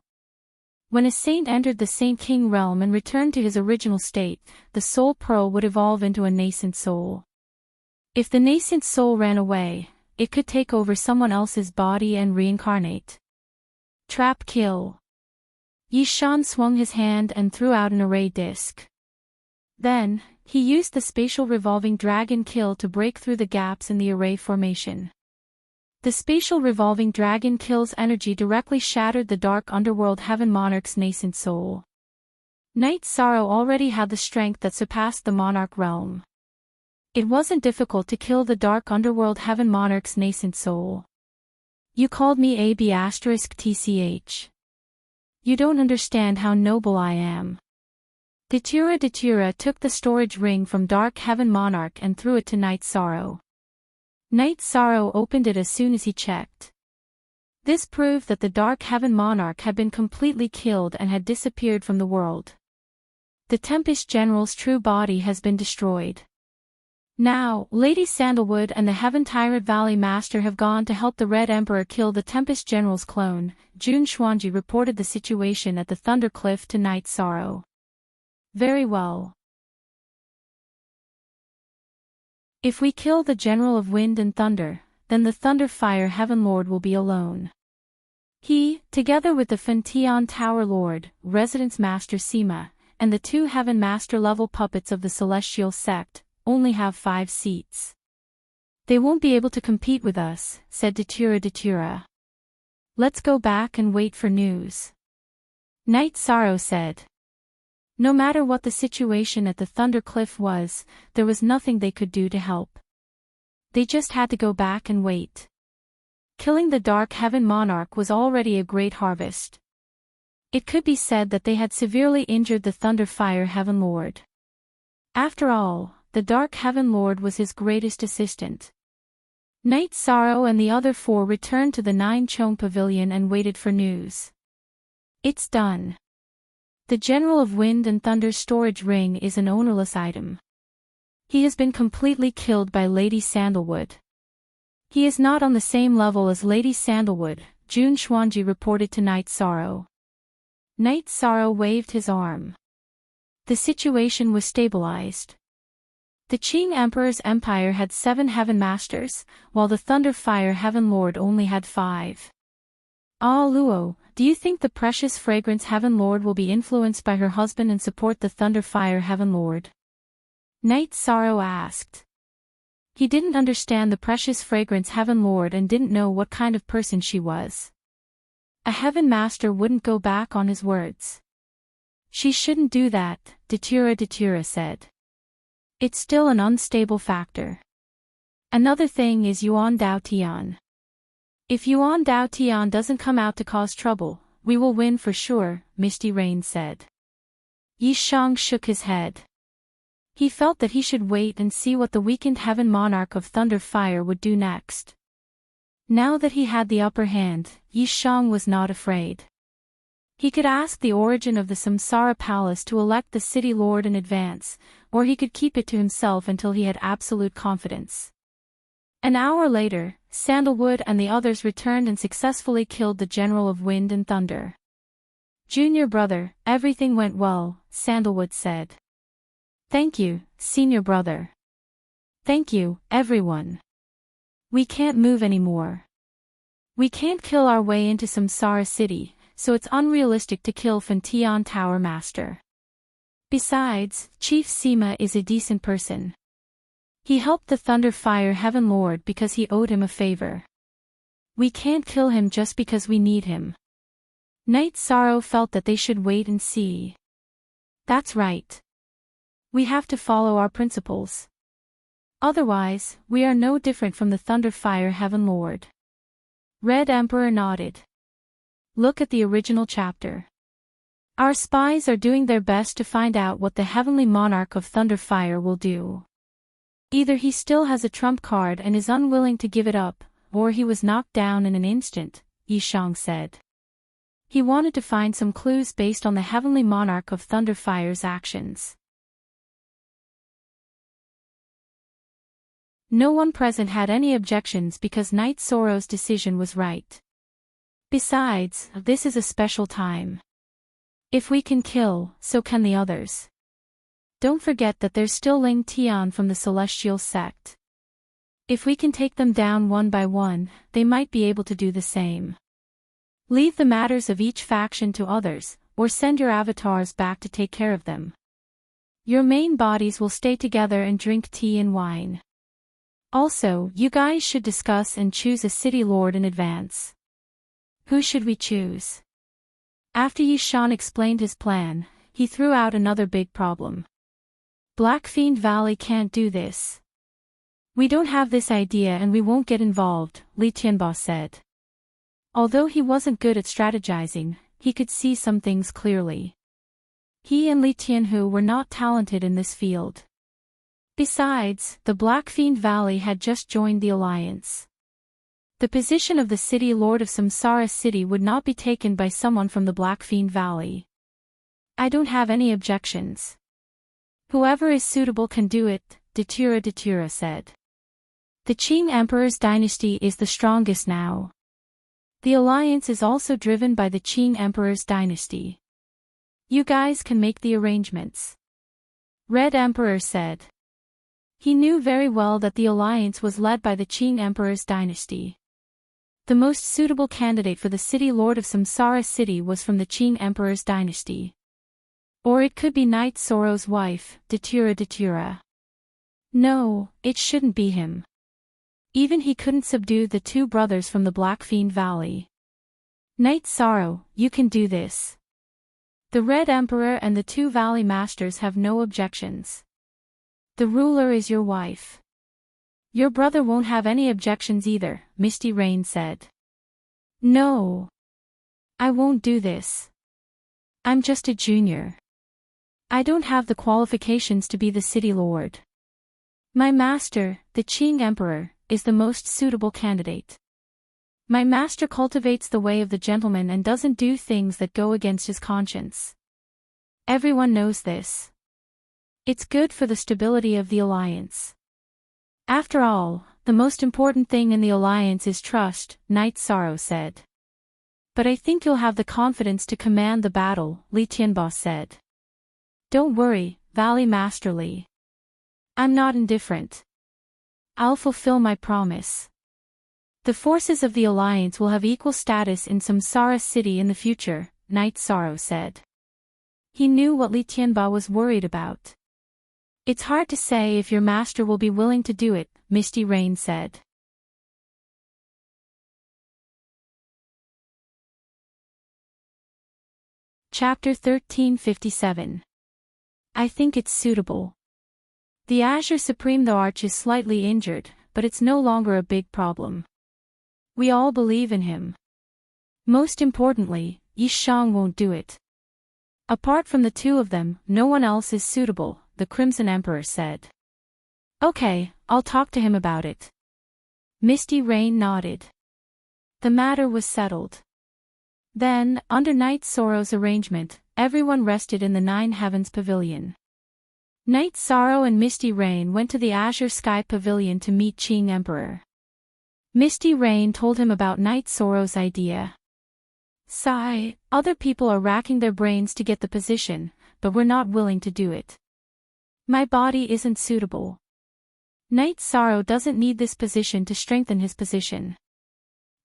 When a saint entered the Saint King realm and returned to his original state, the soul pearl would evolve into a nascent soul. If the nascent soul ran away, it could take over someone else's body and reincarnate. Trap kill. Yi Shan swung his hand and threw out an array disc. Then, he used the spatial revolving dragon kill to break through the gaps in the array formation. The spatial revolving dragon kill's energy directly shattered the Dark Underworld Heaven Monarch's nascent soul. Night Sorrow already had the strength that surpassed the Monarch realm. It wasn't difficult to kill the Dark Underworld Heaven Monarch's nascent soul. You called me AB*TCH. You don't understand how noble I am. Datura took the storage ring from Dark Heaven Monarch and threw it to Night Sorrow. Night Sorrow opened it as soon as he checked. This proved that the Dark Heaven Monarch had been completely killed and had disappeared from the world. The Tempest General's true body has been destroyed. Now, Lady Sandalwood and the Heaven Tyrant Valley Master have gone to help the Red Emperor kill the Tempest General's clone. Jun Xuanji reported the situation at the Thunder Cliff to Night Sorrow. Very well. If we kill the General of Wind and Thunder, then the Thunder Fire Heaven Lord will be alone. He, together with the Fentian Tower Lord, Residence Master Sima, and the 2 Heaven Master level puppets of the Celestial Sect, only have 5 seats. They won't be able to compete with us, said Datura. Let's go back and wait for news. Night Sorrow said. No matter what the situation at the Thunder Cliff was, there was nothing they could do to help. They just had to go back and wait. Killing the Dark Heaven Monarch was already a great harvest. It could be said that they had severely injured the Thunder Fire Heaven Lord. After all, the Dark Heaven Lord was his greatest assistant. Night Sorrow and the other 4 returned to the Nine Chong Pavilion and waited for news. It's done. The General of Wind and Thunder's storage ring is an ownerless item. He has been completely killed by Lady Sandalwood. He is not on the same level as Lady Sandalwood, Jun Xuanji reported to Night Sorrow. Night Sorrow waved his arm. The situation was stabilized. The Qing Emperor's empire had 7 Heaven Masters, while the Thunder Fire Heaven Lord only had 5. Ah Luo, do you think the precious fragrance Heaven Lord will be influenced by her husband and support the Thunder Fire Heaven Lord? Night Sorrow asked. He didn't understand the precious fragrance Heaven Lord and didn't know what kind of person she was. A Heaven Master wouldn't go back on his words. She shouldn't do that, Datura said. It's still an unstable factor. Another thing is Yuan Dao Tian. If Yuan Dao Tian doesn't come out to cause trouble, we will win for sure, Misty Rain said. Yi Shang shook his head. He felt that he should wait and see what the weakened Heaven Monarch of Thunder Fire would do next. Now that he had the upper hand, Yi Shang was not afraid. He could ask the origin of the Samsara Palace to elect the city lord in advance, or he could keep it to himself until he had absolute confidence. An hour later, Sandalwood and the others returned and successfully killed the General of Wind and Thunder. Junior brother, everything went well, Sandalwood said. Thank you, senior brother. Thank you, everyone. We can't move anymore. We can't kill our way into Samsara City, so it's unrealistic to kill Fantian Tower Master. Besides, Chief Sima is a decent person. He helped the Thunder Fire Heaven Lord because he owed him a favor. We can't kill him just because we need him. Night Sorrow felt that they should wait and see. That's right. We have to follow our principles. Otherwise, we are no different from the Thunder Fire Heaven Lord. Red Emperor nodded. Look at the original chapter. Our spies are doing their best to find out what the Heavenly Monarch of Thunder Fire will do. Either he still has a trump card and is unwilling to give it up, or he was knocked down in an instant, Yi Shang said. He wanted to find some clues based on the Heavenly Monarch of Thunder Fire's actions. No one present had any objections because Night Sorrow's decision was right. Besides, this is a special time. If we can kill, so can the others. Don't forget that there's still Ling Tian from the Celestial Sect. If we can take them down one by one, they might be able to do the same. Leave the matters of each faction to others, or send your avatars back to take care of them. Your main bodies will stay together and drink tea and wine. Also, you guys should discuss and choose a city lord in advance. Who should we choose? After Yi Shan explained his plan, he threw out another big problem. Blackfiend Valley can't do this. We don't have this idea and we won't get involved, Li Tianba said. Although he wasn't good at strategizing, he could see some things clearly. He and Li Tianhu were not talented in this field. Besides, the Blackfiend Valley had just joined the alliance. The position of the city lord of Samsara City would not be taken by someone from the Blackfiend Valley. I don't have any objections. Whoever is suitable can do it, Datura said. The Qing Emperor's dynasty is the strongest now. The alliance is also driven by the Qing Emperor's dynasty. You guys can make the arrangements. Red Emperor said. He knew very well that the alliance was led by the Qing Emperor's dynasty. The most suitable candidate for the city lord of Samsara City was from the Qing Emperor's dynasty. Or it could be Night Sorrow's wife, Datura. No, it shouldn't be him. Even he couldn't subdue the 2 brothers from the Blackfiend Valley. Night Sorrow, you can do this. The Red Emperor and the 2 Valley Masters have no objections. The ruler is your wife. Your brother won't have any objections either, Misty Rain said. No. I won't do this. I'm just a junior. I don't have the qualifications to be the city lord. My master, the Qing Emperor, is the most suitable candidate. My master cultivates the way of the gentleman and doesn't do things that go against his conscience. Everyone knows this. It's good for the stability of the alliance. After all, the most important thing in the alliance is trust, Night Sorrow said. But I think you'll have the confidence to command the battle, Li Tianba said. Don't worry, Valley Master Li. I'm not indifferent. I'll fulfill my promise. The forces of the Alliance will have equal status in Samsara City in the future, Night Sorrow said. He knew what Li Tianba was worried about. It's hard to say if your master will be willing to do it, Misty Rain said. Chapter 1357. I think it's suitable. The Azure Supreme the Arch is slightly injured, but it's no longer a big problem. We all believe in him. Most importantly, Yi Shang won't do it. Apart from the two of them, no one else is suitable, the Crimson Emperor said. Okay, I'll talk to him about it. Misty Rain nodded. The matter was settled. Then, under Night Sorrow's arrangement, everyone rested in the Nine Heavens Pavilion. Night Sorrow and Misty Rain went to the Azure Sky Pavilion to meet Qing Emperor. Misty Rain told him about Night Sorrow's idea. Sigh, other people are racking their brains to get the position, but we're not willing to do it. My body isn't suitable. Night Sorrow doesn't need this position to strengthen his position.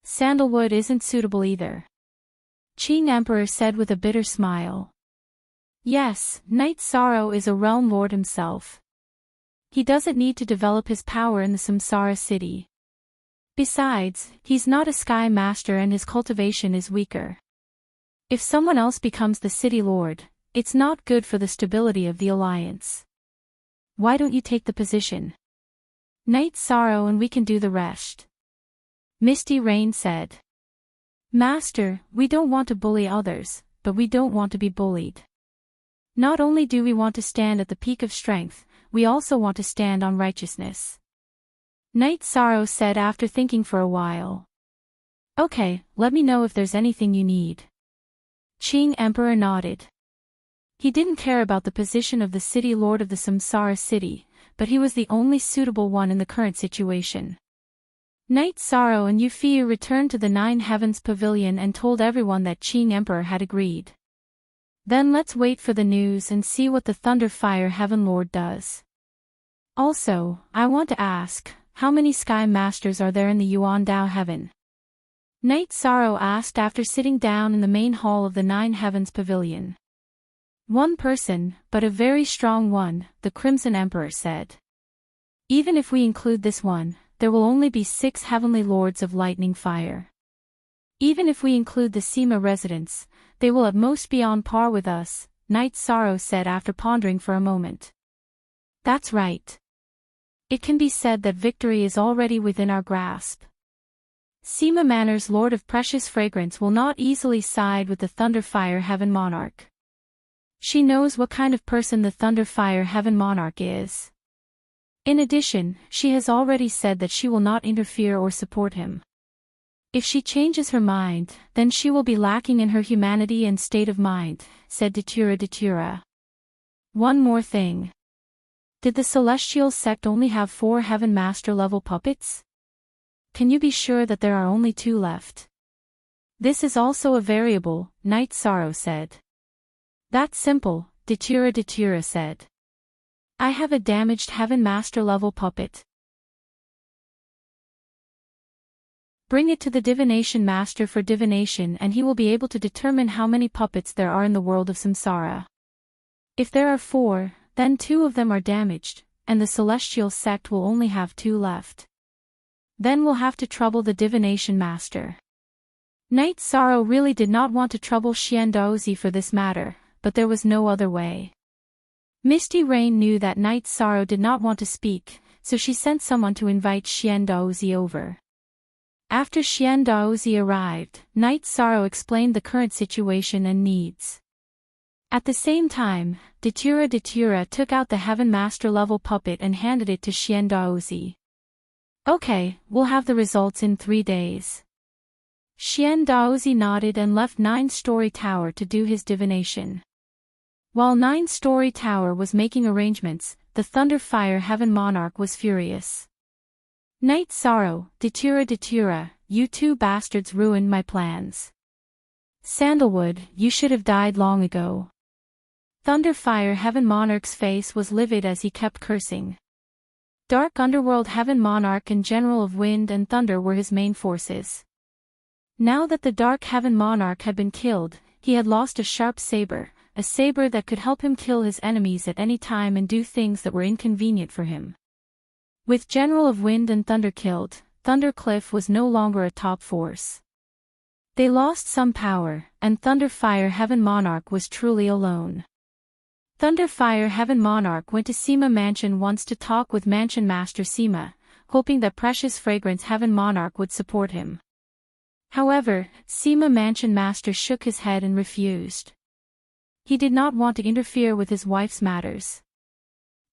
Sandalwood isn't suitable either. Qing Emperor said with a bitter smile. Yes, Night Sorrow is a realm lord himself. He doesn't need to develop his power in the Samsara City. Besides, he's not a sky master and his cultivation is weaker. If someone else becomes the city lord, it's not good for the stability of the alliance. Why don't you take the position? Night Sorrow and we can do the rest. Misty Rain said. Master, we don't want to bully others, but we don't want to be bullied. Not only do we want to stand at the peak of strength, we also want to stand on righteousness. Night Sorrow said after thinking for a while. Okay, let me know if there's anything you need. Qing Emperor nodded. He didn't care about the position of the city lord of the Samsara City, but he was the only suitable one in the current situation. Night Sorrow and Yufiu returned to the Nine Heavens Pavilion and told everyone that Qing Emperor had agreed. Then let's wait for the news and see what the Thunderfire Heaven Lord does. Also, I want to ask, how many Sky Masters are there in the Yuan Dao Heaven? Night Sorrow asked after sitting down in the main hall of the Nine Heavens Pavilion. One person, but a very strong one, the Crimson Emperor said. Even if we include this one, there will only be 6 Heavenly Lords of Lightning Fire. Even if we include the Sima residents, they will at most be on par with us, Night Sorrow said after pondering for a moment. That's right. It can be said that victory is already within our grasp. Sima Manor's Lord of Precious Fragrance will not easily side with the Thunderfire Heaven Monarch. She knows what kind of person the Thunderfire Heaven Monarch is. In addition, she has already said that she will not interfere or support him. If she changes her mind, then she will be lacking in her humanity and state of mind, said Datura. One more thing. Did the Celestial Sect only have 4 Heaven Master level puppets? Can you be sure that there are only 2 left? This is also a variable, Night Sorrow said. That's simple, Datura said. I have a damaged Heaven Master level puppet. Bring it to the Divination Master for divination and he will be able to determine how many puppets there are in the world of Samsara. If there are 4, then 2 of them are damaged, and the Celestial Sect will only have 2 left. Then we'll have to trouble the Divination Master. Night Sorrow really did not want to trouble Xian Daozi for this matter, but there was no other way. Misty Rain knew that Night Sorrow did not want to speak, so she sent someone to invite Xian Daozi over. After Xian Daozi arrived, Night Sorrow explained the current situation and needs. At the same time, Datura took out the Heaven Master level puppet and handed it to Xian Daozi. Okay, we'll have the results in 3 days. Xian Daozi nodded and left 9-story tower to do his divination. While 9-story tower was making arrangements, the Thunderfire Heaven Monarch was furious. Night Sorrow, Datura, you 2 bastards ruined my plans. Sandalwood, you should have died long ago. Thunderfire Heaven Monarch's face was livid as he kept cursing. Dark Underworld Heaven Monarch and General of Wind and Thunder were his main forces. Now that the Dark Heaven Monarch had been killed, he had lost a sharp saber, a saber that could help him kill his enemies at any time and do things that were inconvenient for him. With General of Wind and Thunder killed, Thundercliff was no longer a top force. They lost some power, and Thunderfire Heaven Monarch was truly alone. Thunderfire Heaven Monarch went to Seema Mansion once to talk with Mansion Master Seema, hoping that Precious Fragrance Heaven Monarch would support him. However, Seema Mansion Master shook his head and refused. He did not want to interfere with his wife's matters.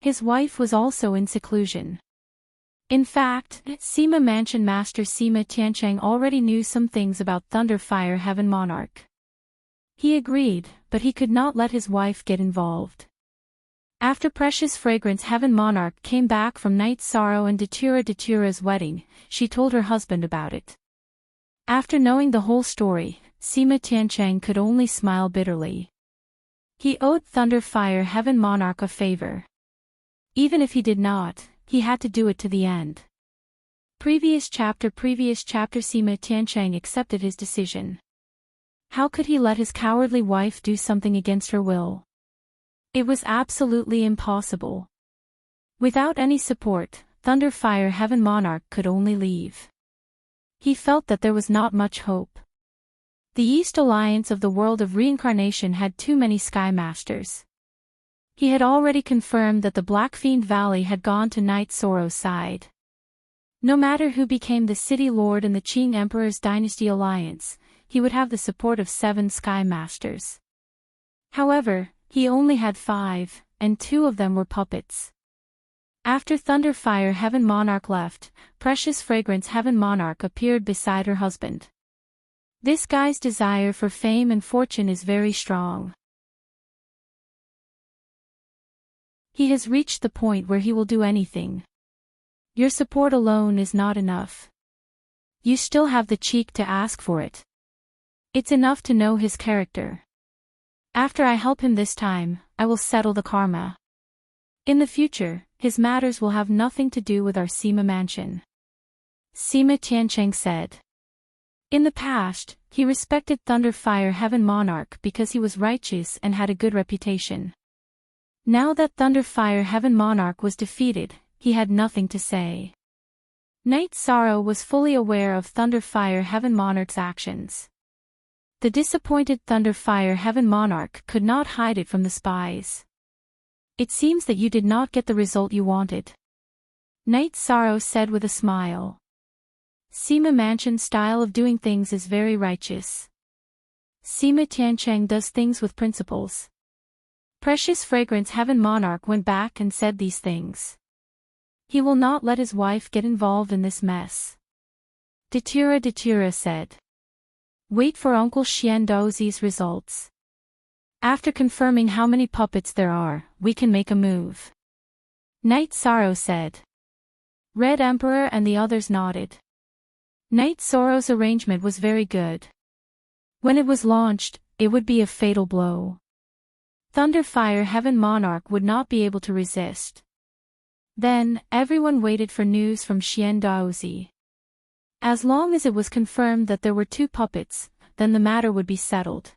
His wife was also in seclusion. In fact, Seema Mansion Master Seema Tiancheng already knew some things about Thunderfire Heaven Monarch. He agreed, but he could not let his wife get involved. After Precious Fragrance Heaven Monarch came back from Night Sorrow and Datura's wedding, she told her husband about it. After knowing the whole story, Seema Tiancheng could only smile bitterly. He owed Thunderfire Heaven Monarch a favor. Even if he did not, he had to do it to the end. Previous chapter Seema Tiancheng accepted his decision. How could he let his cowardly wife do something against her will? It was absolutely impossible. Without any support, Thunderfire Heaven Monarch could only leave. He felt that there was not much hope. The East Alliance of the world of reincarnation had too many Sky Masters. He had already confirmed that the Black Fiend Valley had gone to Night Sorrow's side. No matter who became the City Lord in the Qing Emperor's Dynasty Alliance, he would have the support of 7 Sky Masters. However, he only had 5, and 2 of them were puppets. After Thunderfire Heaven Monarch left, Precious Fragrance Heaven Monarch appeared beside her husband. This guy's desire for fame and fortune is very strong. He has reached the point where he will do anything. Your support alone is not enough. You still have the cheek to ask for it. It's enough to know his character. After I help him this time, I will settle the karma. In the future, his matters will have nothing to do with our Seema Mansion. Seema Tiancheng said. In the past, he respected Thunderfire Heaven Monarch because he was righteous and had a good reputation. Now that Thunderfire Heaven Monarch was defeated, he had nothing to say. Night Sorrow was fully aware of Thunderfire Heaven Monarch's actions. The disappointed Thunderfire Heaven Monarch could not hide it from the spies. It seems that you did not get the result you wanted. Night Sorrow said with a smile. Seema Mansion's style of doing things is very righteous. Seema Tiancheng does things with principles. Precious Fragrance Heaven Monarch went back and said these things. He will not let his wife get involved in this mess. Datura said. Wait for Uncle Xian Daozi's results. After confirming how many puppets there are, we can make a move. Night Sorrow said. Red Emperor and the others nodded. Night Sorrow's arrangement was very good. When it was launched, it would be a fatal blow. Thunderfire Heaven Monarch would not be able to resist. Then, everyone waited for news from Xian Daozi. As long as it was confirmed that there were 2 puppets, then the matter would be settled.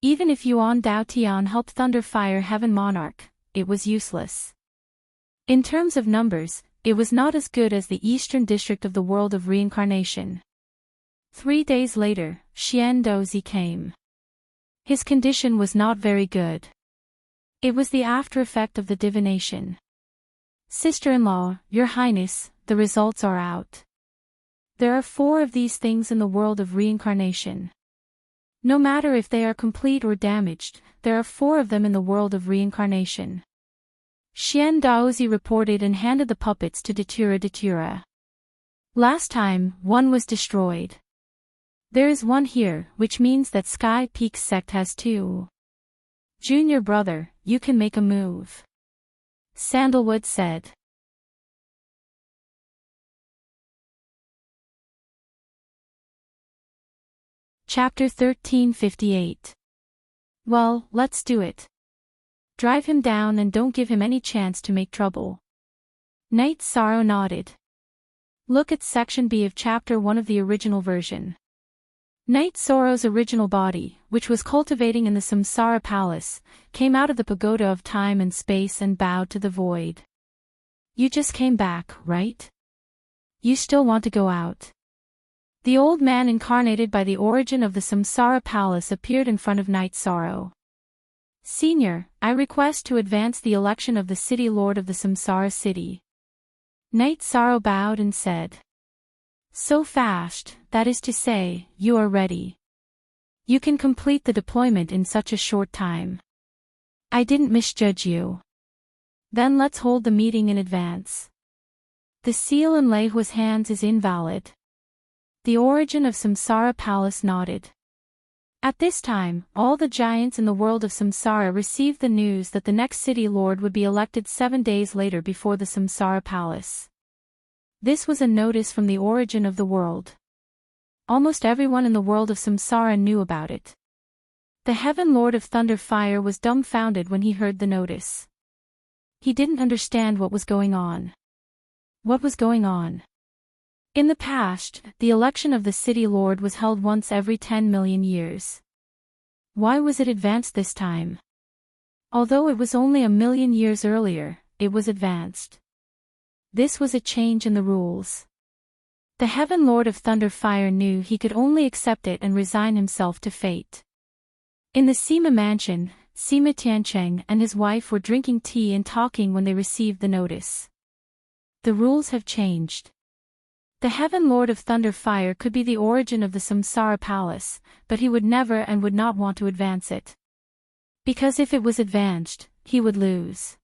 Even if Yuan Daotian helped Thunderfire Heaven Monarch, it was useless. In terms of numbers, it was not as good as the eastern district of the world of reincarnation. 3 days later, Xian Daozi came. His condition was not very good. It was the after effect of the divination. Sister-in-law, Your Highness, the results are out. There are 4 of these things in the world of reincarnation. No matter if they are complete or damaged, there are 4 of them in the world of reincarnation. Xian Daozi reported and handed the puppets to Datura. Last time, 1 was destroyed. There is 1 here, which means that Sky Peak's sect has 2. Junior brother, you can make a move. Sandalwood said. Chapter 1358. Well, let's do it. Drive him down and don't give him any chance to make trouble. Knight Sorrow nodded. Look at section B of chapter 1 of the original version. Knight Sorrow's original body, which was cultivating in the Samsara Palace, came out of the pagoda of time and space and bowed to the void. You just came back, right? You still want to go out? The old man incarnated by the origin of the Samsara Palace appeared in front of Knight Sorrow. Senior, I request to advance the election of the city lord of the Samsara city. Knight Sorrow bowed and said. So fast, that is to say, you are ready. You can complete the deployment in such a short time. I didn't misjudge you. Then let's hold the meeting in advance. The seal in Lei Hua's hands is invalid. The origin of Samsara Palace nodded. At this time, all the giants in the world of Samsara received the news that the next city lord would be elected 7 days later before the Samsara Palace. This was a notice from the origin of the world. Almost everyone in the world of Samsara knew about it. The Heaven Lord of Thunder Fire was dumbfounded when he heard the notice. He didn't understand what was going on. What was going on? In the past, the election of the city lord was held once every 10 million years. Why was it advanced this time? Although it was only 1,000,000 years earlier, it was advanced. This was a change in the rules. The Heaven Lord of Thunder Fire knew he could only accept it and resign himself to fate. In the Sima mansion, Sima Tiancheng and his wife were drinking tea and talking when they received the notice. The rules have changed. The Heaven Lord of Thunder Fire could be the origin of the Samsara Palace, but he would never and would not want to advance it. Because if it was advanced, he would lose.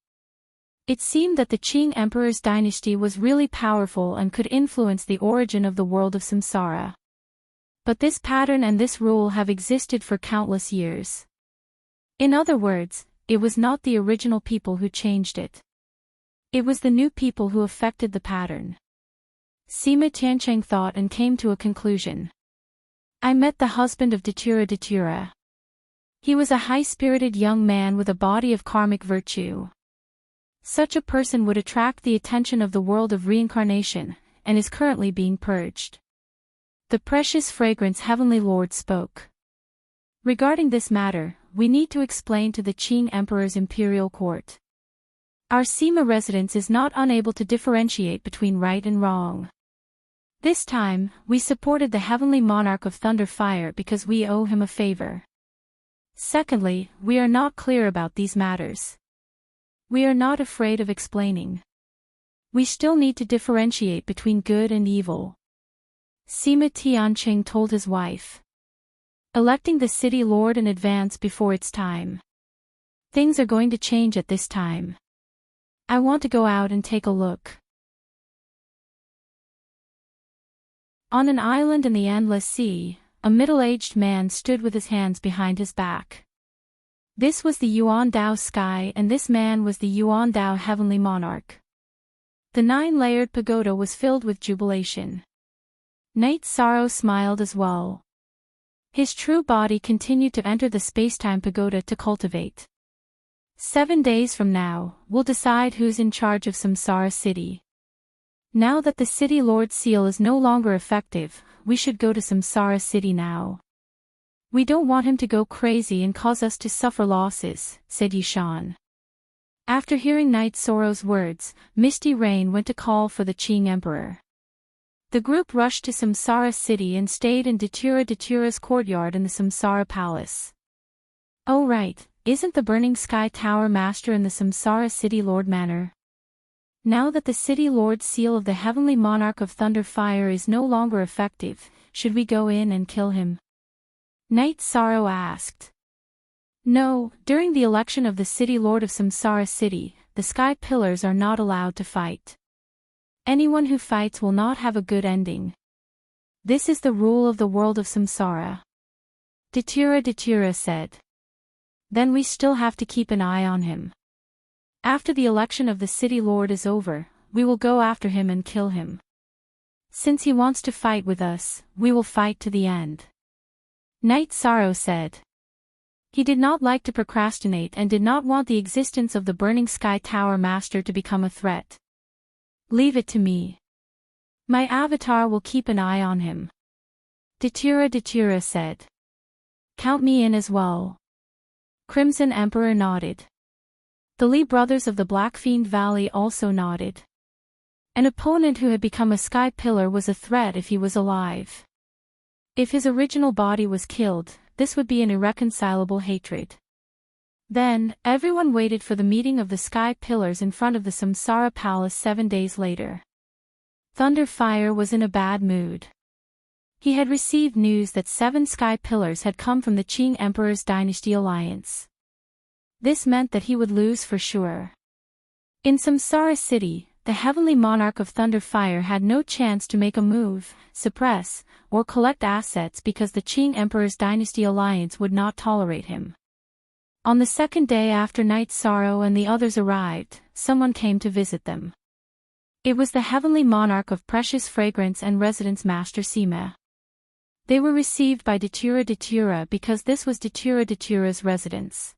It seemed that the Qing Emperor's dynasty was really powerful and could influence the origin of the world of Samsara. But this pattern and this rule have existed for countless years. In other words, it was not the original people who changed it. It was the new people who affected the pattern. Sima Tiancheng thought and came to a conclusion. I met the husband of Datura. He was a high-spirited young man with a body of karmic virtue. Such a person would attract the attention of the world of reincarnation, and is currently being purged. The precious fragrance Heavenly Lord spoke. Regarding this matter, we need to explain to the Qing Emperor's imperial court. Our Sima residence is not unable to differentiate between right and wrong. This time, we supported the Heavenly Monarch of Thunder Fire because we owe him a favor. Secondly, we are not clear about these matters. We are not afraid of explaining. We still need to differentiate between good and evil. Sima Tiancheng told his wife. Electing the city lord in advance before its time. Things are going to change at this time. I want to go out and take a look. On an island in the endless sea, a middle-aged man stood with his hands behind his back. This was the Yuan Dao sky and this man was the Yuan Dao heavenly monarch. The 9-layered pagoda was filled with jubilation. Knight Sorrow smiled as well. His true body continued to enter the space-time pagoda to cultivate. 7 days from now, we'll decide who's in charge of Samsara City. Now that the City Lord seal is no longer effective, we should go to Samsara City now. We don't want him to go crazy and cause us to suffer losses, said Yishan. After hearing Knight Sorrow's words, Misty Rain went to call for the Qing Emperor. The group rushed to Samsara City and stayed in Datura's courtyard in the Samsara Palace. Oh right, isn't the Burning Sky Tower master in the Samsara City Lord Manor? Now that the City Lord seal of the Heavenly Monarch of Thunder Fire is no longer effective, should we go in and kill him? Knight Sorrow asked. No, during the election of the City Lord of Samsara City, the Sky Pillars are not allowed to fight. Anyone who fights will not have a good ending. This is the rule of the world of Samsara. Datura said. Then we still have to keep an eye on him. After the election of the City Lord is over, we will go after him and kill him. Since he wants to fight with us, we will fight to the end. Night Sorrow said. He did not like to procrastinate and did not want the existence of the Burning Sky Tower Master to become a threat. Leave it to me. My avatar will keep an eye on him. Datura said. Count me in as well. Crimson Emperor nodded. The Lee brothers of the Black Fiend Valley also nodded. An opponent who had become a sky pillar was a threat if he was alive. If his original body was killed, this would be an irreconcilable hatred. Then, everyone waited for the meeting of the sky pillars in front of the Samsara Palace 7 days later. Thunderfire was in a bad mood. He had received news that 7 sky pillars had come from the Qing Emperor's dynasty alliance. This meant that he would lose for sure. In Samsara City, the heavenly monarch of Thunderfire had no chance to make a move, suppress, or collect assets because the Qing Emperor's dynasty alliance would not tolerate him. On the second day after Night Sorrow and the others arrived, someone came to visit them. It was the heavenly monarch of Precious Fragrance and Residence Master Sima. They were received by Datura because this was Datura's residence.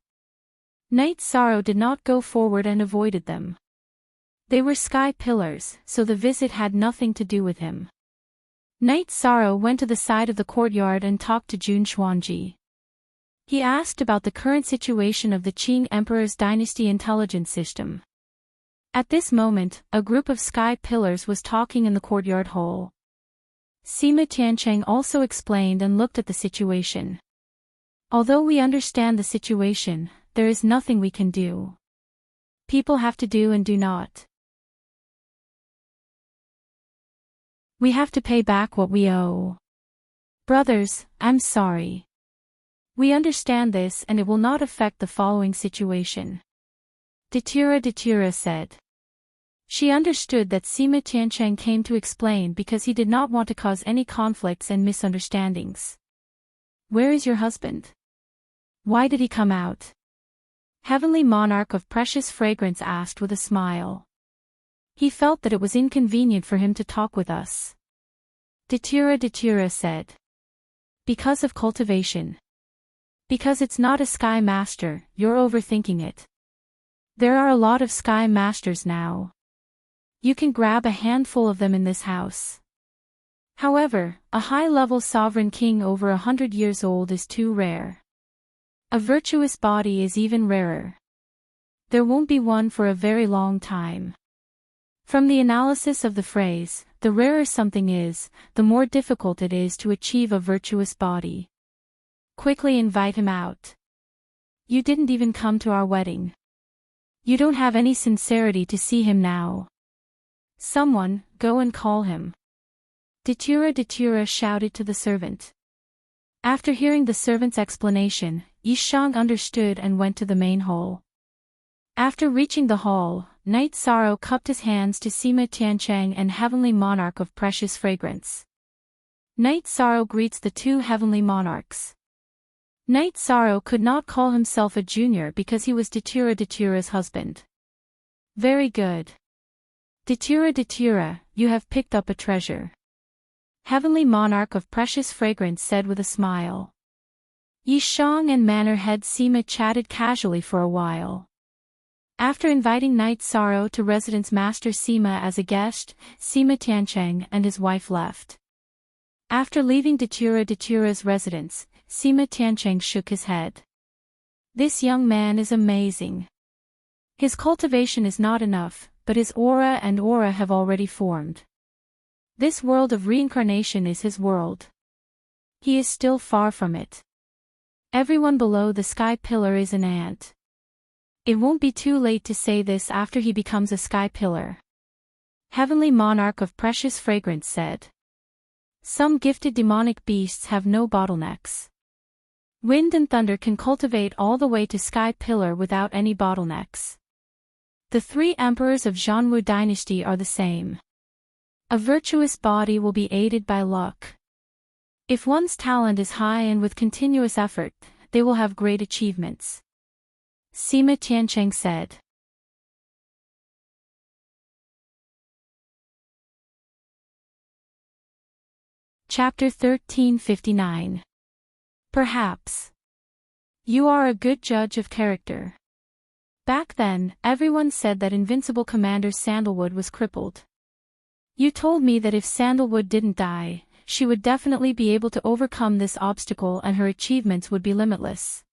Night Sorrow did not go forward and avoided them. They were sky pillars, so the visit had nothing to do with him. Night Sorrow went to the side of the courtyard and talked to Jun Xuanji. He asked about the current situation of the Qing Emperor's dynasty intelligence system. At this moment, a group of sky pillars was talking in the courtyard hall. Sima Tiancheng also explained and looked at the situation. Although we understand the situation, there is nothing we can do. People have to do and do not. We have to pay back what we owe. Brothers, I'm sorry. We understand this and it will not affect the following situation. Datura said. She understood that Sima Tiancheng came to explain because he did not want to cause any conflicts and misunderstandings. Where is your husband? Why did he come out? Heavenly Monarch of Precious Fragrance asked with a smile. He felt that it was inconvenient for him to talk with us. Datura said. Because of cultivation. Because it's not a Sky Master, you're overthinking it. There are a lot of Sky Masters now. You can grab a handful of them in this house. However, a high-level sovereign king over 100 years old is too rare. A virtuous body is even rarer. There won't be one for a very long time. From the analysis of the phrase, the rarer something is, the more difficult it is to achieve a virtuous body. Quickly invite him out. You didn't even come to our wedding. You don't have any sincerity to see him now. Someone, go and call him. Datura shouted to the servant. After hearing the servant's explanation, Yishang understood and went to the main hall. After reaching the hall, Night Sorrow cupped his hands to Sima Tiancheng and Heavenly Monarch of Precious Fragrance. Night Sorrow greets the two Heavenly Monarchs. Night Sorrow could not call himself a junior because he was Datura's husband. Very good. Datura, you have picked up a treasure. Heavenly Monarch of Precious Fragrance said with a smile. Yishang and Manor Head Sima chatted casually for a while. After inviting Night Sorrow to Residence Master Sima as a guest, Sima Tiancheng and his wife left. After leaving Datura's residence, Sima Tiancheng shook his head. This young man is amazing. His cultivation is not enough, but his aura and aura have already formed. This world of reincarnation is his world. He is still far from it. Everyone below the sky pillar is an ant. It won't be too late to say this after he becomes a sky pillar. Heavenly Monarch of Precious Fragrance said. Some gifted demonic beasts have no bottlenecks. Wind and thunder can cultivate all the way to sky pillar without any bottlenecks. The 3 emperors of Zhanwu dynasty are the same. A virtuous body will be aided by luck. If one's talent is high and with continuous effort, they will have great achievements. Sima Tiancheng said. Chapter 1359. Perhaps. You are a good judge of character. Back then, everyone said that Invincible Commander Sandalwood was crippled. You told me that if Sandalwood didn't die, she would definitely be able to overcome this obstacle and her achievements would be limitless.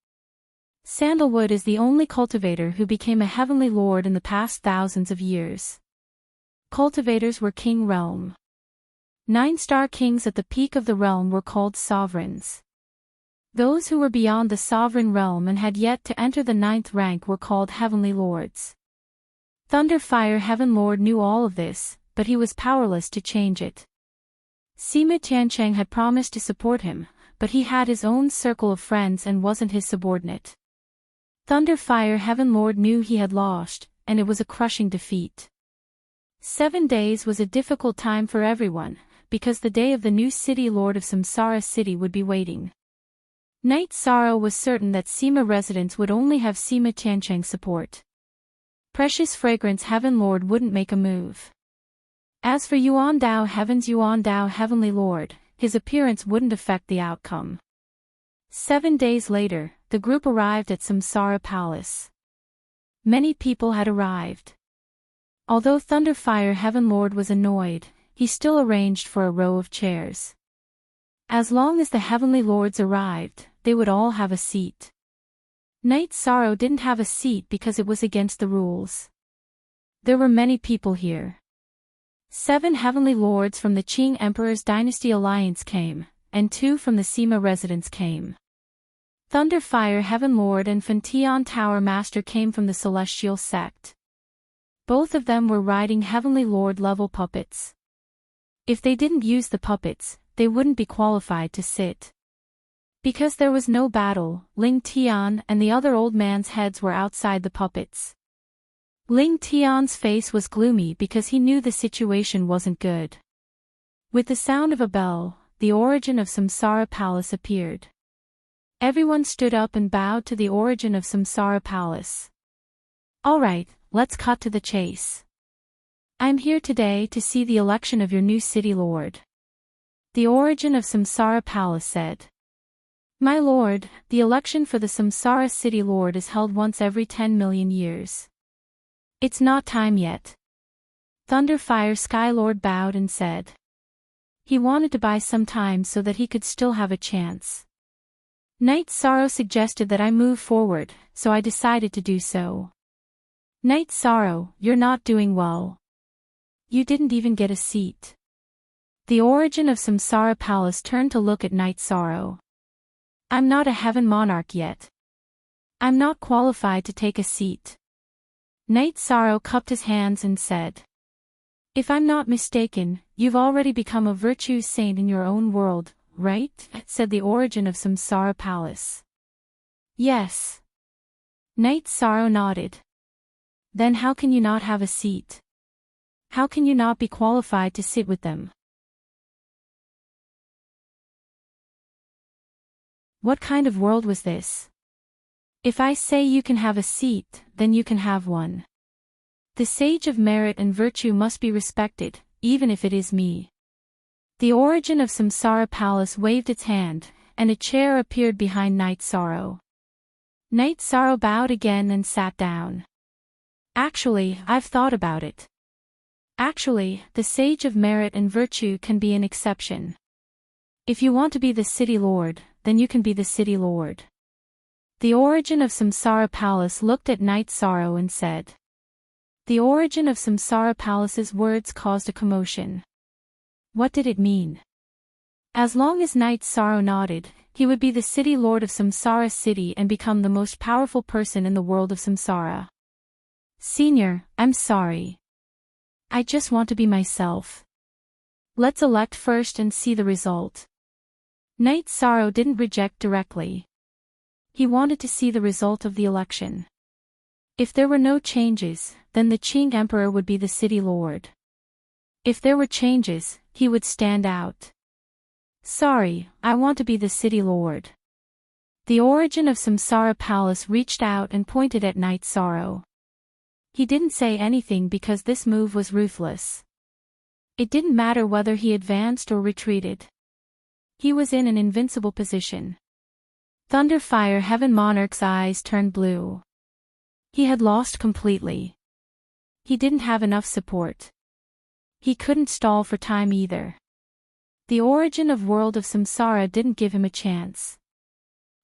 Sandalwood is the only cultivator who became a heavenly lord in the past thousands of years. Cultivators were king realm. 9-star kings at the peak of the realm were called sovereigns. Those who were beyond the sovereign realm and had yet to enter the 9th rank were called heavenly lords. Thunderfire Heaven Lord knew all of this, but he was powerless to change it. Sima Tiancheng had promised to support him, but he had his own circle of friends and wasn't his subordinate. Thunderfire Heaven Lord knew he had lost, and it was a crushing defeat. 7 days was a difficult time for everyone, because the day of the new city lord of Samsara City would be waiting. Night Sorrow was certain that Sima residents would only have Sima Tiancheng's support. Precious Fragrance Heaven Lord wouldn't make a move. As for Yuan Dao Heaven's Yuan Dao Heavenly Lord, his appearance wouldn't affect the outcome. 7 days later, the group arrived at Samsara Palace. Many people had arrived. Although Thunderfire Heaven Lord was annoyed, he still arranged for a row of chairs. As long as the Heavenly Lords arrived, they would all have a seat. Night Sorrow didn't have a seat because it was against the rules. There were many people here. 7 Heavenly Lords from the Qing Emperor's Dynasty Alliance came, and 2 from the Sima residence came. Thunderfire Heaven Lord and Fantian Tower Master came from the Celestial Sect. Both of them were riding Heavenly Lord level puppets. If they didn't use the puppets, they wouldn't be qualified to sit. Because there was no battle, Ling Tian and the other old man's heads were outside the puppets. Ling Tian's face was gloomy because he knew the situation wasn't good. With the sound of a bell, the origin of Samsara Palace appeared. Everyone stood up and bowed to the origin of Samsara Palace. Alright, let's cut to the chase. I'm here today to see the election of your new city lord. The origin of Samsara Palace said. My lord, the election for the Samsara city lord is held once every 10 million years. It's not time yet. Thunderfire Skylord bowed and said. He wanted to buy some time so that he could still have a chance. Night Sorrow suggested that I move forward, so I decided to do so. Night Sorrow, you're not doing well. You didn't even get a seat. The origin of Samsara Palace turned to look at Night Sorrow. I'm not a heaven monarch yet. I'm not qualified to take a seat. Night Sorrow cupped his hands and said. If I'm not mistaken, you've already become a virtue saint in your own world, right? Said the origin of Samsara Palace. Yes. Night Sorrow nodded. Then how can you not have a seat? How can you not be qualified to sit with them? What kind of world was this? If I say you can have a seat, then you can have one. The sage of merit and virtue must be respected, even if it is me. The origin of Samsara Palace waved its hand, and a chair appeared behind Night Sorrow. Night Sorrow bowed again and sat down. Actually, I've thought about it. Actually, the sage of merit and virtue can be an exception. If you want to be the city lord, then you can be the city lord. The origin of Samsara Palace looked at Night Sorrow and said. The origin of Samsara Palace's words caused a commotion. What did it mean? As long as Night Sorrow nodded, he would be the city lord of Samsara City and become the most powerful person in the world of Samsara. Senior, I'm sorry. I just want to be myself. Let's elect first and see the result. Night Sorrow didn't reject directly. He wanted to see the result of the election. If there were no changes, then the Qing Emperor would be the city lord. If there were changes, he would stand out. Sorry, I want to be the city lord. The origin of Samsara Palace reached out and pointed at Night Sorrow. He didn't say anything because this move was ruthless. It didn't matter whether he advanced or retreated. He was in an invincible position. Thunderfire Heaven Monarch's eyes turned blue. He had lost completely. He didn't have enough support. He couldn't stall for time either. The origin of World of Samsara didn't give him a chance.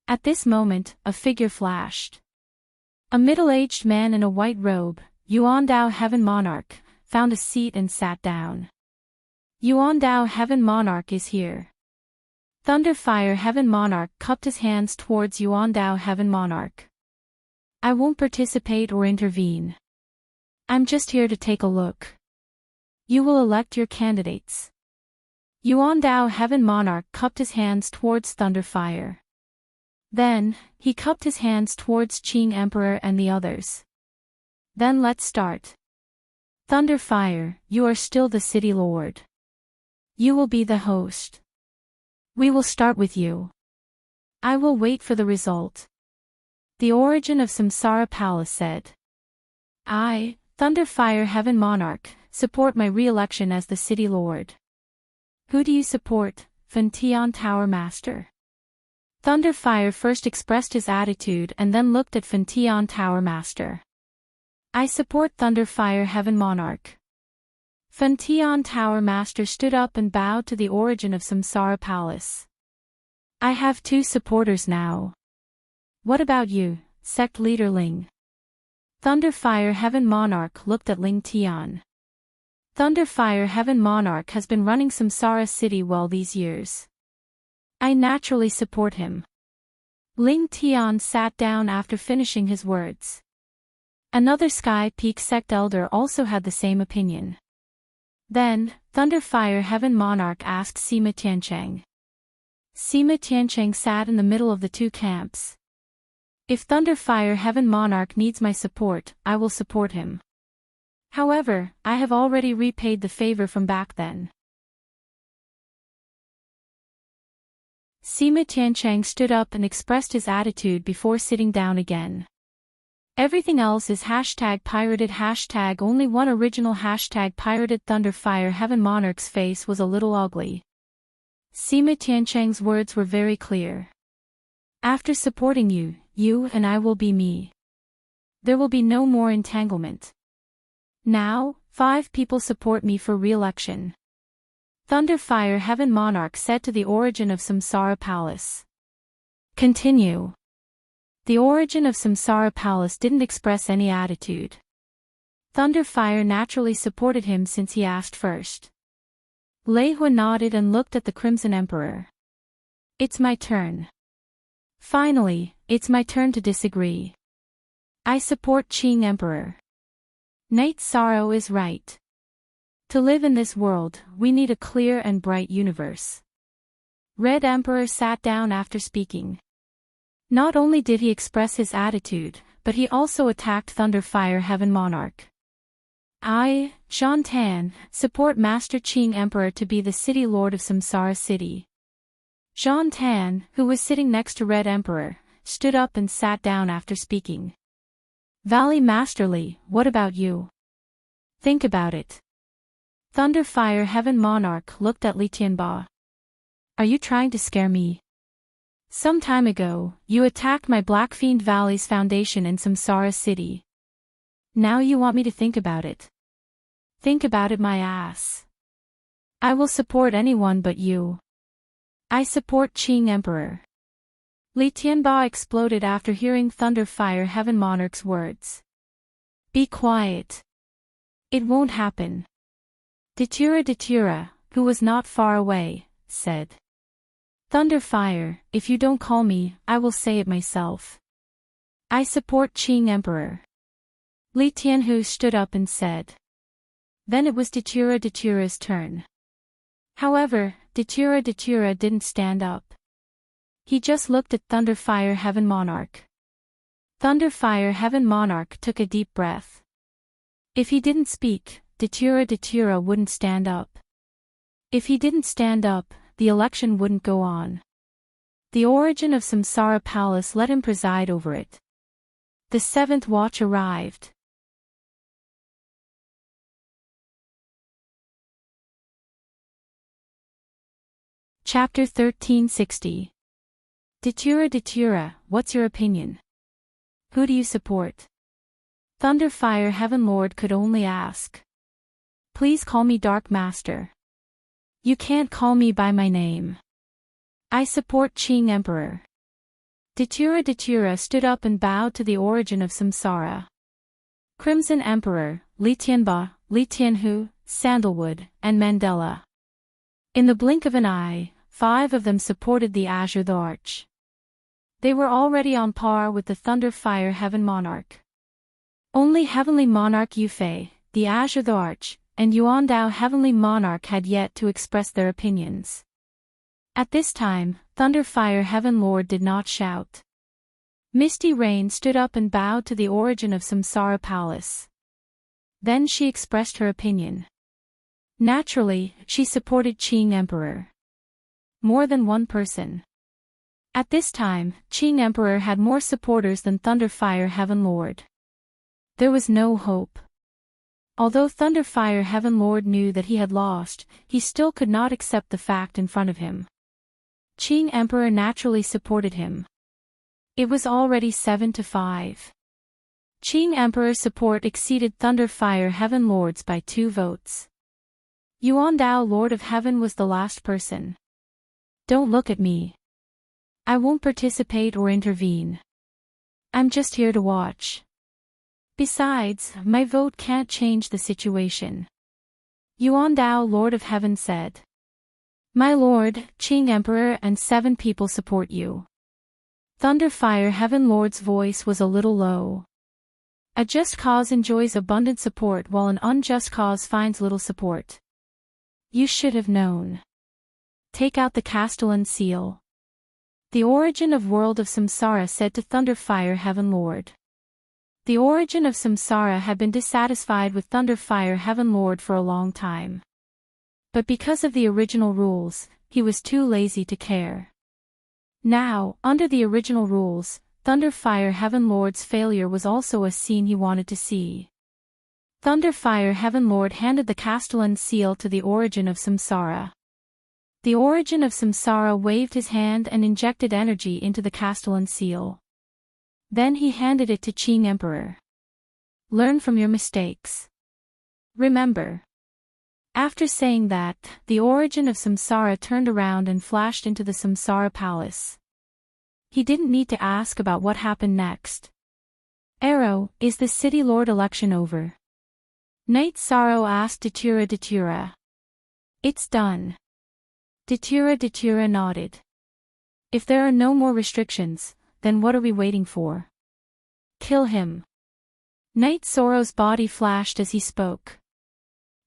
At this moment, a figure flashed. A middle-aged man in a white robe, Yuandao Heaven Monarch, found a seat and sat down. Yuandao Heaven Monarch is here. Thunderfire Heaven Monarch cupped his hands towards Yuandao Heaven Monarch. I won't participate or intervene. I'm just here to take a look. You will elect your candidates. Yuandao Heaven Monarch cupped his hands towards Thunderfire. Then, he cupped his hands towards Qing Emperor and the others. Then let's start. Thunderfire, you are still the city lord. You will be the host. We will start with you. I will wait for the result. The origin of Samsara Palace said. I, Thunderfire Heaven Monarch, support my re-election as the city lord. Who do you support, Fantian Tower Master? Thunderfire first expressed his attitude and then looked at Fantian Tower Master. I support Thunderfire Heaven Monarch. Fantian Tower Master stood up and bowed to the origin of Samsara Palace. I have 2 supporters now. What about you, sect leader Ling? Thunderfire Heaven Monarch looked at Ling Tian. Thunderfire Heaven Monarch has been running Samsara City well these years. I naturally support him. Ling Tian sat down after finishing his words. Another Sky Peak sect elder also had the same opinion. Then, Thunderfire Heaven Monarch asked Sima Tiancheng. Sima Tiancheng sat in the middle of the 2 camps. If Thunderfire Heaven Monarch needs my support, I will support him. However, I have already repaid the favor from back then. Sima Tiancheng stood up and expressed his attitude before sitting down again. Everything else is #pirated only one original #pirated Thunderfire Heaven Monarch's face was a little ugly. Sima Tiancheng's words were very clear. After supporting you, you and I will be me. There will be no more entanglement. Now, 5 people support me for re-election. Thunderfire Heaven Monarch said to the origin of Samsara Palace. Continue. The origin of Samsara Palace didn't express any attitude. Thunderfire naturally supported him since he asked first. Lei Hua nodded and looked at the Crimson Emperor. It's my turn. Finally, it's my turn to disagree. I support Qing Emperor. Night Sorrow is right. To live in this world, we need a clear and bright universe. Red Emperor sat down after speaking. Not only did he express his attitude, but he also attacked Thunderfire Heaven Monarch. I, Zhan Tan, support Master Qing Emperor to be the city lord of Samsara City. Zhan Tan, who was sitting next to Red Emperor, stood up and sat down after speaking. Valley Masterly, what about you? Think about it. Thunderfire Heaven Monarch looked at Li Tianba. Are you trying to scare me? Some time ago, you attacked my Black Fiend Valley's foundation in Samsara City. Now you want me to think about it. Think about it, my ass. I will support anyone but you. I support Qing Emperor. Li Tianba exploded after hearing Thunderfire Heaven Monarch's words. Be quiet. It won't happen. Datura, who was not far away, said. Thunderfire, if you don't call me, I will say it myself. I support Qing Emperor. Li Tianhu stood up and said. Then it was Datura's turn. However, Datura didn't stand up. He just looked at Thunderfire Heaven Monarch. Thunderfire Heaven Monarch took a deep breath. If he didn't speak, Datura wouldn't stand up. If he didn't stand up, the election wouldn't go on. The origin of Samsara Palace let him preside over it. The 7th watch arrived. Chapter 1360. Datura, what's your opinion? Who do you support? Thunderfire Heaven Lord could only ask. Please call me Dark Master. You can't call me by my name. I support Qing Emperor. Datura stood up and bowed to the origin of samsara. Crimson Emperor, Li Tianba, Li Tianhu, Sandalwood, and Mandela. In the blink of an eye, 5 of them supported the Azure the Arch. They were already on par with the Thunderfire Heaven Monarch. Only Heavenly Monarch Yufei, the Azure the Arch, and Yuandao Heavenly Monarch had yet to express their opinions. At this time, Thunderfire Heaven Lord did not shout. Misty Rain stood up and bowed to the origin of Samsara Palace. Then she expressed her opinion. Naturally, she supported Qing Emperor. More than one person. At this time, Qing Emperor had more supporters than Thunderfire Heaven Lord. There was no hope. Although Thunderfire Heaven Lord knew that he had lost, he still could not accept the fact in front of him. Qing Emperor naturally supported him. It was already 7-5. Qing Emperor's support exceeded Thunderfire Heaven Lord's by 2 votes. Yuandao Lord of Heaven was the last person. Don't look at me. I won't participate or intervene. I'm just here to watch. Besides, my vote can't change the situation. Yuandao Lord of Heaven said. My lord, Qing Emperor and 7 people support you. Thunderfire Heaven Lord's voice was a little low. A just cause enjoys abundant support while an unjust cause finds little support. You should have known. Take out the Castellan seal. The origin of world of Samsara said to Thunderfire Heaven Lord. The origin of Samsara had been dissatisfied with Thunderfire Heaven Lord for a long time. But because of the original rules, he was too lazy to care. Now, under the original rules, Thunderfire Heaven Lord's failure was also a scene he wanted to see. Thunderfire Heaven Lord handed the Castellan seal to the origin of Samsara. The origin of Samsara waved his hand and injected energy into the Castellan seal. Then he handed it to Qing Emperor. Learn from your mistakes. Remember. After saying that, the origin of Samsara turned around and flashed into the Samsara Palace. He didn't need to ask about what happened next. Arrow, is the city lord election over? Knight Sorrow asked Datura. It's done. Datura nodded. If there are no more restrictions, then what are we waiting for? Kill him. Knight Sorrow's body flashed as he spoke.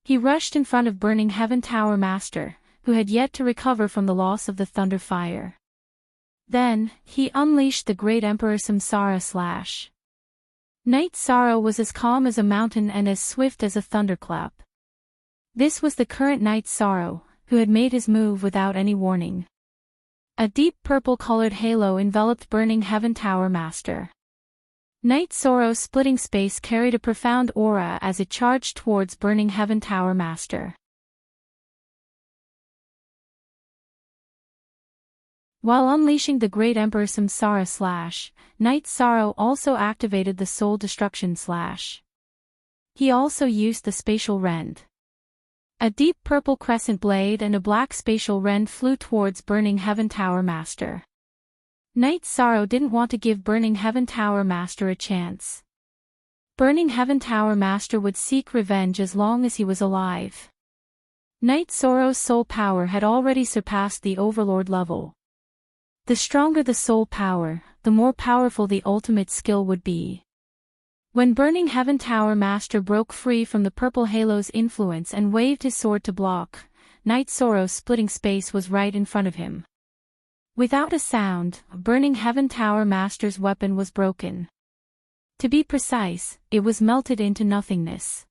He rushed in front of Burning Heaven Tower Master, who had yet to recover from the loss of the Thunderfire. Then, he unleashed the Great Emperor Samsara Slash. Knight Sorrow was as calm as a mountain and as swift as a thunderclap. This was the current Knight Sorrow, who had made his move without any warning. A deep purple-colored halo enveloped Burning Heaven Tower Master. Knight Sorrow's splitting space carried a profound aura as it charged towards Burning Heaven Tower Master. While unleashing the Great Emperor Samsara Slash, Knight Sorrow also activated the Soul Destruction Slash. He also used the Spatial Rend. A deep purple crescent blade and a black spatial rend flew towards Burning Heaven Tower Master. Knight Sorrow didn't want to give Burning Heaven Tower Master a chance. Burning Heaven Tower Master would seek revenge as long as he was alive. Knight Sorrow's soul power had already surpassed the Overlord level. The stronger the soul power, the more powerful the ultimate skill would be. When Burning Heaven Tower Master broke free from the purple halo's influence and waved his sword to block, Knight Sorrow's splitting space was right in front of him. Without a sound, Burning Heaven Tower Master's weapon was broken. To be precise, it was melted into nothingness.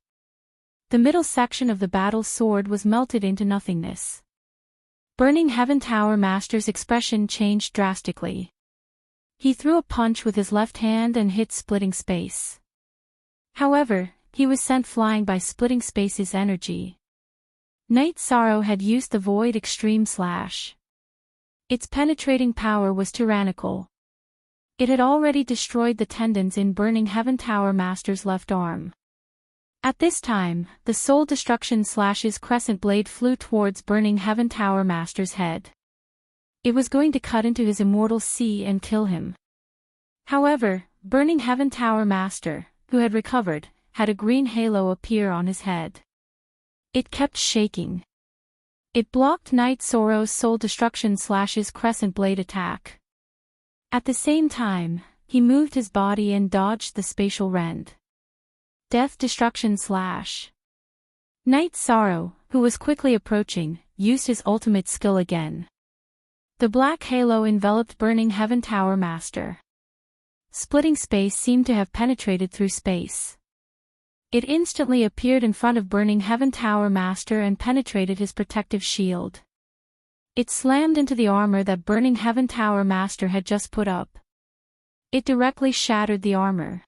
The middle section of the battle sword was melted into nothingness. Burning Heaven Tower Master's expression changed drastically. He threw a punch with his left hand and hit Splitting Space. However, he was sent flying by Splitting Space's energy. Knight Sorrow had used the Void Extreme Slash. Its penetrating power was tyrannical. It had already destroyed the tendons in Burning Heaven Tower Master's left arm. At this time, the Soul Destruction Slash's crescent blade flew towards Burning Heaven Tower Master's head. It was going to cut into his immortal sea and kill him. However, Burning Heaven Tower Master, who had recovered, had a green halo appear on his head. It kept shaking. It blocked Night Sorrow's Soul Destruction Slash's crescent blade attack. At the same time, he moved his body and dodged the spatial rend. Death Destruction Slash. Night Sorrow, who was quickly approaching, used his ultimate skill again. The black halo enveloped Burning Heaven Tower Master. Splitting space seemed to have penetrated through space. It instantly appeared in front of Burning Heaven Tower Master and penetrated his protective shield. It slammed into the armor that Burning Heaven Tower Master had just put up. It directly shattered the armor.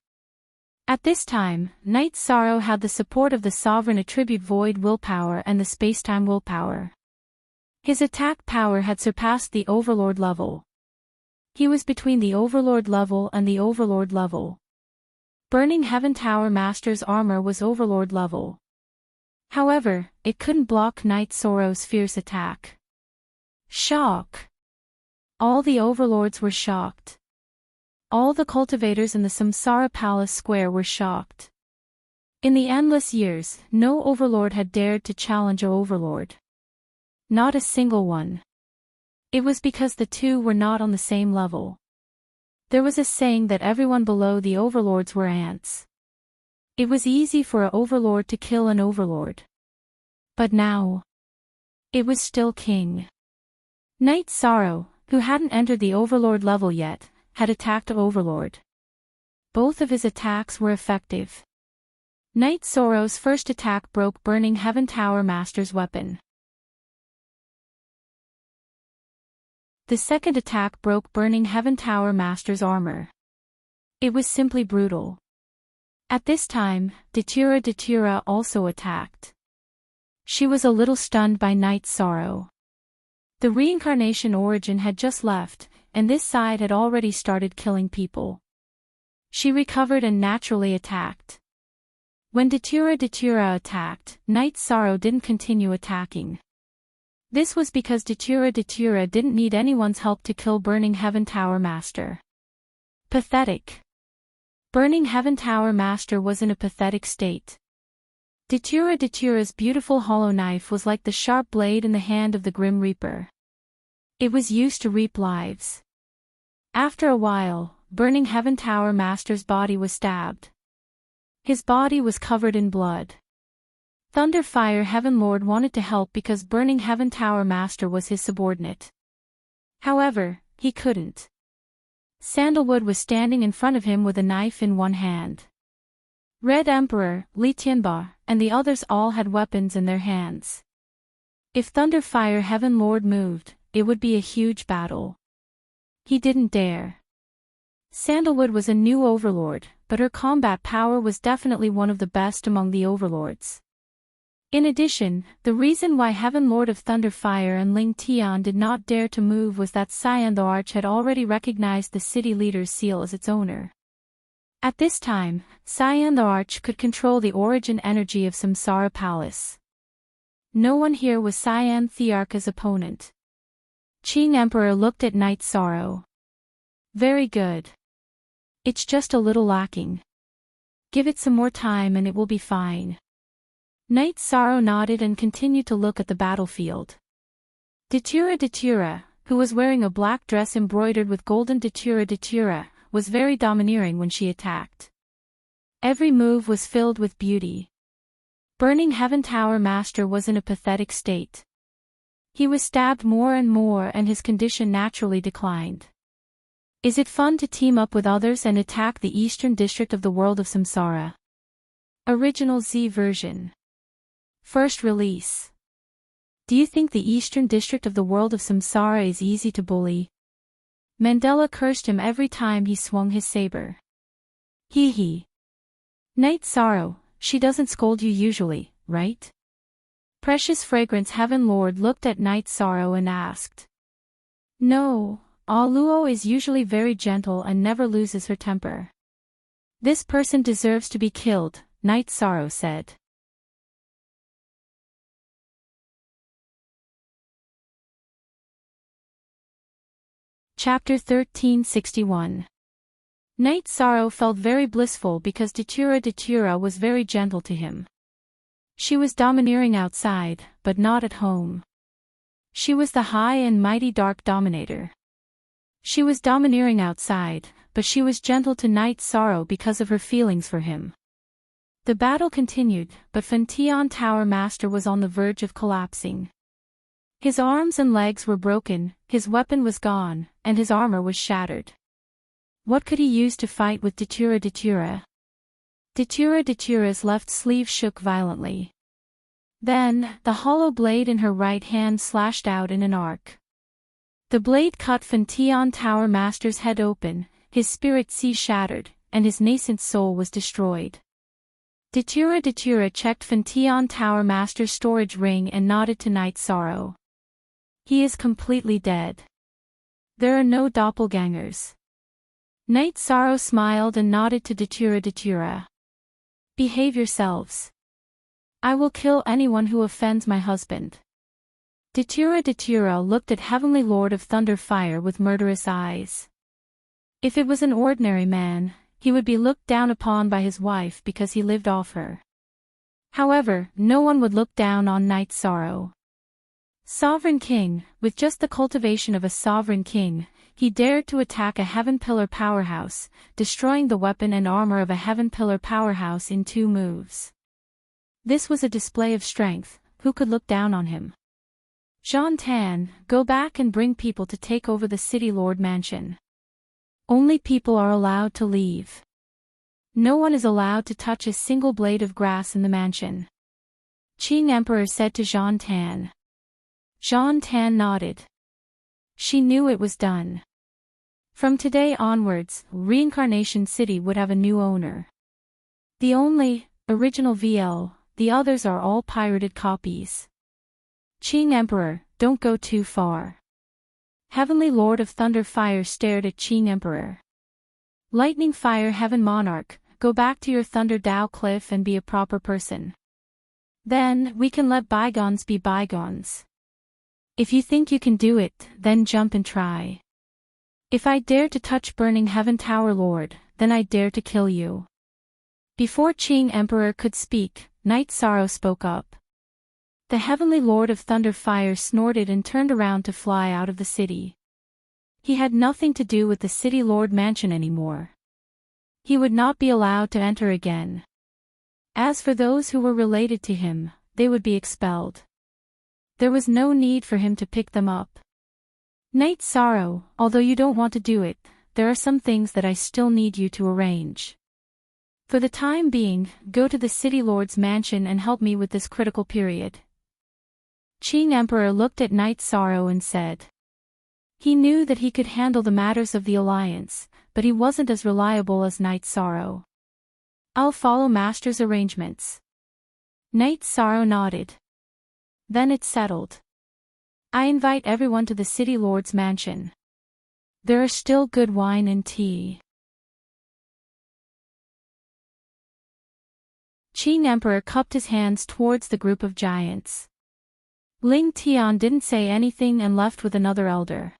At this time, Night Sorrow had the support of the Sovereign Attribute Void Willpower and the Spacetime Willpower. His attack power had surpassed the Overlord level. He was between the Overlord level and the Overlord level. Burning Heaven Tower Master's armor was Overlord level. However, it couldn't block Night Sorrow's fierce attack. Shock! All the Overlords were shocked. All the cultivators in the Samsara Palace Square were shocked. In the endless years, no Overlord had dared to challenge a Overlord. Not a single one. It was because the two were not on the same level. There was a saying that everyone below the Overlords were ants. It was easy for an Overlord to kill an Overlord. But now, it was still King. Night Sorrow, who hadn't entered the Overlord level yet, had attacked Overlord. Both of his attacks were effective. Night Sorrow's first attack broke Burning Heaven Tower Master's weapon. The second attack broke Burning Heaven Tower Master's armor. It was simply brutal. At this time, Datura also attacked. She was a little stunned by Night Sorrow. The reincarnation origin had just left, and this side had already started killing people. She recovered and naturally attacked. When Datura attacked, Night Sorrow didn't continue attacking. This was because Datura didn't need anyone's help to kill Burning Heaven Tower Master. Pathetic. Burning Heaven Tower Master was in a pathetic state. Datura's beautiful hollow knife was like the sharp blade in the hand of the Grim Reaper. It was used to reap lives. After a while, Burning Heaven Tower Master's body was stabbed. His body was covered in blood. Thunderfire Heaven Lord wanted to help because Burning Heaven Tower Master was his subordinate. However, he couldn't. Sandalwood was standing in front of him with a knife in one hand. Red Emperor, Li Tianba, and the others all had weapons in their hands. If Thunderfire Heaven Lord moved, it would be a huge battle. He didn't dare. Sandalwood was a new overlord, but her combat power was definitely one of the best among the overlords. In addition, the reason why Heaven Lord of Thunderfire and Ling Tian did not dare to move was that Cyan the Arch had already recognized the city leader's seal as its owner. At this time, Cyan the Arch could control the origin energy of Samsara Palace. No one here was Cyan Thearcha's opponent. Qing Emperor looked at Night Sorrow. Very good. It's just a little lacking. Give it some more time and it will be fine. Night Sorrow nodded and continued to look at the battlefield. Datura, who was wearing a black dress embroidered with golden Datura, was very domineering when she attacked. Every move was filled with beauty. Burning Heaven Tower Master was in a pathetic state. He was stabbed more and more and his condition naturally declined. Is it fun to team up with others and attack the Eastern District of the World of Samsara? Original Z version. First release. Do you think the Eastern District of the World of Samsara is easy to bully? Mandela cursed him every time he swung his saber. Hee hee. Night Sorrow, she doesn't scold you usually, right? Precious Fragrance Heaven Lord looked at Night Sorrow and asked. No, Aluo is usually very gentle and never loses her temper. This person deserves to be killed, Night Sorrow said. Chapter 1361. Night Sorrow felt very blissful because Datura was very gentle to him. She was domineering outside, but not at home. She was the high and mighty dark dominator. She was domineering outside, but she was gentle to Night Sorrow because of her feelings for him. The battle continued, but Fantion Tower Master was on the verge of collapsing. His arms and legs were broken, his weapon was gone, and his armor was shattered. What could he use to fight with Datura? Datura's left sleeve shook violently. Then, the hollow blade in her right hand slashed out in an arc. The blade cut Fantion Tower Master's head open, his spirit sea shattered, and his nascent soul was destroyed. Datura checked Fantion Tower Master's storage ring and nodded to Night Sorrow. He is completely dead. There are no doppelgangers. Night Sorrow smiled and nodded to Datura. Behave yourselves. I will kill anyone who offends my husband. Datura looked at Heavenly Lord of Thunder Fire with murderous eyes. If it was an ordinary man, he would be looked down upon by his wife because he lived off her. However, no one would look down on Night Sorrow. Sovereign King, with just the cultivation of a sovereign king, he dared to attack a Heaven Pillar powerhouse, destroying the weapon and armor of a Heaven Pillar powerhouse in 2 moves. This was a display of strength. Who could look down on him? Jean Tan, go back and bring people to take over the City Lord Mansion. Only people are allowed to leave. No one is allowed to touch a single blade of grass in the mansion. Qing Emperor said to Jean Tan. Jean Tan nodded. She knew it was done. From today onwards, Reincarnation City would have a new owner. The only original VL, the others are all pirated copies. Qing Emperor, don't go too far. Heavenly Lord of Thunder Fire stared at Qing Emperor. Lightning Fire Heaven Monarch, go back to your Thunder Dao Cliff and be a proper person. Then, we can let bygones be bygones. If you think you can do it, then jump and try. If I dare to touch Burning Heaven Tower Lord, then I dare to kill you. Before Qing Emperor could speak, Night Sorrow spoke up. The Heavenly Lord of Thunder Fire snorted and turned around to fly out of the city. He had nothing to do with the City Lord Mansion anymore. He would not be allowed to enter again. As for those who were related to him, they would be expelled. There was no need for him to pick them up. Night Sorrow, although you don't want to do it, there are some things that I still need you to arrange. For the time being, go to the City Lord's mansion and help me with this critical period. Qing Emperor looked at Night Sorrow and said. He knew that he could handle the matters of the Alliance, but he wasn't as reliable as Night Sorrow. I'll follow Master's arrangements. Night Sorrow nodded. Then it's settled. I invite everyone to the City Lord's mansion. There are still good wine and tea. Qing Emperor cupped his hands towards the group of giants. Ling Tian didn't say anything and left with another elder.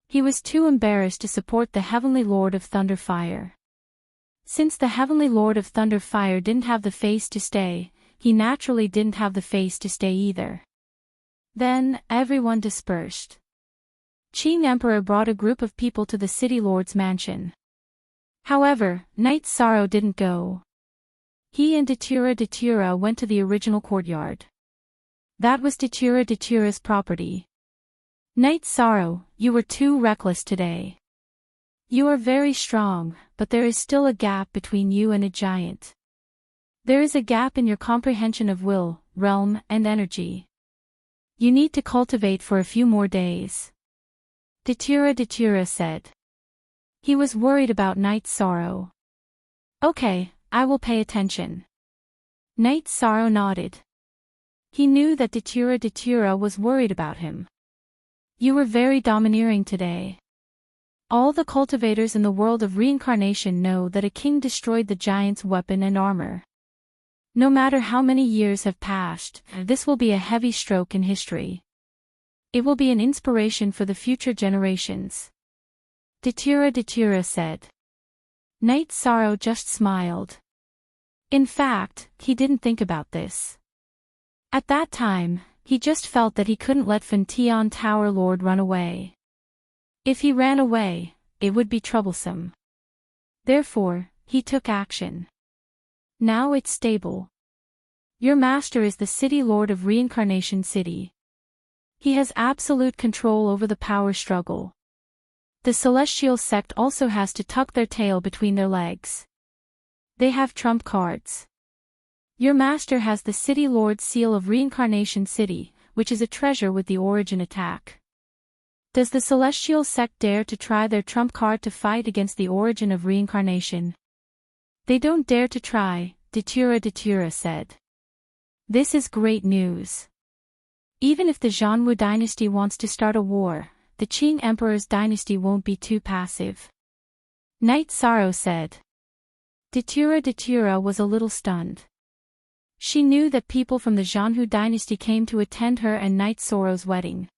He was too embarrassed to support the Heavenly Lord of Thunder Fire. Since the Heavenly Lord of Thunder Fire didn't have the face to stay, he naturally didn't have the face to stay either. Then, everyone dispersed. Qing Emperor brought a group of people to the City Lord's mansion. However, Night Sorrow didn't go. He and Datura went to the original courtyard. That was Datura's property. Night Sorrow, you were too reckless today. You are very strong, but there is still a gap between you and a giant. There is a gap in your comprehension of will, realm, and energy. You need to cultivate for a few more days. Datura said. He was worried about Night Sorrow. Okay, I will pay attention. Night Sorrow nodded. He knew that Datura was worried about him. You were very domineering today. All the cultivators in the world of reincarnation know that a king destroyed the giant's weapon and armor. No matter how many years have passed, this will be a heavy stroke in history. It will be an inspiration for the future generations. Datura said. Knight Sorrow just smiled. In fact, he didn't think about this. At that time, he just felt that he couldn't let Fantion Tower Lord run away. If he ran away, it would be troublesome. Therefore, he took action. Now it's stable. Your master is the City Lord of Reincarnation City. He has absolute control over the power struggle. The Celestial Sect also has to tuck their tail between their legs. They have trump cards. Your master has the City Lord's seal of Reincarnation City, which is a treasure with the origin attack. Does the Celestial Sect dare to try their trump card to fight against the origin of reincarnation? They don't dare to try, Datura said. This is great news. Even if the Zhanwu dynasty wants to start a war, the Qing Emperor's dynasty won't be too passive. Knight Sorrow said. Datura was a little stunned. She knew that people from the Zhanwu dynasty came to attend her and Knight Sorrow's wedding.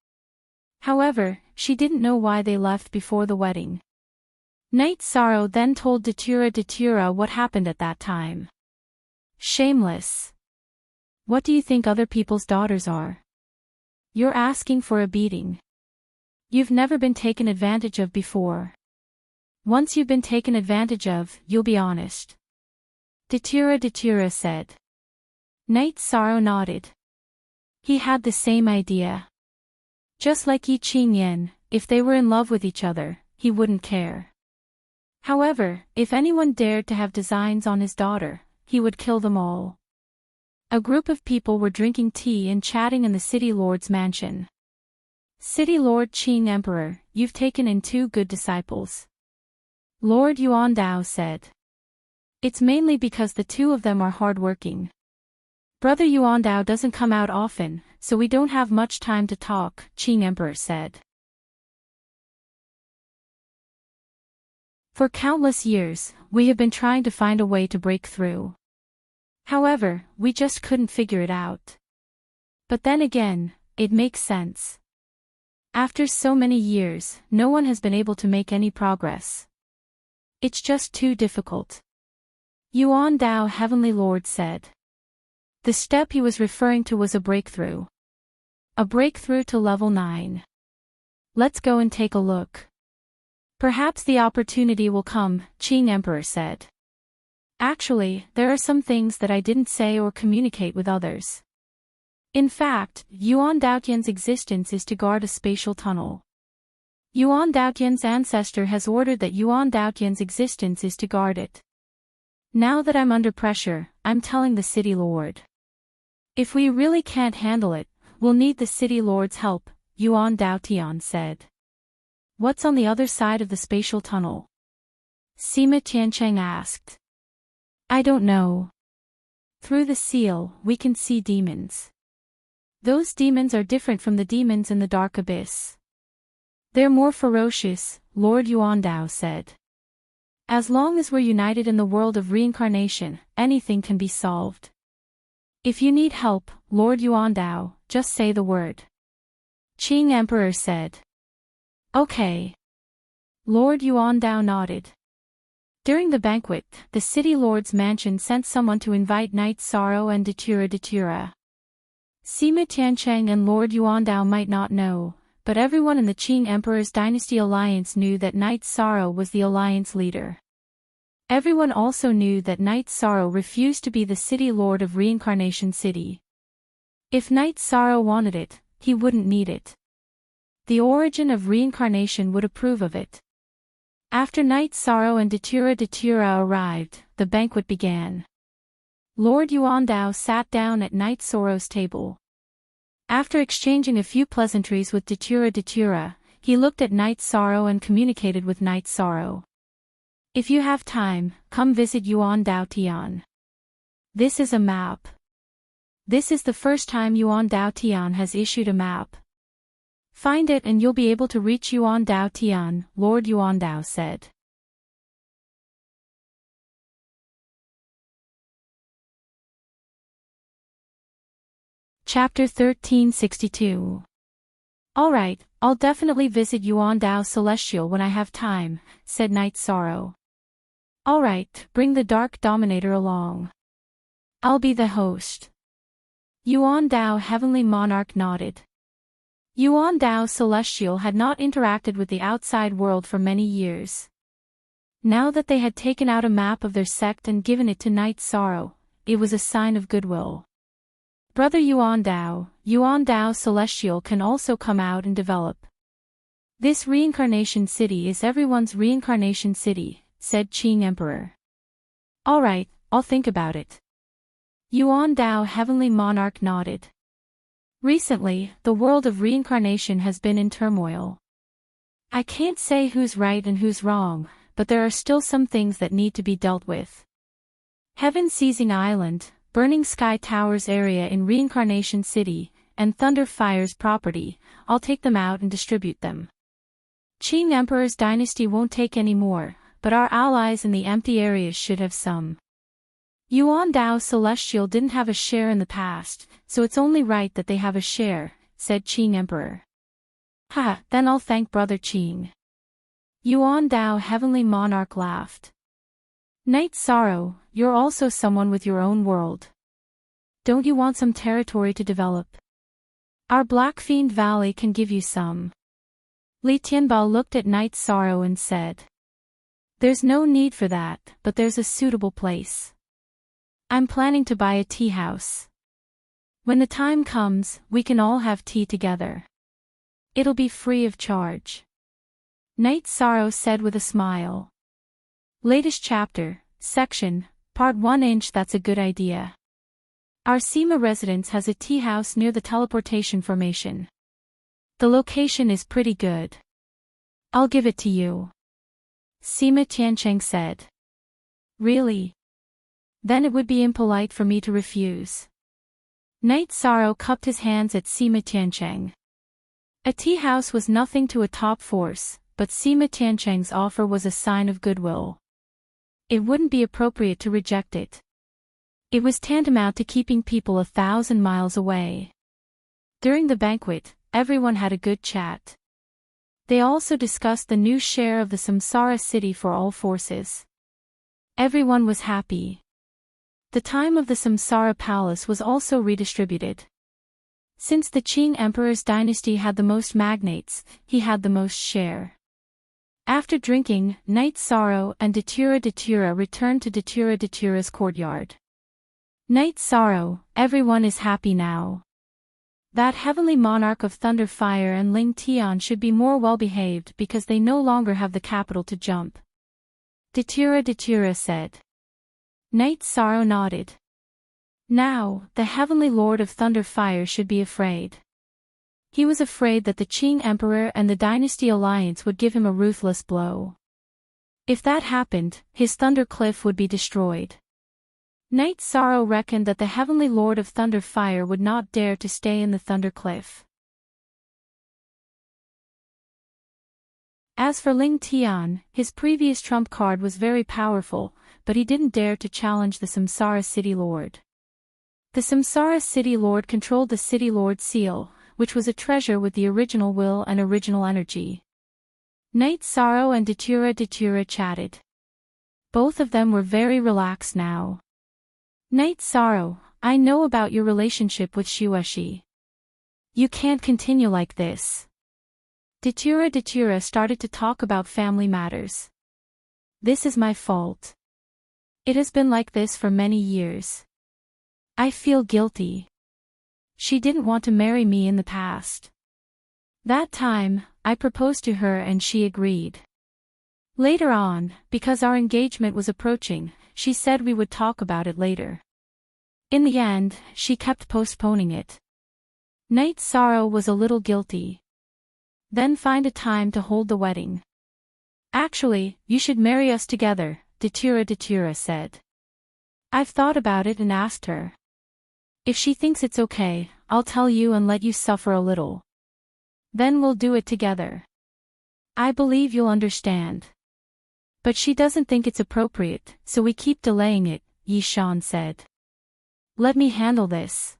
However, she didn't know why they left before the wedding. Knight Sorrow then told Datura what happened at that time. Shameless. What do you think other people's daughters are? You're asking for a beating. You've never been taken advantage of before. Once you've been taken advantage of, you'll be honest. Datura said. Knight Sorrow nodded. He had the same idea. Just like Yi Qingyan, if they were in love with each other, he wouldn't care. However, if anyone dared to have designs on his daughter, he would kill them all. A group of people were drinking tea and chatting in the City Lord's mansion. City Lord Qing Emperor, you've taken in 2 good disciples. Lord Yuandao said. It's mainly because the 2 of them are hardworking. Brother Yuandao doesn't come out often, so we don't have much time to talk, Qing Emperor said. For countless years, we have been trying to find a way to break through. However, we just couldn't figure it out. But then again, it makes sense. After so many years, no one has been able to make any progress. It's just too difficult. Yuan Dao Heavenly Lord said. The step he was referring to was a breakthrough. A breakthrough to level 9. Let's go and take a look. Perhaps the opportunity will come, Qing Emperor said. Actually, there are some things that I didn't say or communicate with others. In fact, Yuan Daotian's existence is to guard a spatial tunnel. Yuan Daotian's ancestor has ordered that Yuan Daotian's existence is to guard it. Now that I'm under pressure, I'm telling the City Lord. If we really can't handle it, we'll need the City Lord's help, Yuan Daotian said. What's on the other side of the spatial tunnel? Sima Tiancheng asked. I don't know. Through the seal, we can see demons. Those demons are different from the demons in the dark abyss. They're more ferocious, Lord Yuandao said. As long as we're united in the world of reincarnation, anything can be solved. If you need help, Lord Yuandao, just say the word. Qing Emperor said. Okay. Lord Yuandao nodded. During the banquet, the City Lord's mansion sent someone to invite Knight Sorrow and Datura. Sima Tiancheng and Lord Yuandao might not know, but everyone in the Qing Emperor's dynasty alliance knew that Knight Sorrow was the alliance leader. Everyone also knew that Knight Sorrow refused to be the City Lord of Reincarnation City. If Knight Sorrow wanted it, he wouldn't need it. The origin of reincarnation would approve of it. After Knight Sorrow and Datura arrived, the banquet began. Lord Yuandao sat down at Knight Sorrow's table. After exchanging a few pleasantries with Datura, he looked at Knight Sorrow and communicated with Knight Sorrow. If you have time, come visit Yuan Daotian. This is a map. This is the first time Yuan Daotian has issued a map. Find it and you'll be able to reach Yuan Dao Tian, Lord Yuan Dao said. Chapter 1362. Alright, I'll definitely visit Yuan Dao Celestial when I have time, said Night Sorrow. Alright, bring the Dark Dominator along. I'll be the host. Yuan Dao Heavenly Monarch nodded. Yuan Dao Celestial had not interacted with the outside world for many years. Now that they had taken out a map of their sect and given it to Night Sorrow, it was a sign of goodwill. Brother Yuan Dao Celestial can also come out and develop. This reincarnation city is everyone's reincarnation city, said Qing Emperor. Alright, I'll think about it. Yuan Dao Heavenly Monarch nodded. Recently, the world of reincarnation has been in turmoil. I can't say who's right and who's wrong, but there are still some things that need to be dealt with. Heaven Seizing Island, Burning Sky Towers area in Reincarnation City, and Thunder Fire's property, I'll take them out and distribute them. Qing Emperor's dynasty won't take any more, but our allies in the empty areas should have some. Yuan Dao Celestial didn't have a share in the past, so it's only right that they have a share, said Qing Emperor. Ha, then I'll thank Brother Qing. Yuan Dao Heavenly Monarch laughed. Night Sorrow, you're also someone with your own world. Don't you want some territory to develop? Our Black Fiend Valley can give you some. Li Tianbao looked at Night Sorrow and said. There's no need for that, but there's a suitable place. I'm planning to buy a tea house. When the time comes, we can all have tea together. It'll be free of charge. Night Sorrow said with a smile. Latest chapter, section, part 1 That's a good idea. Our Sima residence has a tea house near the teleportation formation. The location is pretty good. I'll give it to you. Sima Tiancheng said. Really? Then it would be impolite for me to refuse. Night Sorrow cupped his hands at Sima Tiancheng. A tea house was nothing to a top force, but Sima Tiancheng's offer was a sign of goodwill. It wouldn't be appropriate to reject it. It was tantamount to keeping people 1,000 miles away. During the banquet, everyone had a good chat. They also discussed the new share of the Samsara city for all forces. Everyone was happy. The time of the Samsara palace was also redistributed. Since the Qing Emperor's dynasty had the most magnates, he had the most share. After drinking, Night Sorrow and Datura returned to Datura's courtyard. Night Sorrow, everyone is happy now. That heavenly monarch of Thunder Fire and Ling Tian should be more well-behaved because they no longer have the capital to jump. Datura said. Night Sorrow nodded. Now, the heavenly lord of Thunder Fire should be afraid. He was afraid that the Qing Emperor and the Dynasty Alliance would give him a ruthless blow. If that happened, his Thunder Cliff would be destroyed. Night Sorrow reckoned that the Heavenly Lord of Thunder Fire would not dare to stay in the Thunder Cliff. As for Ling Tian, his previous trump card was very powerful, but he didn't dare to challenge the Samsara City Lord. The Samsara City Lord controlled the City Lord Seal, which was a treasure with the original will and original energy. Night Sorrow and Datura chatted. Both of them were very relaxed now. Night Sorrow, I know about your relationship with Shueshi. You can't continue like this. Datura started to talk about family matters. This is my fault. It has been like this for many years. I feel guilty. She didn't want to marry me in the past. That time, I proposed to her and she agreed. Later on, because our engagement was approaching, she said we would talk about it later. In the end, she kept postponing it. Night Sorrow was a little guilty. Then find a time to hold the wedding. Actually, you should marry us together, Datura said. I've thought about it and asked her. If she thinks it's okay, I'll tell you and let you suffer a little. Then we'll do it together. I believe you'll understand. But she doesn't think it's appropriate, so we keep delaying it, Yishan said. Let me handle this.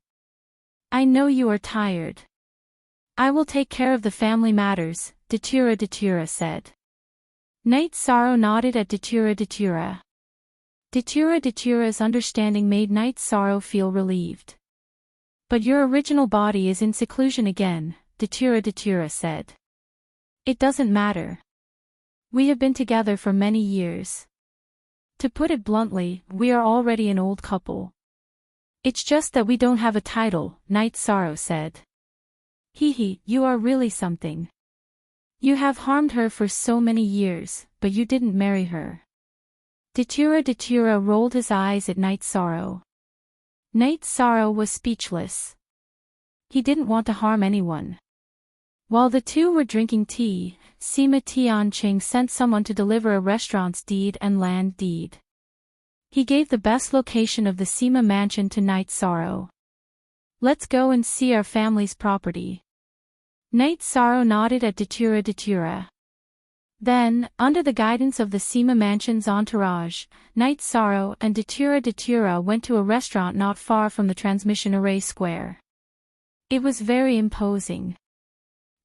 I know you are tired. I will take care of the family matters, Datura said. Night Sorrow nodded at Datura. Datura's understanding made Night Sorrow feel relieved. But your original body is in seclusion again, Datura said. It doesn't matter. We have been together for many years. To put it bluntly, we are already an old couple. It's just that we don't have a title, Night Sorrow said. You are really something. You have harmed her for so many years, but you didn't marry her. Datura rolled his eyes at Night Sorrow. Night Sorrow was speechless. He didn't want to harm anyone. While the two were drinking tea, Sima Tianqing sent someone to deliver a restaurant's deed and land deed. He gave the best location of the Sima mansion to Night Sorrow. Let's go and see our family's property. Night Sorrow nodded at Datura. Then, under the guidance of the Sima mansion's entourage, Night Sorrow and Datura went to a restaurant not far from the transmission array square. It was very imposing.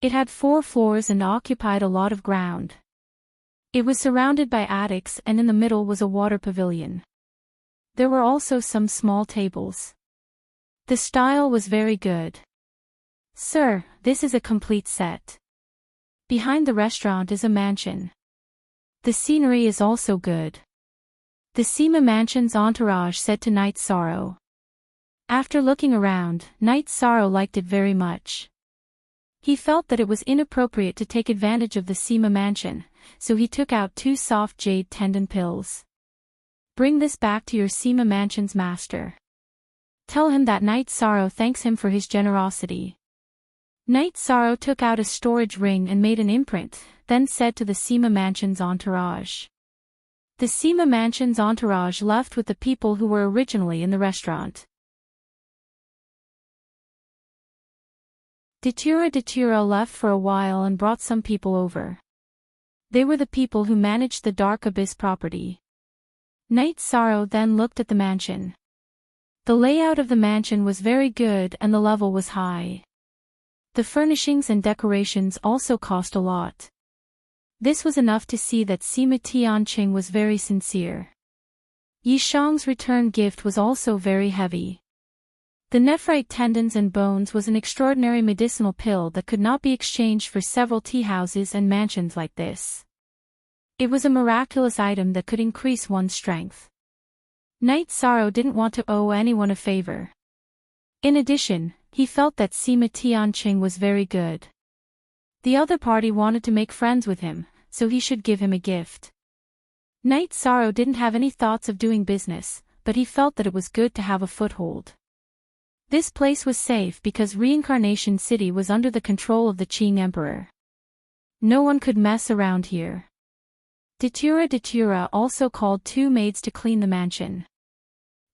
It had 4 floors and occupied a lot of ground. It was surrounded by attics and in the middle was a water pavilion. There were also some small tables. The style was very good. Sir, this is a complete set. Behind the restaurant is a mansion. The scenery is also good. The Sima mansion's entourage said to Night Sorrow. After looking around, Night Sorrow liked it very much. He felt that it was inappropriate to take advantage of the Sima mansion, so he took out 2 soft jade tendon pills. Bring this back to your Sima mansion's master. Tell him that Night Sorrow thanks him for his generosity. Night Sorrow took out a storage ring and made an imprint, then said to the Sima mansion's entourage. The Sima mansion's entourage left with the people who were originally in the restaurant. Datura left for a while and brought some people over. They were the people who managed the Dark Abyss property. Night Sorrow then looked at the mansion. The layout of the mansion was very good and the level was high. The furnishings and decorations also cost a lot. This was enough to see that Sima Tianqing was very sincere. Yishang's return gift was also very heavy. The nephrite tendons and bones was an extraordinary medicinal pill that could not be exchanged for several tea houses and mansions like this. It was a miraculous item that could increase one's strength. Night Sorrow didn't want to owe anyone a favor. In addition, he felt that Sima Tianqing was very good. The other party wanted to make friends with him, so he should give him a gift. Night Sorrow didn't have any thoughts of doing business, but he felt that it was good to have a foothold. This place was safe because Reincarnation City was under the control of the Qing Emperor. No one could mess around here. Datura also called 2 maids to clean the mansion.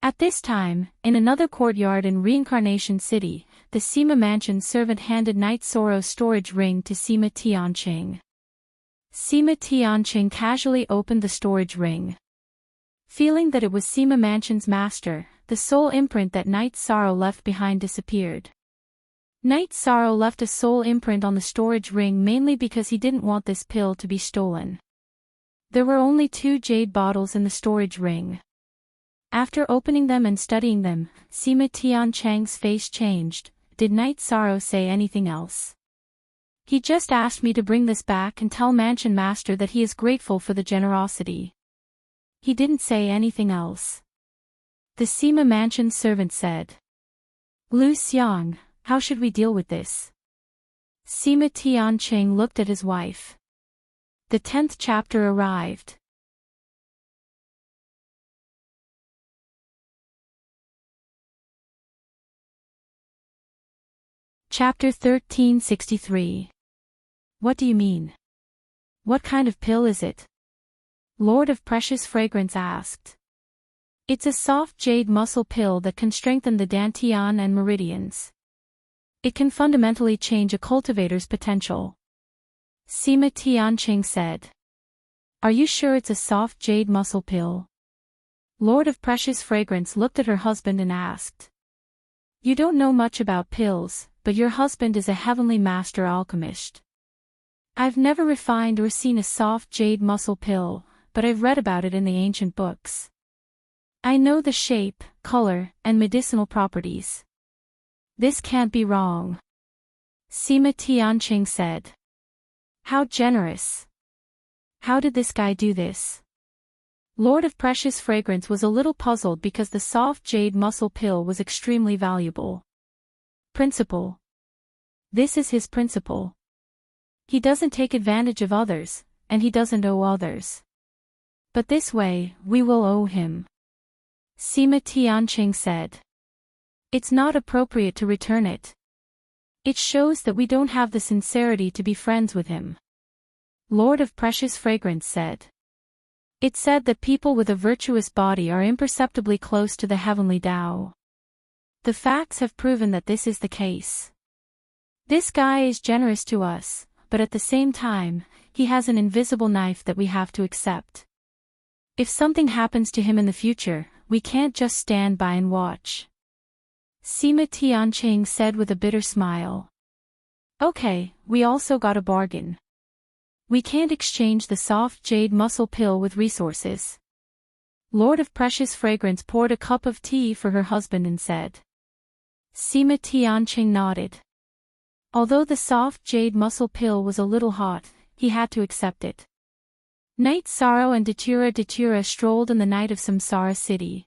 At this time, in another courtyard in Reincarnation City, the Sima mansion servant handed Night Sorrow's storage ring to Sima Tianqing. Sima Tianqing casually opened the storage ring. Feeling that it was Sima mansion's master, the soul imprint that Night Sorrow left behind disappeared. Night Sorrow left a soul imprint on the storage ring mainly because he didn't want this pill to be stolen. There were only 2 jade bottles in the storage ring. After opening them and studying them, Sima Tianqing's face changed. Did Night Sorrow say anything else? He just asked me to bring this back and tell Mansion Master that he is grateful for the generosity. He didn't say anything else. The Sima mansion servant said. Lu Xiang, how should we deal with this? Sima Tianqing looked at his wife. The 10th chapter arrived. Chapter 1363. What do you mean? What kind of pill is it? Lord of Precious Fragrance asked. It's a soft jade muscle pill that can strengthen the dantian and meridians. It can fundamentally change a cultivator's potential. Sima Tianqing said. Are you sure it's a soft jade muscle pill? Lord of Precious Fragrance looked at her husband and asked. You don't know much about pills, but your husband is a heavenly master alchemist. I've never refined or seen a soft jade muscle pill, but I've read about it in the ancient books. I know the shape, color, and medicinal properties. This can't be wrong. Sima Tianqing said. How generous. How did this guy do this? Lord of Precious Fragrance was a little puzzled because the soft jade muscle pill was extremely valuable. Principle. This is his principle. He doesn't take advantage of others, and he doesn't owe others. But this way, we will owe him. Sima Tianqing said. It's not appropriate to return it. It shows that we don't have the sincerity to be friends with him. Lord of Precious Fragrance said. It said that people with a virtuous body are imperceptibly close to the heavenly Tao. The facts have proven that this is the case. This guy is generous to us, but at the same time, he has an invisible knife that we have to accept. If something happens to him in the future, we can't just stand by and watch. Sima Tianqing said with a bitter smile. Okay, we also got a bargain. We can't exchange the soft jade muscle pill with resources. Lord of Precious Fragrance poured a cup of tea for her husband and said. Sima Tianqing nodded. Although the soft jade muscle pill was a little hot, he had to accept it. Night Sorrow and Datura strolled in the night of Samsara City.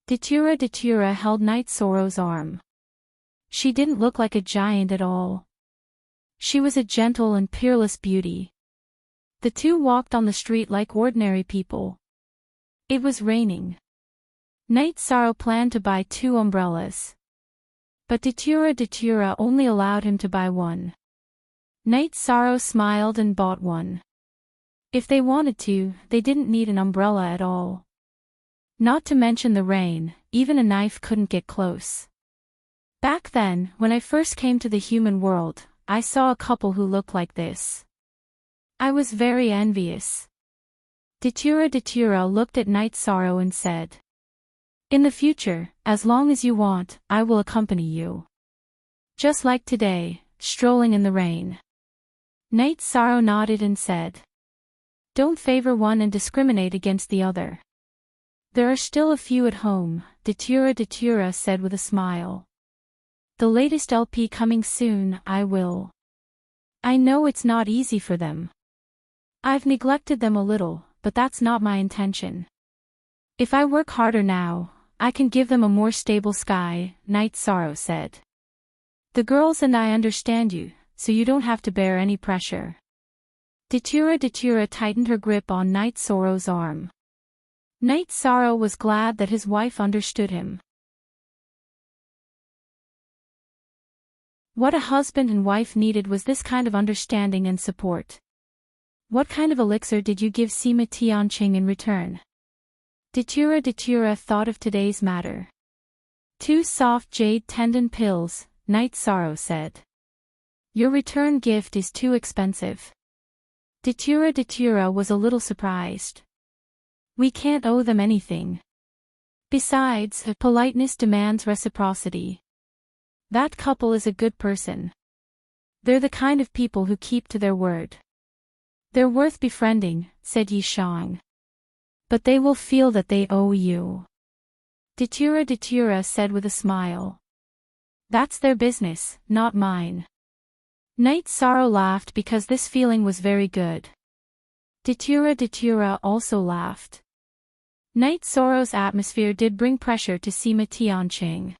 Datura held Night Sorrow's arm. She didn't look like a giant at all. She was a gentle and peerless beauty. The two walked on the street like ordinary people. It was raining. Night Sorrow planned to buy 2 umbrellas. But Datura only allowed him to buy 1. Night Sorrow smiled and bought 1. If they wanted to, they didn't need an umbrella at all. Not to mention the rain, even a knife couldn't get close. Back then, when I first came to the human world, I saw a couple who looked like this. I was very envious. Datura looked at Night Sorrow and said. In the future, as long as you want, I will accompany you. Just like today, strolling in the rain. Night Sorrow nodded and said. Don't favor one and discriminate against the other. There are still a few at home, Datura said with a smile. The latest LP coming soon, I will. I know it's not easy for them. I've neglected them a little, but that's not my intention. If I work harder now, I can give them a more stable sky, Night Sorrow said. The girls and I understand you, so you don't have to bear any pressure. Datura tightened her grip on Night Sorrow's arm. Night Sorrow was glad that his wife understood him. What a husband and wife needed was this kind of understanding and support. What kind of elixir did you give Sima Tianqing in return? Datura thought of today's matter. 2 soft jade tendon pills, Night Sorrow said. Your return gift is too expensive. Datura was a little surprised. We can't owe them anything. Besides, politeness demands reciprocity. That couple is a good person. They're the kind of people who keep to their word. They're worth befriending, said Yi Shang. But they will feel that they owe you. Datura said with a smile. That's their business, not mine. Night Sorrow laughed because this feeling was very good. Datura also laughed. Night Sorrow's atmosphere did bring pressure to Sima Tianqing.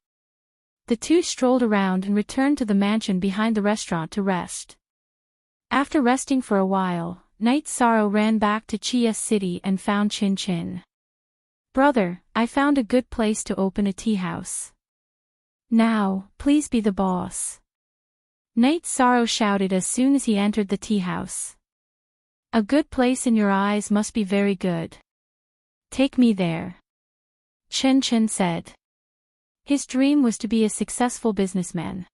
The two strolled around and returned to the mansion behind the restaurant to rest. After resting for a while, Night Sorrow ran back to Chia City and found Chin Chin. Brother, I found a good place to open a tea house. Now, please be the boss. Night Sorrow shouted as soon as he entered the tea house. A good place in your eyes must be very good. Take me there. Chin Chin said. His dream was to be a successful businessman.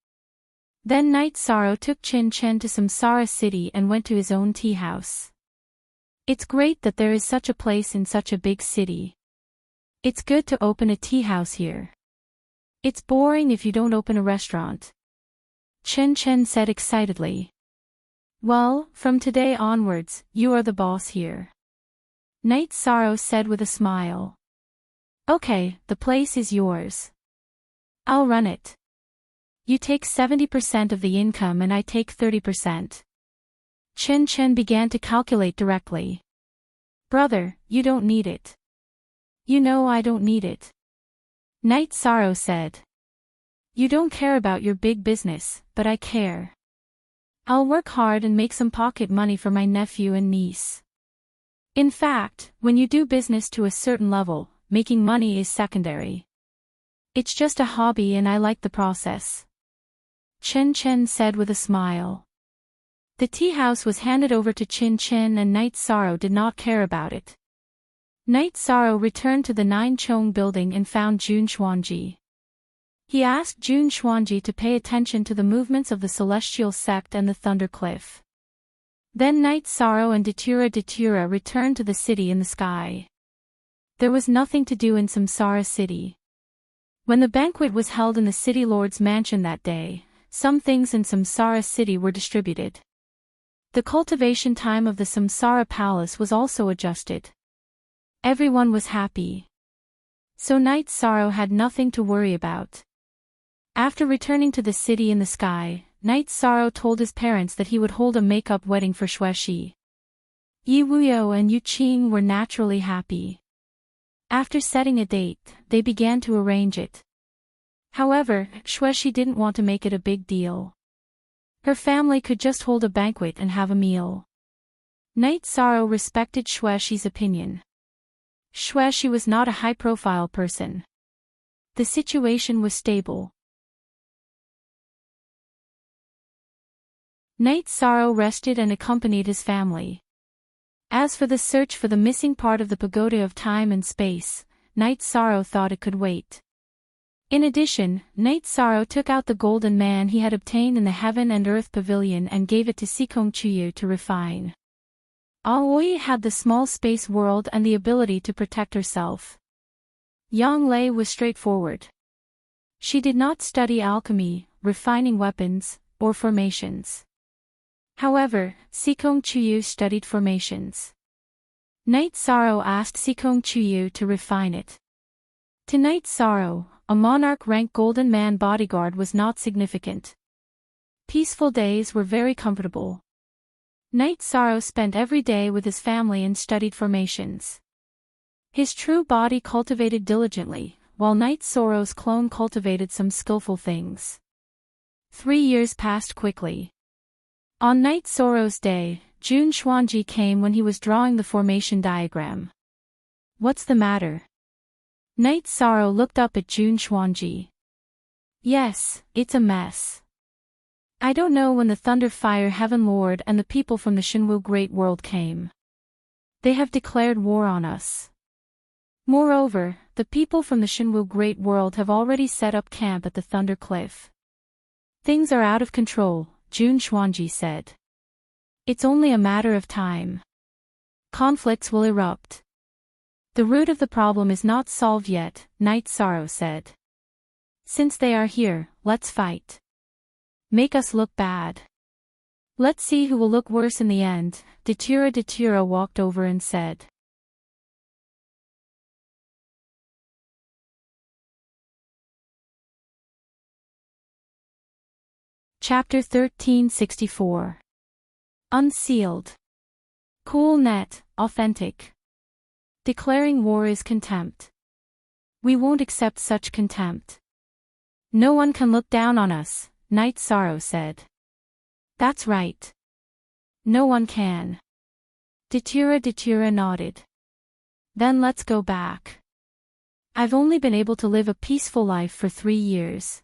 Then Night Sorrow took Chin Chen to Samsara City and went to his own tea house. It's great that there is such a place in such a big city. It's good to open a tea house here. It's boring if you don't open a restaurant. Chin Chen said excitedly. Well, from today onwards, you are the boss here. Night Sorrow said with a smile. Okay, the place is yours. I'll run it. You take 70% of the income and I take 30%. Chin Chen began to calculate directly. Brother, you don't need it. You know I don't need it. Night Sorrow said. You don't care about your big business, but I care. I'll work hard and make some pocket money for my nephew and niece. In fact, when you do business to a certain level, making money is secondary. It's just a hobby and I like the process. Chin Chen said with a smile. The tea house was handed over to Chin Chen and Night Sorrow did not care about it. Night Sorrow returned to the Nine Chong building and found Jun Xuanji. He asked Jun Xuanji to pay attention to the movements of the Celestial Sect and the Thunder Cliff. Then Night Sorrow and Datura returned to the city in the sky. There was nothing to do in Samsara City. When the banquet was held in the city lord's mansion that day, some things in Samsara City were distributed. The cultivation time of the Samsara Palace was also adjusted. Everyone was happy. So Night Sorrow had nothing to worry about. After returning to the city in the sky, Night Sorrow told his parents that he would hold a make-up wedding for Xuexi. Yi Wuyo and Yu Qing were naturally happy. After setting a date, they began to arrange it. However, Xuexi didn't want to make it a big deal. Her family could just hold a banquet and have a meal. Night Sorrow respected Xuexi's opinion. Xuexi was not a high-profile person. The situation was stable. Night Sorrow rested and accompanied his family. As for the search for the missing part of the Pagoda of Time and Space, Night Sorrow thought it could wait. In addition, Night Sorrow took out the golden man he had obtained in the Heaven and Earth Pavilion and gave it to Sikong Chuyu to refine. Aoi had the small space world and the ability to protect herself. Yang Lei was straightforward. She did not study alchemy, refining weapons, or formations. However, Sikong Chuyu studied formations. Night Sorrow asked Sikong Chuyu to refine it. To Night Sorrow, a monarch-rank golden man bodyguard was not significant. Peaceful days were very comfortable. Night Sorrow spent every day with his family and studied formations. His true body cultivated diligently, while Night Sorrow's clone cultivated some skillful things. 3 years passed quickly. On Night Sorrow's day, Jun Xuanji came when he was drawing the formation diagram. What's the matter? Night Sorrow looked up at Jun Xuanji. Yes, it's a mess. I don't know when the Thunder Fire Heaven Lord and the people from the Shinwu Great World came. They have declared war on us. Moreover, the people from the Shinwu Great World have already set up camp at the Thunder Cliff. Things are out of control, Jun Xuanji said. It's only a matter of time. Conflicts will erupt. The root of the problem is not solved yet, Night Sorrow said. Since they are here, let's fight. Make us look bad. Let's see who will look worse in the end, Datura walked over and said. Chapter 1364. Unsealed. Cool net, authentic. Declaring war is contempt. We won't accept such contempt. No one can look down on us, Night Sorrow said. That's right. No one can. Datura nodded. Then let's go back. I've only been able to live a peaceful life for 3 years.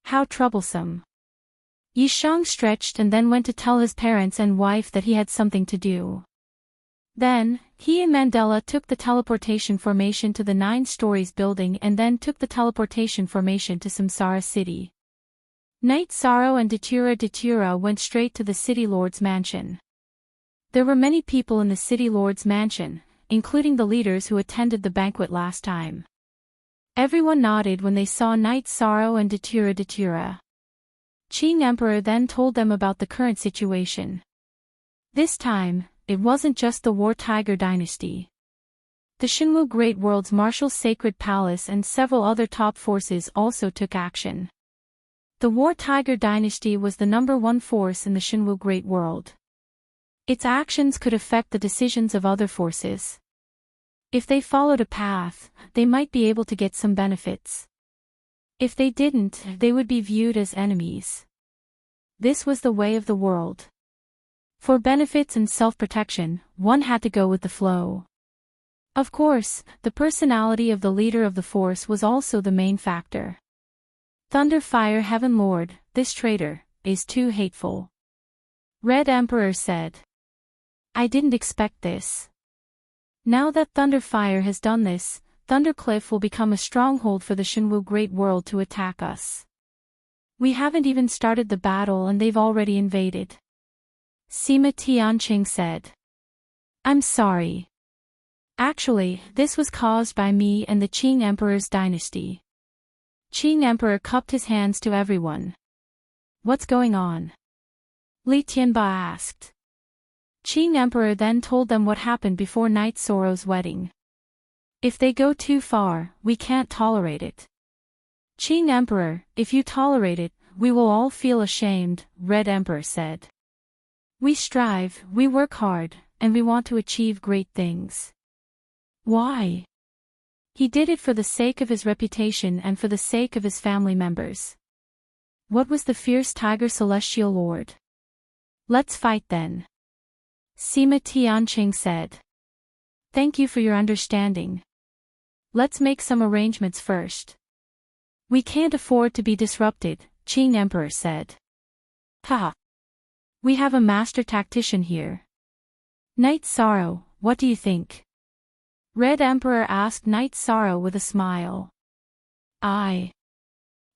How troublesome. Yishang stretched and then went to tell his parents and wife that he had something to do. Then, he and Mandela took the teleportation formation to the 9 stories building and then took the teleportation formation to Samsara City. Knight Sorrow and Datura went straight to the city lord's mansion. There were many people in the city lord's mansion, including the leaders who attended the banquet last time. Everyone nodded when they saw Knight Sorrow and Datura. Qing Emperor then told them about the current situation. This time, it wasn't just the War Tiger dynasty. The Shinwu Great World's Martial Sacred Palace and several other top forces also took action. The War Tiger dynasty was the #1 force in the Shinwu Great World. Its actions could affect the decisions of other forces. If they followed a path, they might be able to get some benefits. If they didn't, they would be viewed as enemies. This was the way of the world. For benefits and self-protection, one had to go with the flow. Of course, the personality of the leader of the force was also the main factor. Thunderfire Heaven Lord, this traitor, is too hateful. Red Emperor said. I didn't expect this. Now that Thunderfire has done this, Thundercliff will become a stronghold for the Shinwu Great World to attack us. We haven't even started the battle and they've already invaded. Sima Tianqing said. I'm sorry. Actually, this was caused by me and the Qing Emperor's dynasty. Qing Emperor cupped his hands to everyone. What's going on? Li Tianba asked. Qing Emperor then told them what happened before Knight Sorrow's wedding. If they go too far, we can't tolerate it. Qing Emperor, if you tolerate it, we will all feel ashamed, Red Emperor said. We strive, we work hard, and we want to achieve great things. Why? He did it for the sake of his reputation and for the sake of his family members. What was the fierce tiger celestial lord? Let's fight then. Sima Tianqing said. Thank you for your understanding. Let's make some arrangements first. We can't afford to be disrupted, Qing Emperor said. Ha! We have a master tactician here. Knight Sorrow, what do you think? Red Emperor asked Knight Sorrow with a smile.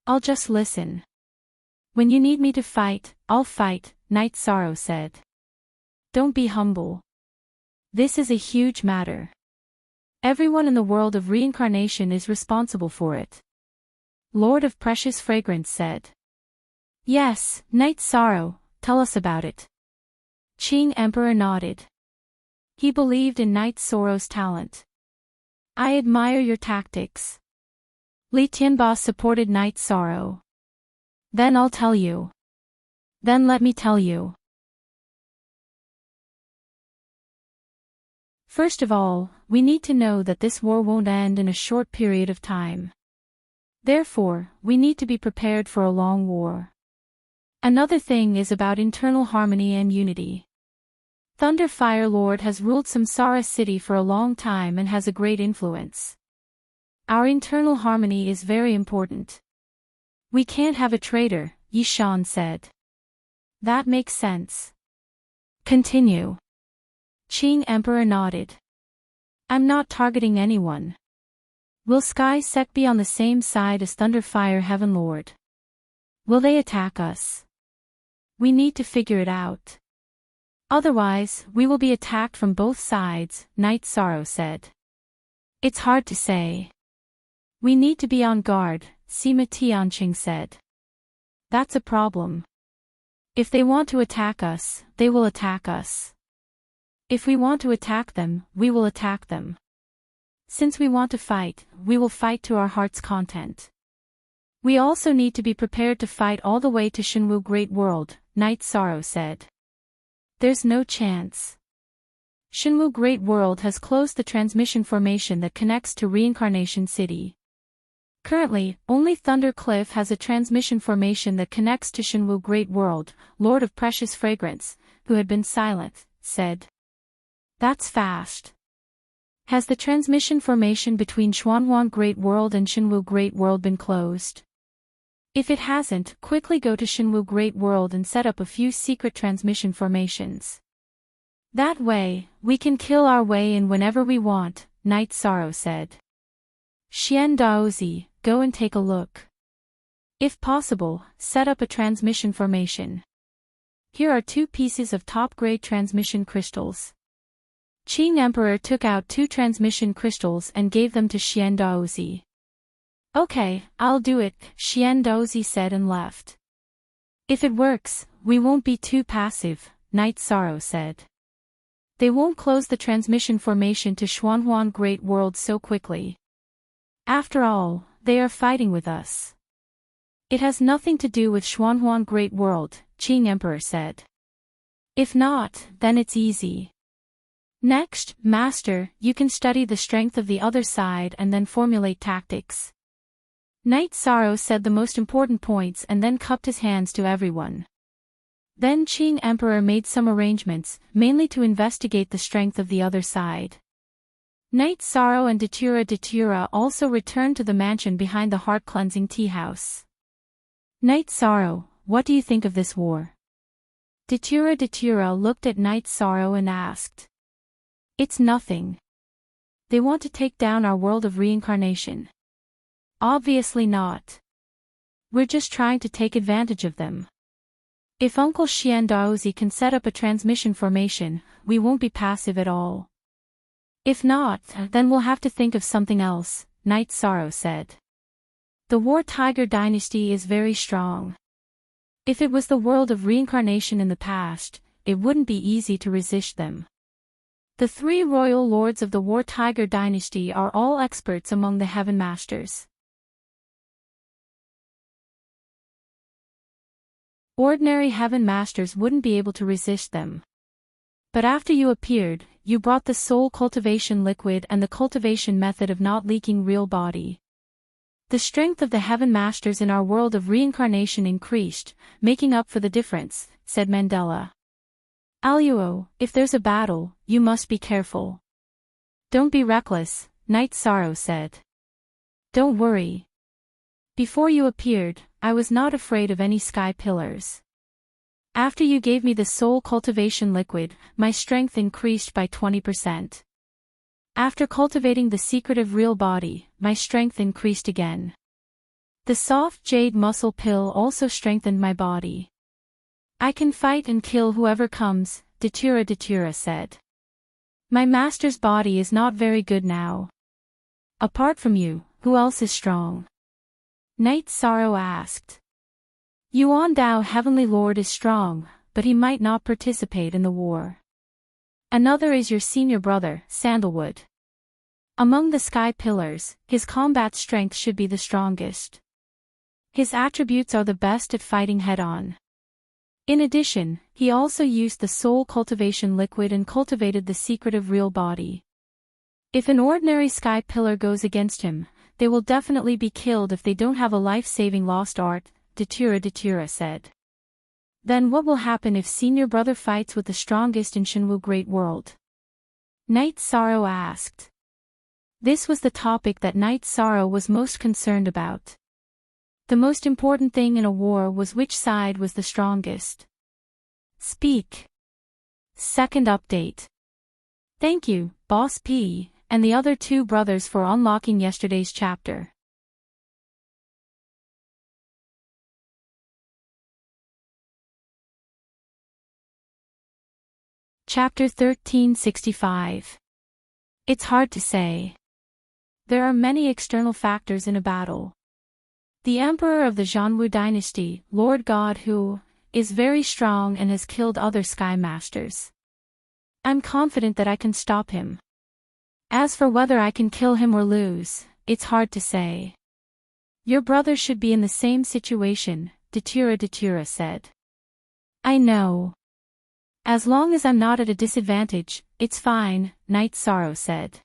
I'll just listen. When you need me to fight, I'll fight, Knight Sorrow said. Don't be humble. This is a huge matter. Everyone in the world of reincarnation is responsible for it. Lord of Precious Fragrance said. Yes, Knight Sorrow, tell us about it. Qing Emperor nodded. He believed in Knight Sorrow's talent. I admire your tactics. Li Tianba supported Knight Sorrow. Then I'll tell you. Then let me tell you. First of all, we need to know that this war won't end in a short period of time. Therefore, we need to be prepared for a long war. Another thing is about internal harmony and unity. Thunderfire Lord has ruled Samsara City for a long time and has a great influence. Our internal harmony is very important. We can't have a traitor, Yishan said. That makes sense. Continue. Qing Emperor nodded. I'm not targeting anyone. Will Sky Sect be on the same side as Thunderfire Heaven Lord? Will they attack us? We need to figure it out. Otherwise, we will be attacked from both sides, Knight Sorrow said. It's hard to say. We need to be on guard, Sima Tianqing said. That's a problem. If they want to attack us, they will attack us. If we want to attack them, we will attack them. Since we want to fight, we will fight to our heart's content. We also need to be prepared to fight all the way to Shinwu Great World, Knight Sorrow said. There's no chance. Shinwu Great World has closed the transmission formation that connects to Reincarnation City. Currently, only Thunder Cliff has a transmission formation that connects to Shinwu Great World, Lord of Precious Fragrance, who had been silent, said. That's fast. Has the transmission formation between Xuanhuan Great World and Shinwu Great World been closed? If it hasn't, quickly go to Shinwu Great World and set up a few secret transmission formations. That way, we can kill our way in whenever we want, Knight Sorrow said. Xian Daozi, go and take a look. If possible, set up a transmission formation. Here are 2 pieces of top-grade transmission crystals. Qing Emperor took out 2 transmission crystals and gave them to Xian Daozi. Okay, I'll do it, Xian Daozi said and left. If it works, we won't be too passive, Night Sorrow said. They won't close the transmission formation to Xuanhuan Great World so quickly. After all, they are fighting with us. It has nothing to do with Xuanhuan Great World, Qing Emperor said. If not, then it's easy. Next, Master, you can study the strength of the other side and then formulate tactics. Night Sorrow said the most important points and then cupped his hands to everyone. Then Qing Emperor made some arrangements, mainly to investigate the strength of the other side. Night Sorrow and Datura also returned to the mansion behind the heart-cleansing tea house. Night Sorrow, what do you think of this war? Datura looked at Night Sorrow and asked. It's nothing. They want to take down our world of reincarnation. Obviously not. We're just trying to take advantage of them. If Uncle Xian Daozi can set up a transmission formation, we won't be passive at all. If not, then we'll have to think of something else, Night Sorrow said. The War Tiger dynasty is very strong. If it was the world of reincarnation in the past, it wouldn't be easy to resist them. The 3 royal lords of the War Tiger dynasty are all experts among the Heaven Masters. Ordinary Heaven Masters wouldn't be able to resist them. But after you appeared, you brought the soul cultivation liquid and the cultivation method of not leaking real body. The strength of the Heaven Masters in our world of reincarnation increased, making up for the difference, said Mandela. Aluo, if there's a battle, you must be careful. Don't be reckless, Night Sorrow said. Don't worry. Before you appeared, I was not afraid of any sky pillars. After you gave me the soul cultivation liquid, my strength increased by 20%. After cultivating the secretive real body, my strength increased again. The soft jade muscle pill also strengthened my body. I can fight and kill whoever comes, Datura said. My master's body is not very good now. Apart from you, who else is strong? Night Sorrow asked. Yuan Dao Heavenly Lord is strong, but he might not participate in the war. Another is your senior brother, Sandalwood. Among the sky pillars, his combat strength should be the strongest. His attributes are the best at fighting head-on. In addition, he also used the soul cultivation liquid and cultivated the secretive real body. If an ordinary sky pillar goes against him, they will definitely be killed if they don't have a life-saving lost art, Datura said. Then what will happen if senior brother fights with the strongest in Shenwu Great World? Night Sorrow asked. This was the topic that Night Sorrow was most concerned about. The most important thing in a war was which side was the strongest. Speak. Second update. Thank you, Boss P, and the other 2 brothers for unlocking yesterday's chapter. Chapter 1365. It's hard to say. There are many external factors in a battle. The Emperor of the Zhanwu dynasty, Lord God Hu, is very strong and has killed other Sky Masters. I'm confident that I can stop him. As for whether I can kill him or lose, it's hard to say. Your brother should be in the same situation, Datura said. I know. As long as I'm not at a disadvantage, it's fine, Night Sorrow said.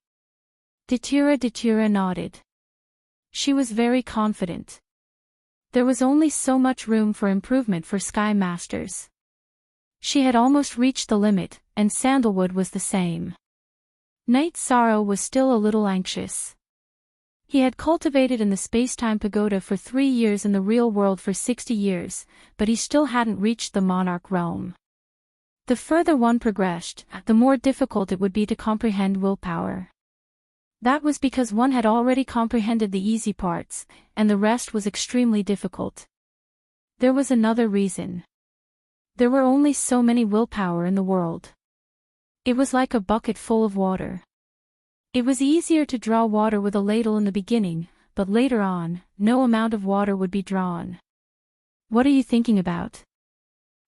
Datura nodded. She was very confident. There was only so much room for improvement for Sky Masters. She had almost reached the limit, and Sandalwood was the same. Night Sorrow was still a little anxious. He had cultivated in the space-time pagoda for 3 years and the real world for 60 years, but he still hadn't reached the monarch realm. The further one progressed, the more difficult it would be to comprehend willpower. That was because one had already comprehended the easy parts, and the rest was extremely difficult. There was another reason. There were only so many willpower in the world. It was like a bucket full of water. It was easier to draw water with a ladle in the beginning, but later on, no amount of water would be drawn. What are you thinking about?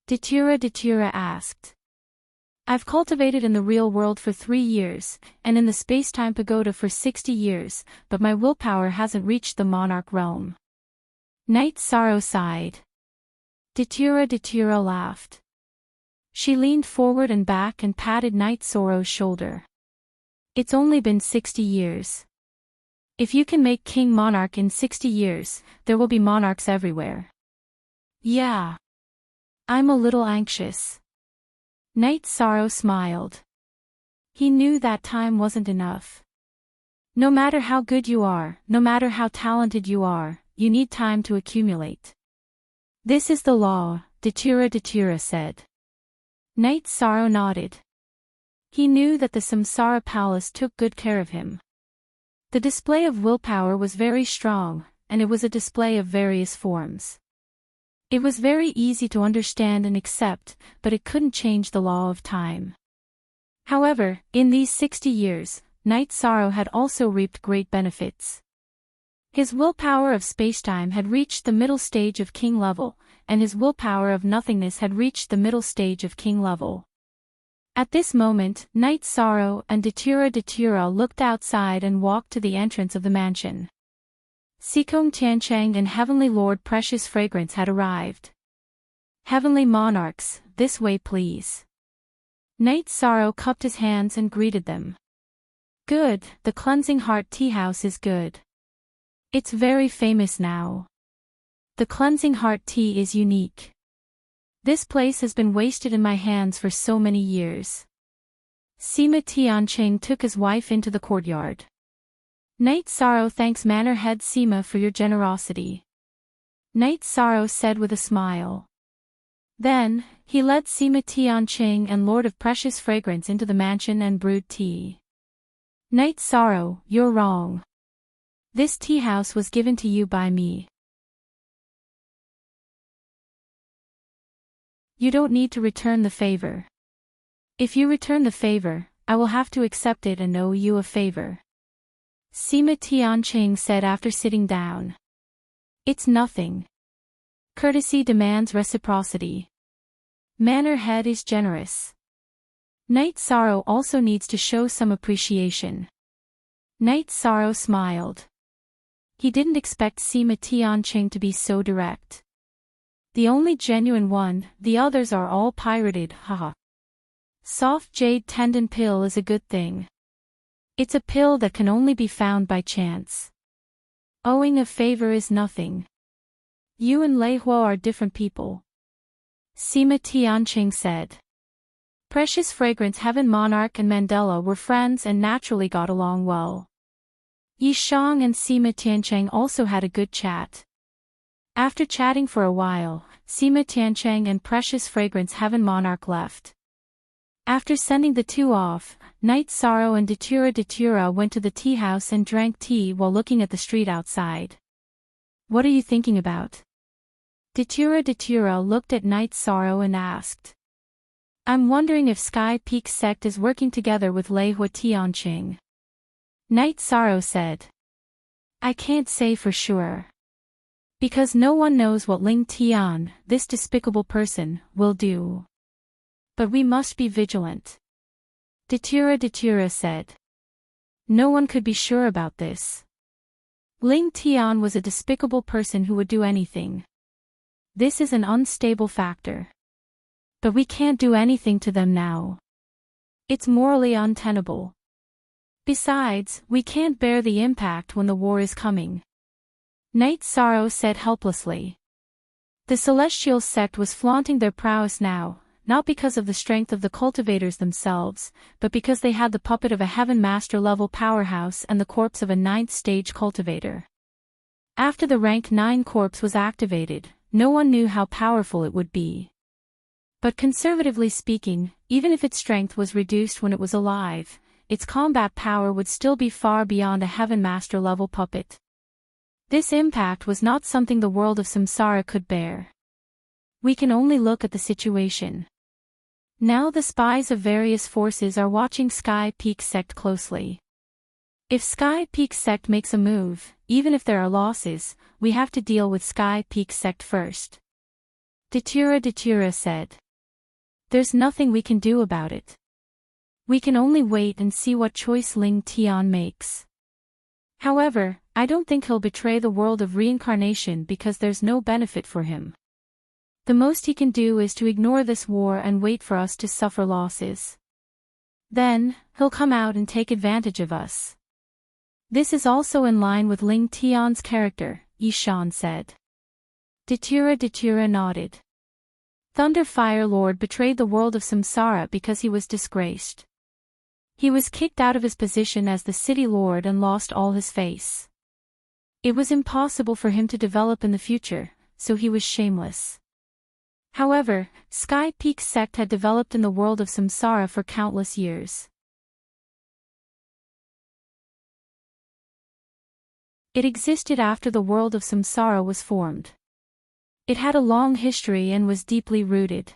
Datura asked. I've cultivated in the real world for 3 years, and in the space-time pagoda for 60 years, but my willpower hasn't reached the monarch realm. Night Sorrow sighed. Datura laughed. She leaned forward and back and patted Night Sorrow's shoulder. It's only been 60 years. If you can make King Monarch in 60 years, there will be monarchs everywhere. Yeah. I'm a little anxious. Night Sorrow smiled. He knew that time wasn't enough. No matter how good you are, no matter how talented you are, you need time to accumulate. This is the law, Datura said. Night Sorrow nodded. He knew that the Samsara Palace took good care of him. The display of willpower was very strong, and it was a display of various forms. It was very easy to understand and accept, but it couldn't change the law of time. However, in these 60 years, Night Sorrow had also reaped great benefits. His willpower of spacetime had reached the middle stage of king level, and his willpower of nothingness had reached the middle stage of king level. At this moment, Night Sorrow and Datura looked outside and walked to the entrance of the mansion. Enchanting and Heavenly Lord Precious Fragrance had arrived. Heavenly Monarchs, this way please. Night Sorrow cupped his hands and greeted them. Good, the Cleansing Heart Tea House is good. It's very famous now. The Cleansing Heart Tea is unique. This place has been wasted in my hands for so many years. Enchanting took his wife into the courtyard. Night Sorrow thanks Manor Head Sima for your generosity. Night Sorrow said with a smile. Then, he led Enchanting and Lord of Precious Fragrance into the mansion and brewed tea. Night Sorrow, you're wrong. This tea house was given to you by me. You don't need to return the favor. If you return the favor, I will have to accept it and owe you a favor. Enchanting said after sitting down. It's nothing. Courtesy demands reciprocity. Manor Head is generous. Night Sorrow also needs to show some appreciation. Night Sorrow smiled. He didn't expect Enchanting to be so direct. The only genuine one, the others are all pirated, haha. Soft jade tendon pill is a good thing. It's a pill that can only be found by chance. Owing a favor is nothing. You and Lei Huo are different people. Enchanting said. Precious Fragrance Heaven Monarch and Mandela were friends and naturally got along well. Yishang and Enchanting also had a good chat. After chatting for a while, Enchanting and Precious Fragrance Heaven Monarch left. After sending the two off, Night Sorrow and Datura went to the tea house and drank tea while looking at the street outside. What are you thinking about? Datura looked at Night Sorrow and asked. I'm wondering if Sky Peak Sect is working together with Lei Hua Tianqing. Night Sorrow said. I can't say for sure. Because no one knows what Ling Tian, this despicable person, will do. But we must be vigilant. Datura said. No one could be sure about this. Ling Tian was a despicable person who would do anything. This is an unstable factor. But we can't do anything to them now. It's morally untenable. Besides, we can't bear the impact when the war is coming. Night Sorrow said helplessly. The Celestial Sect was flaunting their prowess now, not because of the strength of the cultivators themselves, but because they had the puppet of a Heaven Master level powerhouse and the corpse of a 9th stage cultivator. After the rank 9 corpse was activated, no one knew how powerful it would be. But conservatively speaking, even if its strength was reduced when it was alive, its combat power would still be far beyond a Heaven Master level puppet. This impact was not something the world of samsara could bear. We can only look at the situation. Now the spies of various forces are watching Sky Peak sect closely. If Sky Peak sect makes a move, even if there are losses, we have to deal with Sky Peak sect first. Datura said. There's nothing we can do about it. We can only wait and see what choice Ling Tian makes. However, I don't think he'll betray the world of reincarnation because there's no benefit for him. The most he can do is to ignore this war and wait for us to suffer losses. Then, he'll come out and take advantage of us. This is also in line with Ling Tian's character, Yishan said. Datura nodded. Thunder Fire Lord betrayed the world of samsara because he was disgraced. He was kicked out of his position as the city lord and lost all his face. It was impossible for him to develop in the future, so he was shameless. However, Sky Peak sect had developed in the world of samsara for countless years. It existed after the world of samsara was formed. It had a long history and was deeply rooted.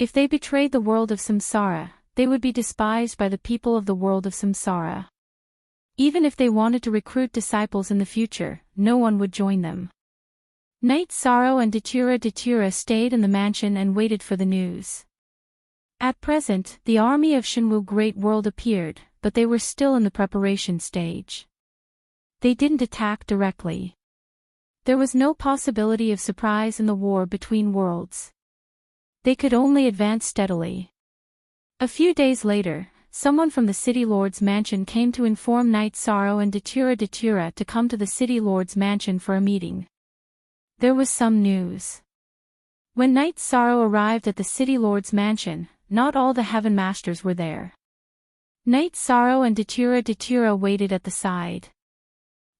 If they betrayed the world of samsara, they would be despised by the people of the world of samsara. Even if they wanted to recruit disciples in the future, no one would join them. Night Sorrow and Datura stayed in the mansion and waited for the news. At present, the army of Shinwu Great World appeared, but they were still in the preparation stage. They didn't attack directly. There was no possibility of surprise in the war between worlds. They could only advance steadily. A few days later, someone from the City Lord's mansion came to inform Night Sorrow and Datura to come to the City Lord's mansion for a meeting. There was some news. When Night Sorrow arrived at the City Lord's mansion, not all the Heaven Masters were there. Night Sorrow and Datura waited at the side.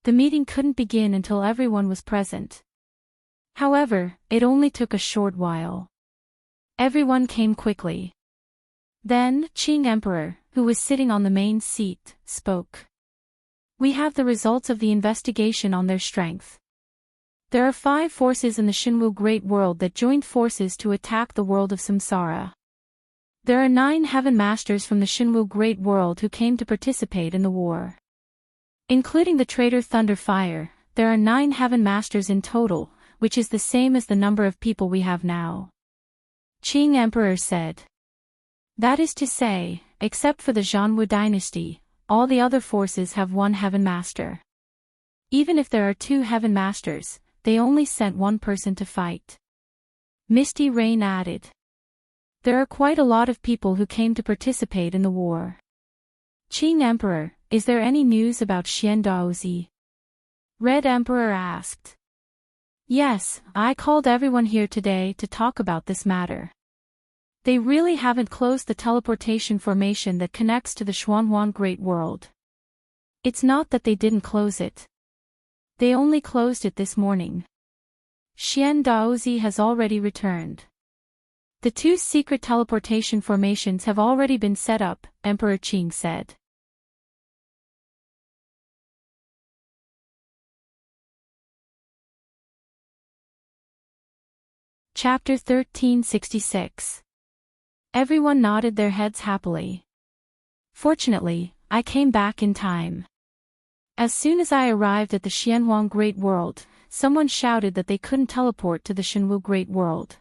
The meeting couldn't begin until everyone was present. However, it only took a short while. Everyone came quickly. Then, Qing Emperor, who was sitting on the main seat, spoke. We have the results of the investigation on their strength. There are 5 forces in the Shinwu Great World that joined forces to attack the world of samsara. There are 9 Heaven Masters from the Shinwu Great World who came to participate in the war. Including the traitor Thunderfire, there are 9 Heaven Masters in total, which is the same as the number of people we have now. Qing Emperor said. That is to say, except for the Zhanwu dynasty, all the other forces have 1 Heaven Master. Even if there are 2 Heaven Masters, they only sent 1 person to fight. Misty Rain added. There are quite a lot of people who came to participate in the war. Qing Emperor, is there any news about Xian Daozi? Red Emperor asked. Yes, I called everyone here today to talk about this matter. They really haven't closed the teleportation formation that connects to the Xuanhuan Great World. It's not that they didn't close it. They only closed it this morning. Xian Daozi has already returned. The 2 secret teleportation formations have already been set up, Emperor Qing said. Chapter 1366. Everyone nodded their heads happily. Fortunately, I came back in time. As soon as I arrived at the Xianhuang Great World, someone shouted that they couldn't teleport to the Shinwu Great World.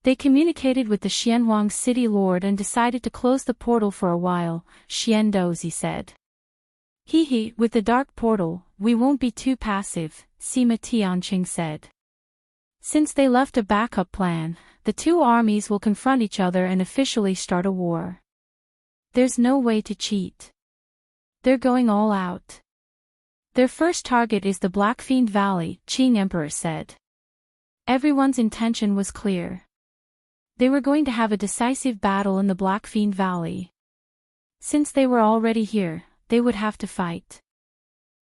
They communicated with the Xianhuang City Lord and decided to close the portal for a while, Xian Dozi said. Hee, with the dark portal, we won't be too passive, Sima Tianqing said. Since they left a backup plan, the 2 armies will confront each other and officially start a war. There's no way to cheat. They're going all out. Their first target is the Black Fiend Valley, Qing Emperor said. Everyone's intention was clear. They were going to have a decisive battle in the Black Fiend Valley. Since they were already here, they would have to fight.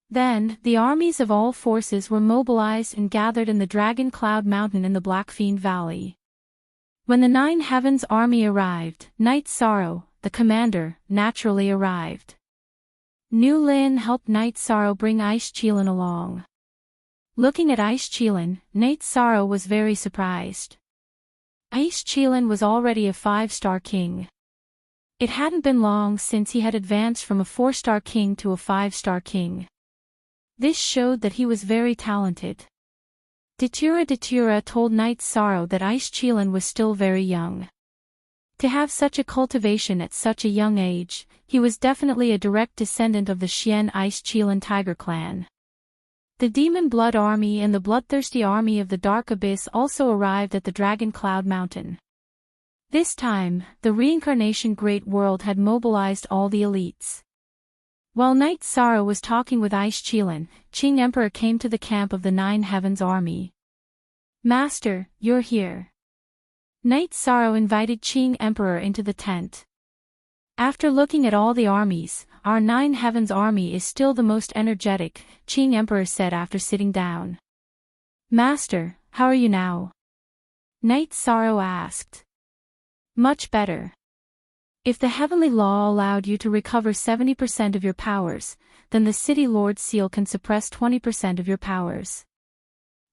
Then, the armies of all forces were mobilized and gathered in the Dragon Cloud Mountain in the Black Fiend Valley. When the 9 Heavens army arrived, Night Sorrow, the commander, naturally arrived. Nu Lin helped Knight Sorrow bring Ice Chilin along. Looking at Ice Chilin, Knight Sorrow was very surprised. Ice Chilin was already a 5-star king. It hadn't been long since he had advanced from a 4-star king to a 5-star king. This showed that he was very talented. Datura told Knight Sorrow that Ice Chilin was still very young. To have such a cultivation at such a young age, he was definitely a direct descendant of the Xian Ice Chilin tiger clan. The Demon Blood Army and the Bloodthirsty Army of the Dark Abyss also arrived at the Dragon Cloud Mountain. This time, the Reincarnation Great World had mobilized all the elites. While Knight Sorrow was talking with Ice Chilin, Qing Emperor came to the camp of the Nine Heavens Army. "Master, you're here." Knight Sorrow invited Qing Emperor into the tent. "After looking at all the armies, our Nine Heavens Army is still the most energetic," Qing Emperor said after sitting down. "Master, how are you now?" Knight Sorrow asked. "Much better. If the heavenly law allowed you to recover 70% of your powers, then the City Lord's seal can suppress 20% of your powers.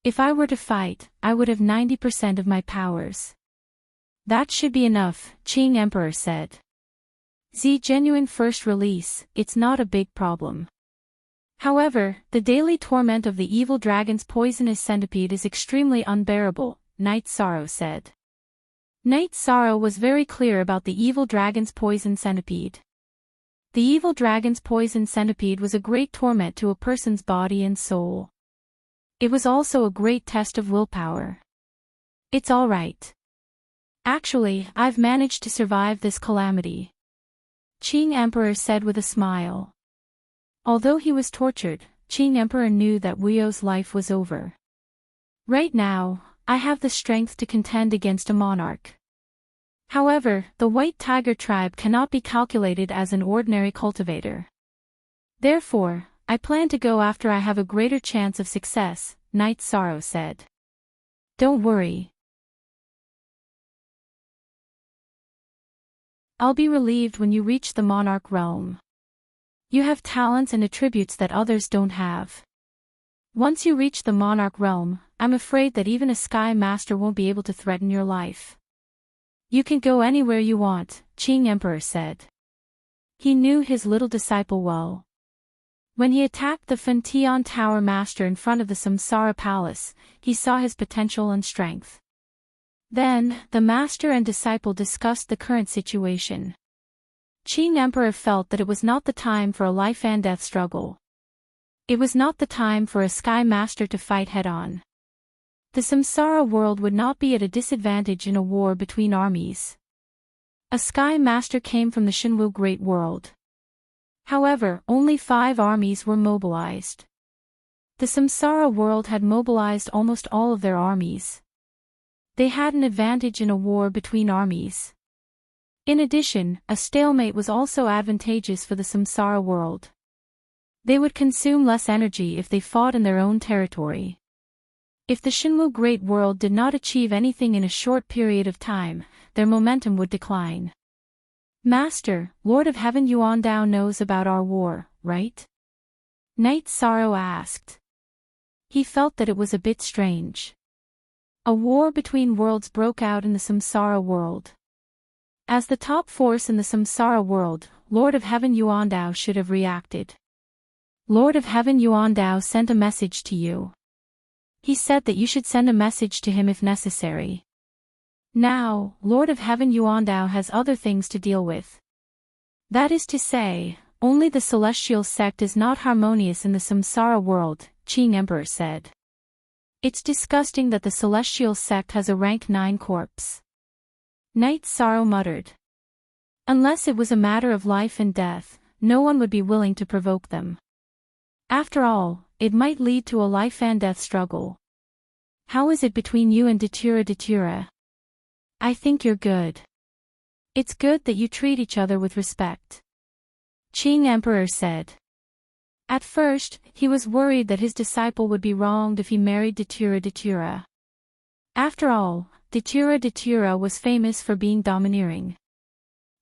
If I were to fight, I would have 90% of my powers." "That should be enough," Qing Emperor said. "Z genuine first release, it's not a big problem. However, the daily torment of the evil dragon's poisonous centipede is extremely unbearable," Knight Sorrow said. Knight Sorrow was very clear about the evil dragon's poison centipede. The evil dragon's poison centipede was a great torment to a person's body and soul. It was also a great test of willpower. "It's all right. Actually, I've managed to survive this calamity," Qing Emperor said with a smile. Although he was tortured, Qing Emperor knew that Wuyo's life was over. "Right now, I have the strength to contend against a monarch. However, the White Tiger tribe cannot be calculated as an ordinary cultivator. Therefore, I plan to go after I have a greater chance of success," Knight Sorrow said. "Don't worry. I'll be relieved when you reach the monarch realm. You have talents and attributes that others don't have. Once you reach the monarch realm, I'm afraid that even a sky master won't be able to threaten your life. You can go anywhere you want," Qing Emperor said. He knew his little disciple well. When he attacked the Fentian Tower Master in front of the Samsara Palace, he saw his potential and strength. Then, the master and disciple discussed the current situation. Qing Emperor felt that it was not the time for a life and death struggle. It was not the time for a sky master to fight head-on. The Samsara world would not be at a disadvantage in a war between armies. A sky master came from the Shenwu Great World. However, only 5 armies were mobilized. The Samsara world had mobilized almost all of their armies. They had an advantage in a war between armies. In addition, a stalemate was also advantageous for the Samsara world. They would consume less energy if they fought in their own territory. If the Shenwu Great World did not achieve anything in a short period of time, their momentum would decline. "Master, Lord of Heaven Yuandao knows about our war, right?" Knight Sorrow asked. He felt that it was a bit strange. A war between worlds broke out in the Samsara world. As the top force in the Samsara world, Lord of Heaven Yuandao should have reacted. "Lord of Heaven Yuandao sent a message to you. He said that you should send a message to him if necessary. Now, Lord of Heaven Yuandao has other things to deal with. That is to say, only the celestial sect is not harmonious in the Samsara world," Qing Emperor said. "It's disgusting that the celestial sect has a rank 9 corpse." Knight Sorrow muttered. Unless it was a matter of life and death, no one would be willing to provoke them. After all, it might lead to a life and death struggle. "How is it between you and Datura? "I think you're good. It's good that you treat each other with respect," Qing Emperor said. At first, he was worried that his disciple would be wronged if he married Datura. After all, Datura was famous for being domineering.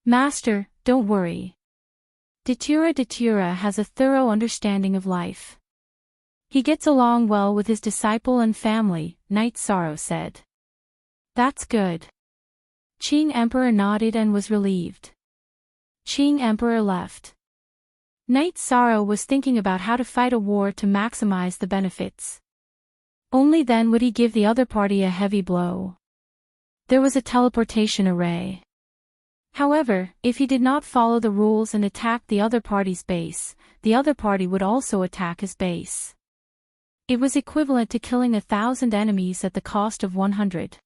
"Master, don't worry. Datura has a thorough understanding of life. He gets along well with his disciple and family, Night Sorrow said. That's good. Qing Emperor nodded and was relieved. Qing Emperor left. Night Sorrow was thinking about how to fight a war to maximize the benefits. Only then would he give the other party a heavy blow. There was a teleportation array. However, if he did not follow the rules and attack the other party's base, the other party would also attack his base. It was equivalent to killing 1,000 enemies at the cost of 100.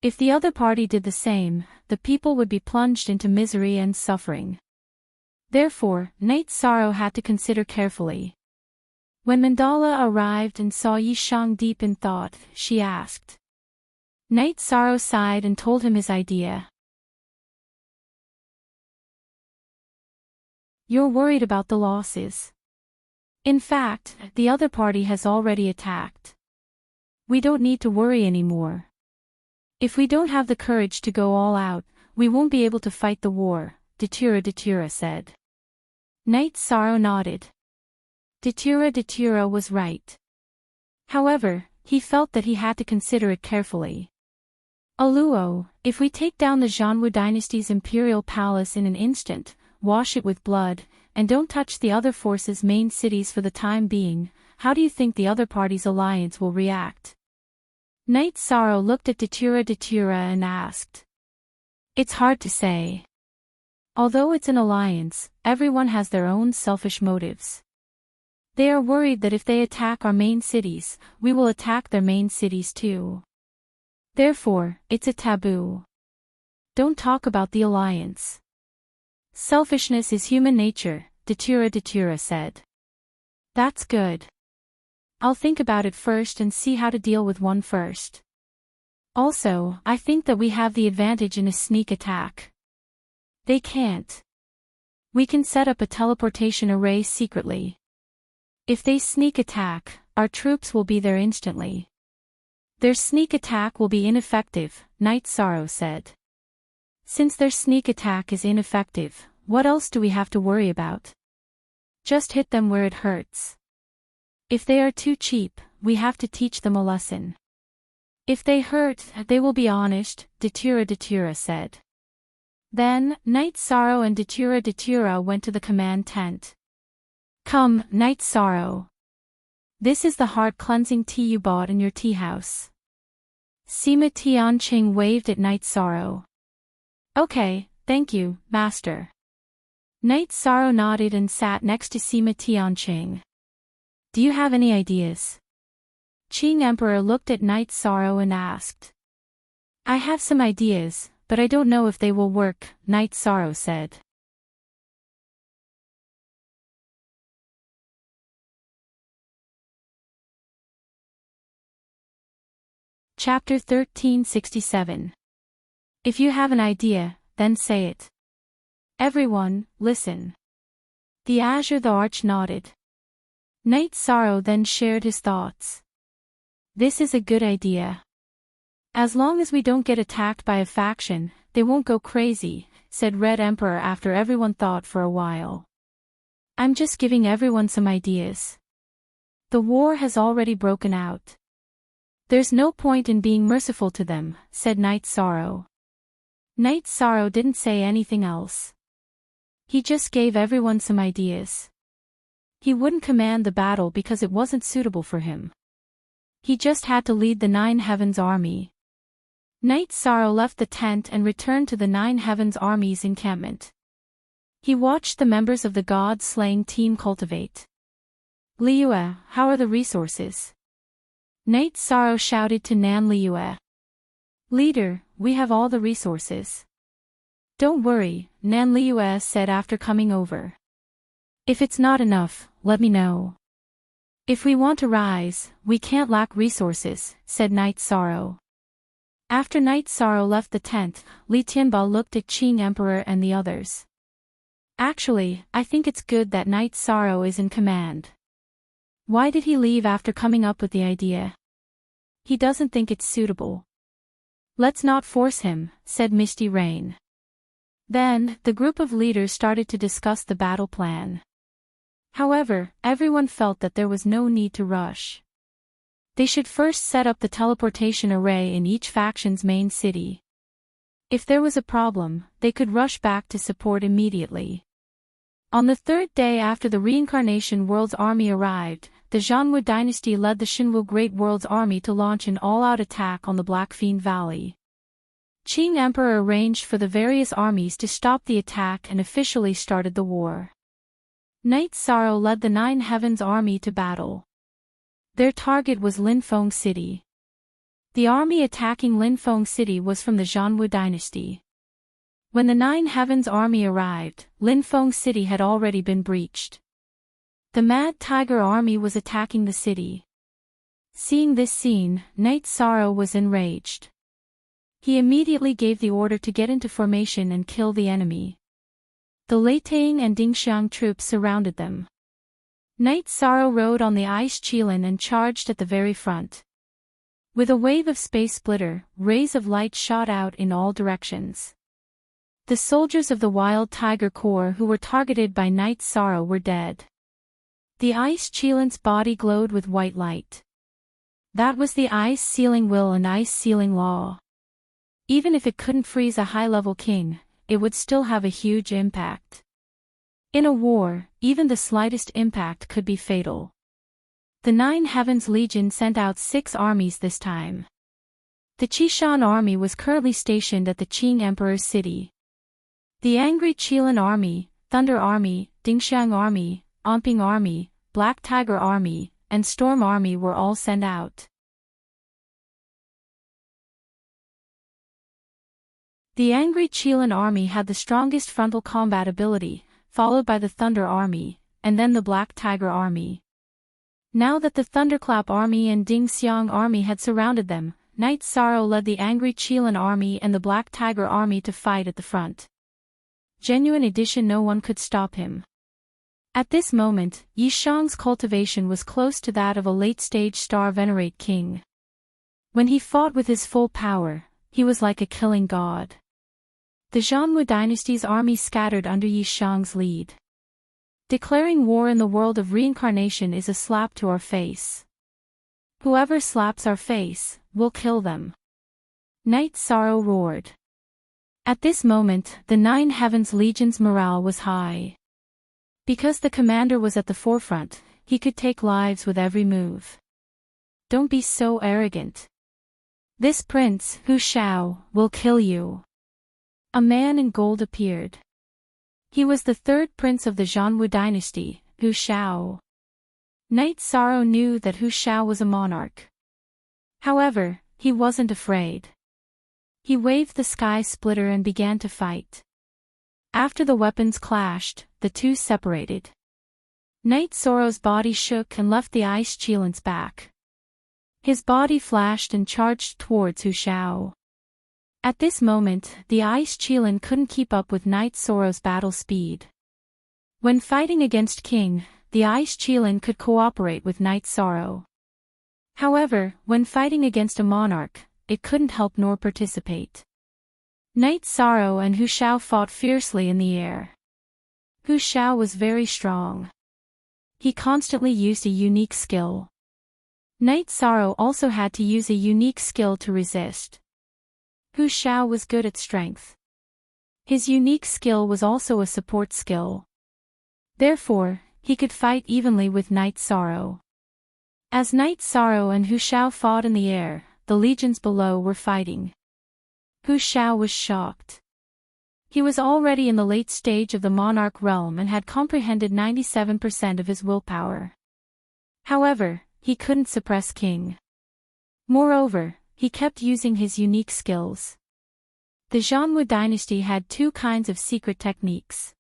If the other party did the same, the people would be plunged into misery and suffering. Therefore, Night Sorrow had to consider carefully. When Mandala arrived and saw Yishang deep in thought, she asked. Night Sorrow sighed and told him his idea. You're worried about the losses. In fact, the other party has already attacked. We don't need to worry anymore. If we don't have the courage to go all out, we won't be able to fight the war, Datura said. Night Sorrow nodded. Datura was right. However, he felt that he had to consider it carefully. Aluo, if we take down the Zhanwu dynasty's imperial palace in an instant, wash it with blood, and don't touch the other forces' main cities for the time being, how do you think the other party's alliance will react? Night Sorrow looked at Datura and asked. It's hard to say. Although it's an alliance, everyone has their own selfish motives. They are worried that if they attack our main cities, we will attack their main cities too. Therefore, it's a taboo. Don't talk about the alliance. Selfishness is human nature, Datura said. That's good. I'll think about it first and see how to deal with one first. Also, I think that we have the advantage in a sneak attack. They can't. We can set up a teleportation array secretly. If they sneak attack, our troops will be there instantly. Their sneak attack will be ineffective, Night Sorrow said. Since their sneak attack is ineffective, what else do we have to worry about? Just hit them where it hurts. If they are too cheap, we have to teach them a lesson. If they hurt, they will be honest, Datura said. Then, Night Sorrow and Datura went to the command tent. Come, Night Sorrow. This is the heart-cleansing tea you bought in your tea house. Sima Tianqing waved at Night Sorrow. Okay, thank you, Master. Night Sorrow nodded and sat next to Sima Tianqing. Do you have any ideas? Qing Emperor looked at Night Sorrow and asked. I have some ideas, but I don't know if they will work, Night Sorrow said. Chapter 1367. If you have an idea, then say it. Everyone, listen. The Azure the Arch nodded. Night Sorrow then shared his thoughts. This is a good idea. As long as we don't get attacked by a faction, they won't go crazy, said Red Emperor after everyone thought for a while. I'm just giving everyone some ideas. The war has already broken out. There's no point in being merciful to them, said Night Sorrow. Night Sorrow didn't say anything else. He just gave everyone some ideas. He wouldn't command the battle because it wasn't suitable for him. He just had to lead the Nine Heavens army. Night Sorrow left the tent and returned to the Nine Heavens army's encampment. He watched the members of the God-slaying team cultivate. Liyue, how are the resources? Night Sorrow shouted to Nan Liyue. Leader, we have all the resources. Don't worry, Nan Liyue said after coming over. If it's not enough, let me know. If we want to rise, we can't lack resources, said Night Sorrow. After Night Sorrow left the tent, Li Tianba looked at Qing Emperor and the others. Actually, I think it's good that Night Sorrow is in command. Why did he leave after coming up with the idea? He doesn't think it's suitable. Let's not force him, said Misty Rain. Then, the group of leaders started to discuss the battle plan. However, everyone felt that there was no need to rush. They should first set up the teleportation array in each faction's main city. If there was a problem, they could rush back to support immediately. On the third day after the Reincarnation World's army arrived, the Zhanwu dynasty led the Shinwu Great World's army to launch an all-out attack on the Black Fiend Valley. Qing Emperor arranged for the various armies to stop the attack and officially started the war. Knight Sorrow led the Nine Heavens army to battle. Their target was Linfeng City. The army attacking Linfeng City was from the Zhanwu dynasty. When the Nine Heavens army arrived, Linfeng City had already been breached. The Mad Tiger army was attacking the city. Seeing this scene, Knight Sorrow was enraged. He immediately gave the order to get into formation and kill the enemy. The Leiting and Dingxiang troops surrounded them. Knight Sorrow rode on the ice Qilin and charged at the very front. With a wave of space splitter, rays of light shot out in all directions. The soldiers of the Wild Tiger Corps who were targeted by Knight Sorrow were dead. The ice Qilin's body glowed with white light. That was the ice sealing will and ice sealing law. Even if it couldn't freeze a high-level king, it would still have a huge impact. In a war, even the slightest impact could be fatal. The Nine Heavens Legion sent out 6 armies this time. The Qishan army was currently stationed at the Qing Emperor's city. The Angry Qilin army, Thunder army, Dingxiang army, Onping army, Black Tiger army, and Storm army were all sent out. The Angry Qilin army had the strongest frontal combat ability, followed by the Thunder army, and then the Black Tiger army. Now that the Thunderclap army and Dingxiang army had surrounded them, Knight Sorrow led the Angry Qilin army and the Black Tiger army to fight at the front. Genuine edition, no one could stop him. At this moment, Yi Shang's cultivation was close to that of a late-stage Star Venerate king. When he fought with his full power, he was like a killing god. The Zhanwu dynasty's army scattered under Yi Shang's lead. Declaring war in the world of reincarnation is a slap to our face. Whoever slaps our face, we'll kill them. Knight Sorrow roared. At this moment, the Nine Heavens Legion's morale was high. Because the commander was at the forefront, he could take lives with every move. Don't be so arrogant. This prince, Hu Shao, will kill you. A man in gold appeared. He was the third prince of the Zhanwu dynasty, Hu Shao. Knight Sorrow knew that Hu Shao was a monarch. However, he wasn't afraid. He waved the sky splitter and began to fight. After the weapons clashed, the two separated. Knight Sorrow's body shook and left the ice Qilin's back. His body flashed and charged towards Hu Shao. At this moment, the ice Qilin couldn't keep up with Knight Sorrow's battle speed. When fighting against King, the ice Qilin could cooperate with Knight Sorrow. However, when fighting against a monarch, it couldn't help nor participate. Knight Sorrow and Hu Shao fought fiercely in the air. Hu Shao was very strong. He constantly used a unique skill. Knight Sorrow also had to use a unique skill to resist. Hu Shao was good at strength. His unique skill was also a support skill. Therefore, he could fight evenly with Knight Sorrow. As Knight Sorrow and Hu Shao fought in the air, the legions below were fighting. Hu Shao was shocked. He was already in the late stage of the monarch realm and had comprehended 97% of his willpower. However, he couldn't suppress King. Moreover, he kept using his unique skills. The Zhanwu dynasty had 2 kinds of secret techniques.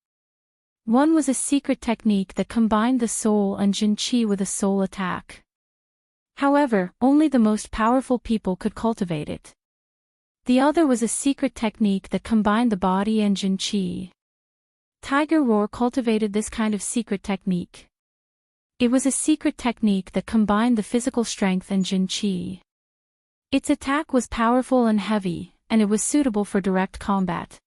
One was a secret technique that combined the soul and Jin Qi with a soul attack. However, only the most powerful people could cultivate it. The other was a secret technique that combined the body and Jin Qi. Tiger Roar cultivated this kind of secret technique. It was a secret technique that combined the physical strength and Jin Qi. Its attack was powerful and heavy, and it was suitable for direct combat.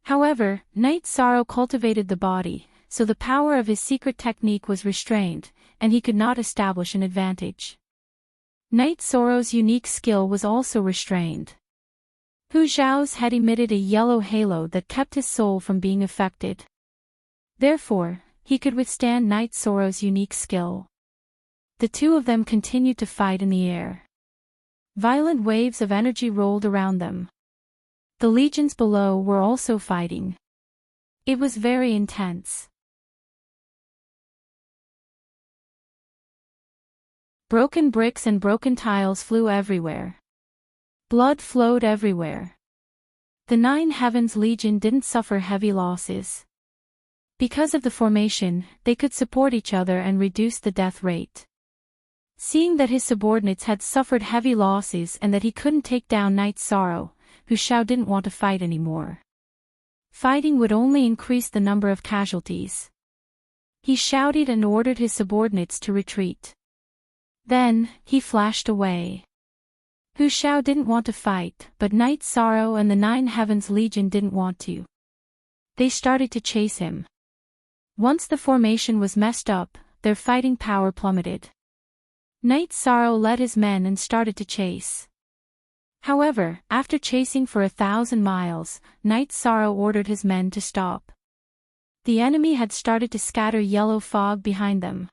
However, Night Sorrow cultivated the body, so the power of his secret technique was restrained, and he could not establish an advantage. Night Sorrow's unique skill was also restrained. Hu Zhao's head emitted a yellow halo that kept his soul from being affected. Therefore, he could withstand Night Sorrow's unique skill. The two of them continued to fight in the air. Violent waves of energy rolled around them. The legions below were also fighting. It was very intense. Broken bricks and broken tiles flew everywhere. Blood flowed everywhere. The Nine Heavens Legion didn't suffer heavy losses. Because of the formation, they could support each other and reduce the death rate. Seeing that his subordinates had suffered heavy losses and that he couldn't take down Night Sorrow, Hu Zhao didn't want to fight anymore. Fighting would only increase the number of casualties. He shouted and ordered his subordinates to retreat. Then, he flashed away. Hu Zhao didn't want to fight, but Night Sorrow and the Nine Heavens Legion didn't want to. They started to chase him. Once the formation was messed up, their fighting power plummeted. Night Sorrow led his men and started to chase. However, after chasing for 1,000 miles, Night Sorrow ordered his men to stop. The enemy had started to scatter yellow fog behind them.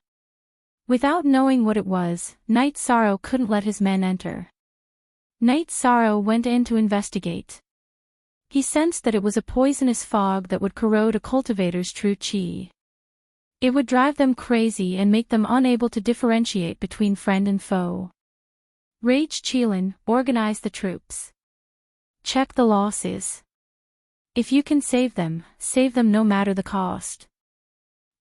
Without knowing what it was, Night Sorrow couldn't let his men enter. Night Sorrow went in to investigate. He sensed that it was a poisonous fog that would corrode a cultivator's true qi. It would drive them crazy and make them unable to differentiate between friend and foe. Rage Qilin, organize the troops. Check the losses. If you can save them no matter the cost.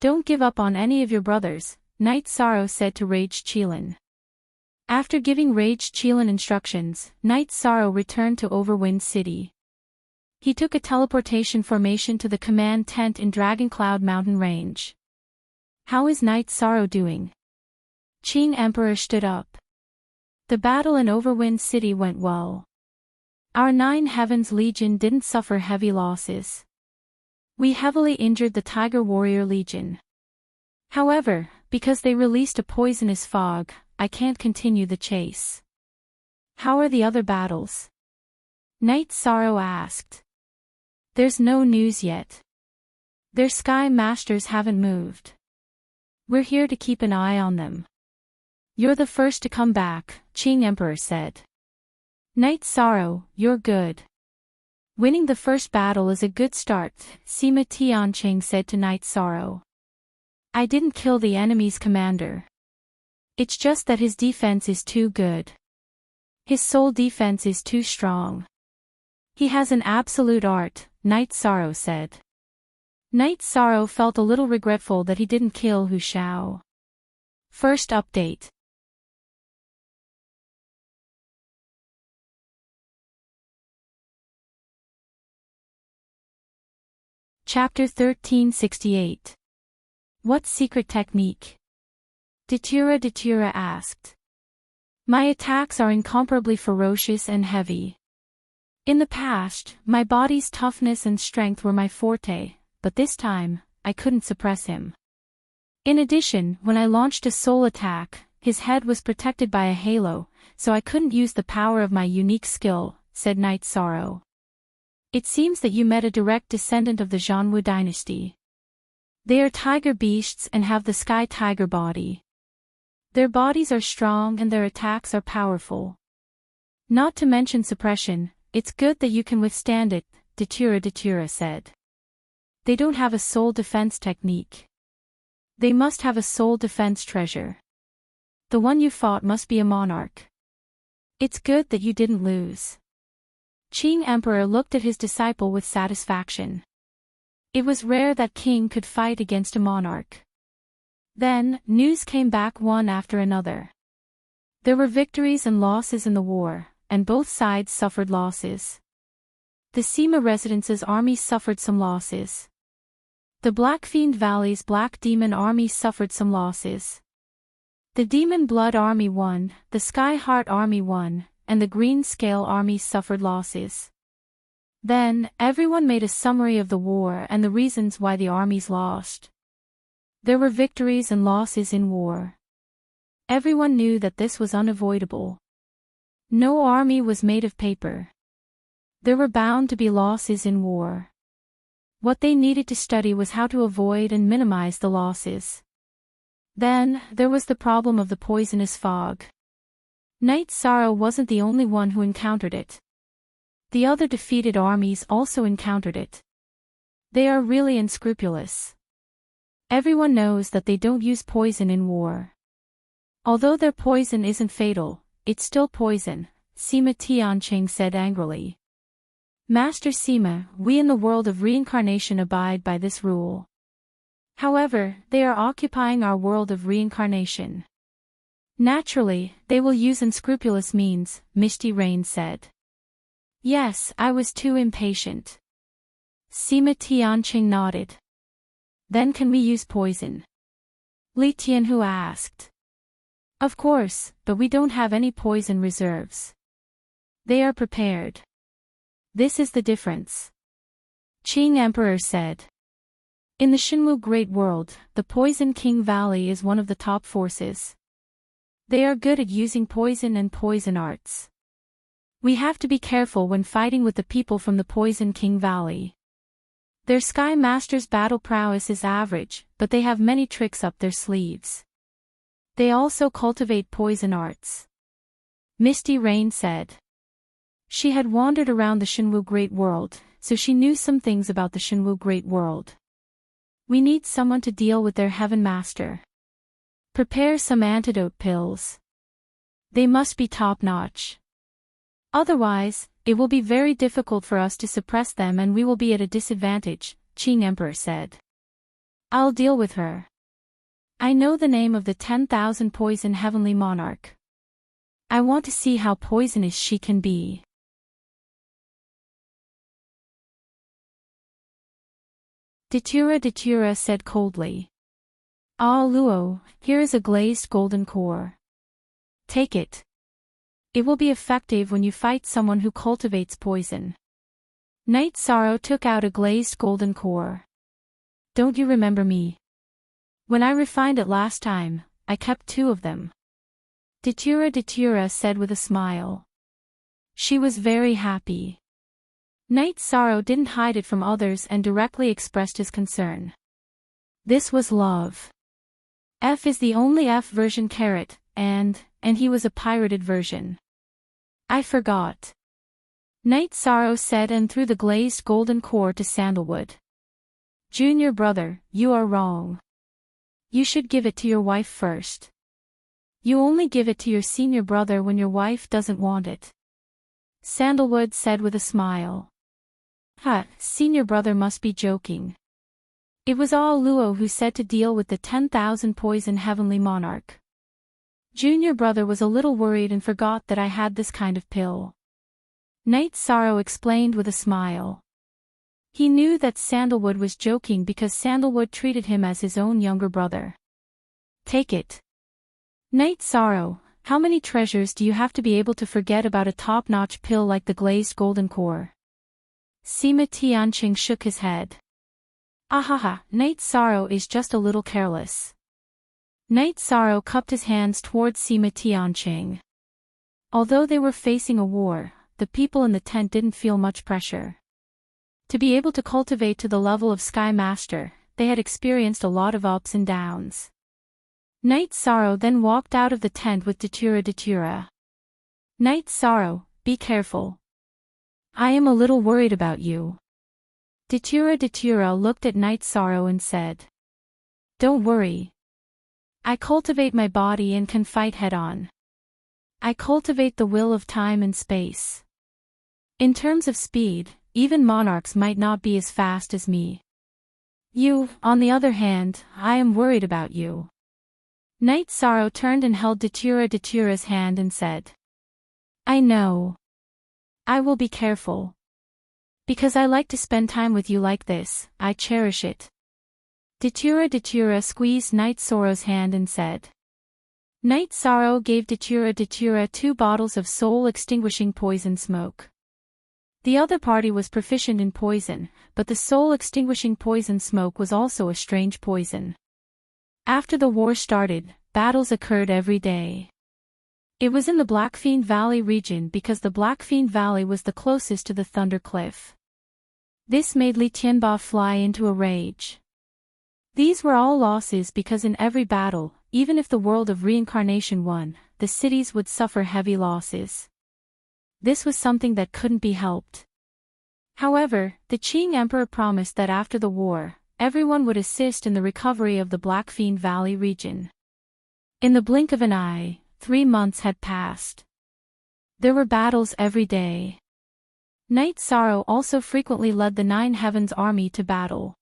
Don't give up on any of your brothers, Night Sorrow said to Rage Qilin. After giving Rage Qilin instructions, Night Sorrow returned to Overwind City. He took a teleportation formation to the command tent in Dragoncloud Mountain Range. How is Night Sorrow doing? Qing Emperor stood up. The battle in Overwind City went well. Our Nine Heavens Legion didn't suffer heavy losses. We heavily injured the Tiger Warrior Legion. However, because they released a poisonous fog, I can't continue the chase. How are the other battles? Night Sorrow asked. There's no news yet. Their Sky Masters haven't moved. We're here to keep an eye on them. You're the first to come back, Qing Emperor said. Night Sorrow, you're good. Winning the first battle is a good start, Sima Tianqing said to Night Sorrow. I didn't kill the enemy's commander. It's just that his defense is too good. His soul defense is too strong. He has an absolute art, Night Sorrow said. Night Sorrow felt a little regretful that he didn't kill Hu Zhao. First update. Chapter 1368. What secret technique? Datura asked. My attacks are incomparably ferocious and heavy. In the past, my body's toughness and strength were my forte, but this time, I couldn't suppress him. In addition, when I launched a soul attack, his head was protected by a halo, so I couldn't use the power of my unique skill, said Night Sorrow. It seems that you met a direct descendant of the Zhanwu dynasty. They are tiger beasts and have the sky tiger body. Their bodies are strong and their attacks are powerful. Not to mention suppression, it's good that you can withstand it, Datura said. They don't have a soul defense technique. They must have a soul defense treasure. The one you fought must be a monarch. It's good that you didn't lose. Qing Emperor looked at his disciple with satisfaction. It was rare that king could fight against a monarch. Then, news came back one after another. There were victories and losses in the war, and both sides suffered losses. The Sima Residence's army suffered some losses. The Blackfiend Valley's Black Demon army suffered some losses. The Demon Blood army won, the Sky Heart army won, and the Green Scale army suffered losses. Then, everyone made a summary of the war and the reasons why the armies lost. There were victories and losses in war. Everyone knew that this was unavoidable. No army was made of paper. There were bound to be losses in war. What they needed to study was how to avoid and minimize the losses. Then, there was the problem of the poisonous fog. Knight Sorrow wasn't the only one who encountered it. The other defeated armies also encountered it. They are really unscrupulous. Everyone knows that they don't use poison in war. Although their poison isn't fatal, it's still poison, Sima Tianqing said angrily. Master Sima, we in the world of reincarnation abide by this rule. However, they are occupying our world of reincarnation. Naturally, they will use unscrupulous means, Misty Rain said. Yes, I was too impatient. Sima Tianqing nodded. Then can we use poison? Li Tianhu asked. Of course, but we don't have any poison reserves. They are prepared. This is the difference. Qing Emperor said. In the Shinwu Great World, the Poison King Valley is one of the top forces. They are good at using poison and poison arts. We have to be careful when fighting with the people from the Poison King Valley. Their Sky Master's battle prowess is average, but they have many tricks up their sleeves. They also cultivate poison arts. Misty Rain said. She had wandered around the Shinwu Great World, so she knew some things about the Shinwu Great World. We need someone to deal with their Heaven Master. Prepare some antidote pills. They must be top-notch. Otherwise, it will be very difficult for us to suppress them and we will be at a disadvantage, Qing Emperor said. I'll deal with her. I know the name of the 10,000 Poison Heavenly Monarch. I want to see how poisonous she can be. Datura said coldly. Ah Luo, here is a glazed golden core. Take it. It will be effective when you fight someone who cultivates poison. Knight Sorrow took out a glazed golden core. Don't you remember me? When I refined it last time, I kept 2 of them. Datura said with a smile. She was very happy. Knight Sorrow didn't hide it from others and directly expressed his concern. This was love. F is the only F version carrot, and he was a pirated version. I forgot. Knight Sorrow said and threw the glazed golden core to Sandalwood. Junior brother, you are wrong. You should give it to your wife first. You only give it to your senior brother when your wife doesn't want it. Sandalwood said with a smile. Senior brother must be joking. It was all Luo who said to deal with the 10,000 Poison Heavenly Monarch. Junior brother was a little worried and forgot that I had this kind of pill. Knight Sorrow explained with a smile. He knew that Sandalwood was joking because Sandalwood treated him as his own younger brother. Take it. Knight Sorrow, how many treasures do you have to be able to forget about a top-notch pill like the glazed golden core? Sima Tianqing shook his head. Knight Sorrow is just a little careless. Knight Sorrow cupped his hands towards Sima Tianqing. Although they were facing a war, the people in the tent didn't feel much pressure. To be able to cultivate to the level of Sky Master, they had experienced a lot of ups and downs. Knight Sorrow then walked out of the tent with Datura. Knight Sorrow, be careful. I am a little worried about you. Datura looked at Knight Sorrow and said. Don't worry. I cultivate my body and can fight head-on. I cultivate the will of time and space. In terms of speed, even monarchs might not be as fast as me. You, on the other hand, I am worried about you. Knight Sorrow turned and held Datura's hand and said. I know. I will be careful. Because I like to spend time with you like this, I cherish it. Datura squeezed Knight Sorrow's hand and said. Knight Sorrow gave Datura 2 bottles of soul-extinguishing poison smoke. The other party was proficient in poison, but the soul-extinguishing poison smoke was also a strange poison. After the war started, battles occurred every day. It was in the Blackfiend Valley region because the Blackfiend Valley was the closest to the Thunder Cliff. This made Li Tianba fly into a rage. These were all losses because in every battle, even if the world of reincarnation won, the cities would suffer heavy losses. This was something that couldn't be helped. However, the Qing Emperor promised that after the war, everyone would assist in the recovery of the Blackfiend Valley region. In the blink of an eye, 3 months had passed. There were battles every day. Night Sorrow also frequently led the Nine Heavens army to battle.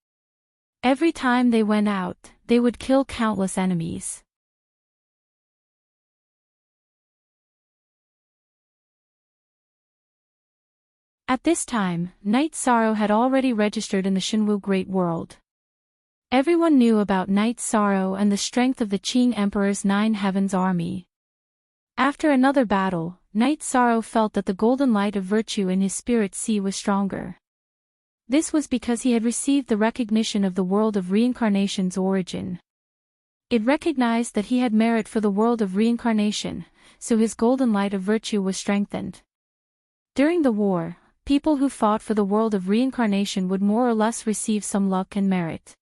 Every time they went out, they would kill countless enemies. At this time, Night Sorrow had already registered in the Shenwu Great World. Everyone knew about Night Sorrow and the strength of the Qing Emperor's Nine Heavens army. After another battle, Night Sorrow felt that the golden light of virtue in his spirit sea was stronger. This was because he had received the recognition of the world of reincarnation's origin. It recognized that he had merit for the world of reincarnation, so his golden light of virtue was strengthened. During the war, people who fought for the world of reincarnation would more or less receive some luck and merit.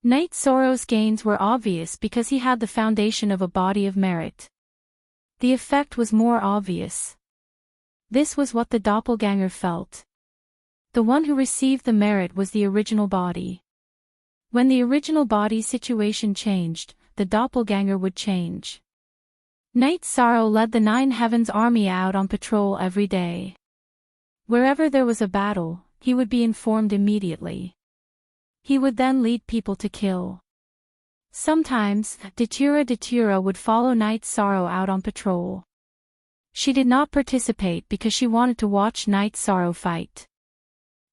Night Sorrow's gains were obvious because he had the foundation of a body of merit. The effect was more obvious. This was what the doppelganger felt. The one who received the merit was the original body. When the original body's situation changed, the doppelganger would change. Night Sorrow led the Nine Heavens army out on patrol every day. Wherever there was a battle, he would be informed immediately. He would then lead people to kill. Sometimes, Datura would follow Night Sorrow out on patrol. She did not participate because she wanted to watch Night Sorrow fight.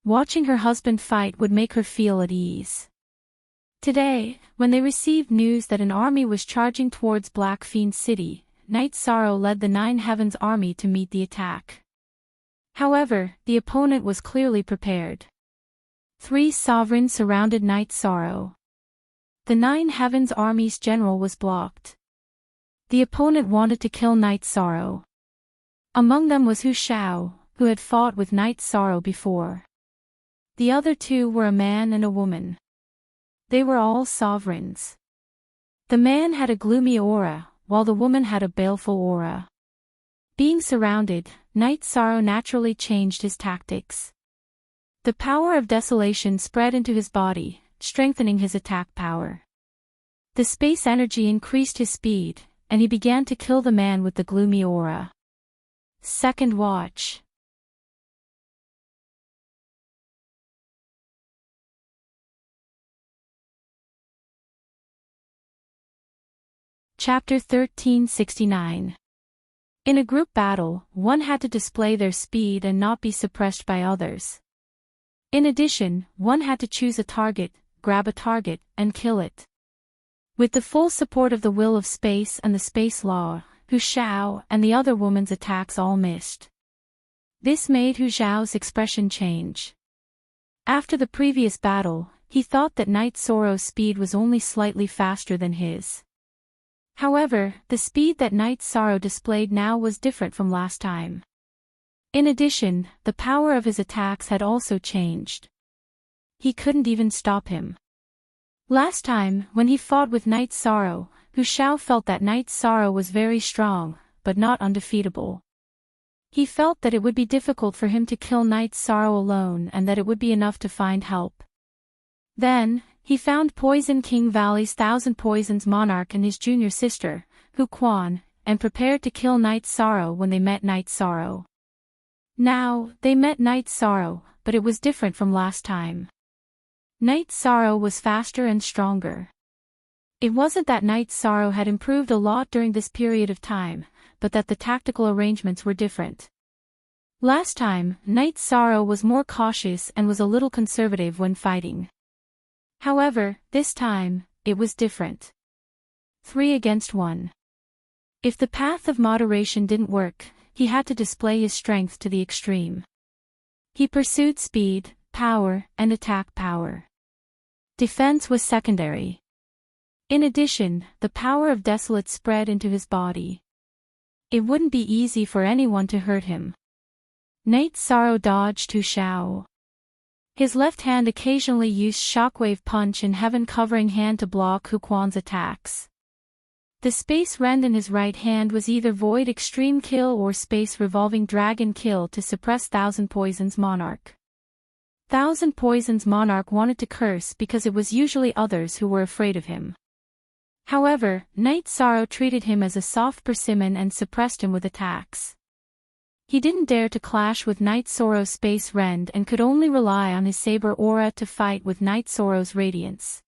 Watching her husband fight would make her feel at ease. Today, when they received news that an army was charging towards Blackfiend City, Night Sorrow led the Nine Heavens army to meet the attack. However, the opponent was clearly prepared. 3 sovereigns surrounded Night Sorrow. The Nine Heavens army's general was blocked. The opponent wanted to kill Night Sorrow. Among them was Hu Shao, who had fought with Night Sorrow before. The other 2 were a man and a woman. They were all sovereigns. The man had a gloomy aura, while the woman had a baleful aura. Being surrounded, Night Sorrow naturally changed his tactics. The power of desolation spread into his body, strengthening his attack power. The space energy increased his speed, and he began to kill the man with the gloomy aura. Second watch. Chapter 1369. In a group battle, one had to display their speed and not be suppressed by others. In addition, one had to choose a target, grab a target, and kill it. With the full support of the will of space and the space law, Hu Shao and the other woman's attacks all missed. This made Hu Zhao's expression change. After the previous battle, he thought that Night Sorrow's speed was only slightly faster than his. However, the speed that Night Sorrow displayed now was different from last time. In addition, the power of his attacks had also changed. He couldn't even stop him. Last time, when he fought with Night Sorrow, Hu Shao felt that Night Sorrow was very strong, but not undefeatable. He felt that it would be difficult for him to kill Night Sorrow alone and that it would be enough to find help. Then, he found Poison King Valley's Thousand Poisons monarch and his junior sister, Hu Quan, and prepared to kill Night Sorrow when they met Night Sorrow. Now, they met Night Sorrow, but it was different from last time. Night Sorrow was faster and stronger. It wasn't that Night Sorrow had improved a lot during this period of time, but that the tactical arrangements were different. Last time, Night Sorrow was more cautious and was a little conservative when fighting. However, this time, it was different. 3 against 1. If the path of moderation didn't work, he had to display his strength to the extreme. He pursued speed, power, and attack power. Defense was secondary. In addition, the power of Desolate spread into his body. It wouldn't be easy for anyone to hurt him. Night Sorrow dodged Hu Shao. His left hand occasionally used Shockwave Punch and Heaven Covering Hand to block Hu Quan's attacks. The Space Rend in his right hand was either Void Extreme Kill or Space Revolving Dragon Kill to suppress Thousand Poison's Monarch. Thousand Poison's Monarch wanted to curse because it was usually others who were afraid of him. However, Night Sorrow treated him as a soft persimmon and suppressed him with attacks. He didn't dare to clash with Night Sorrow's Space Rend and could only rely on his saber aura to fight with Night Sorrow's radiance.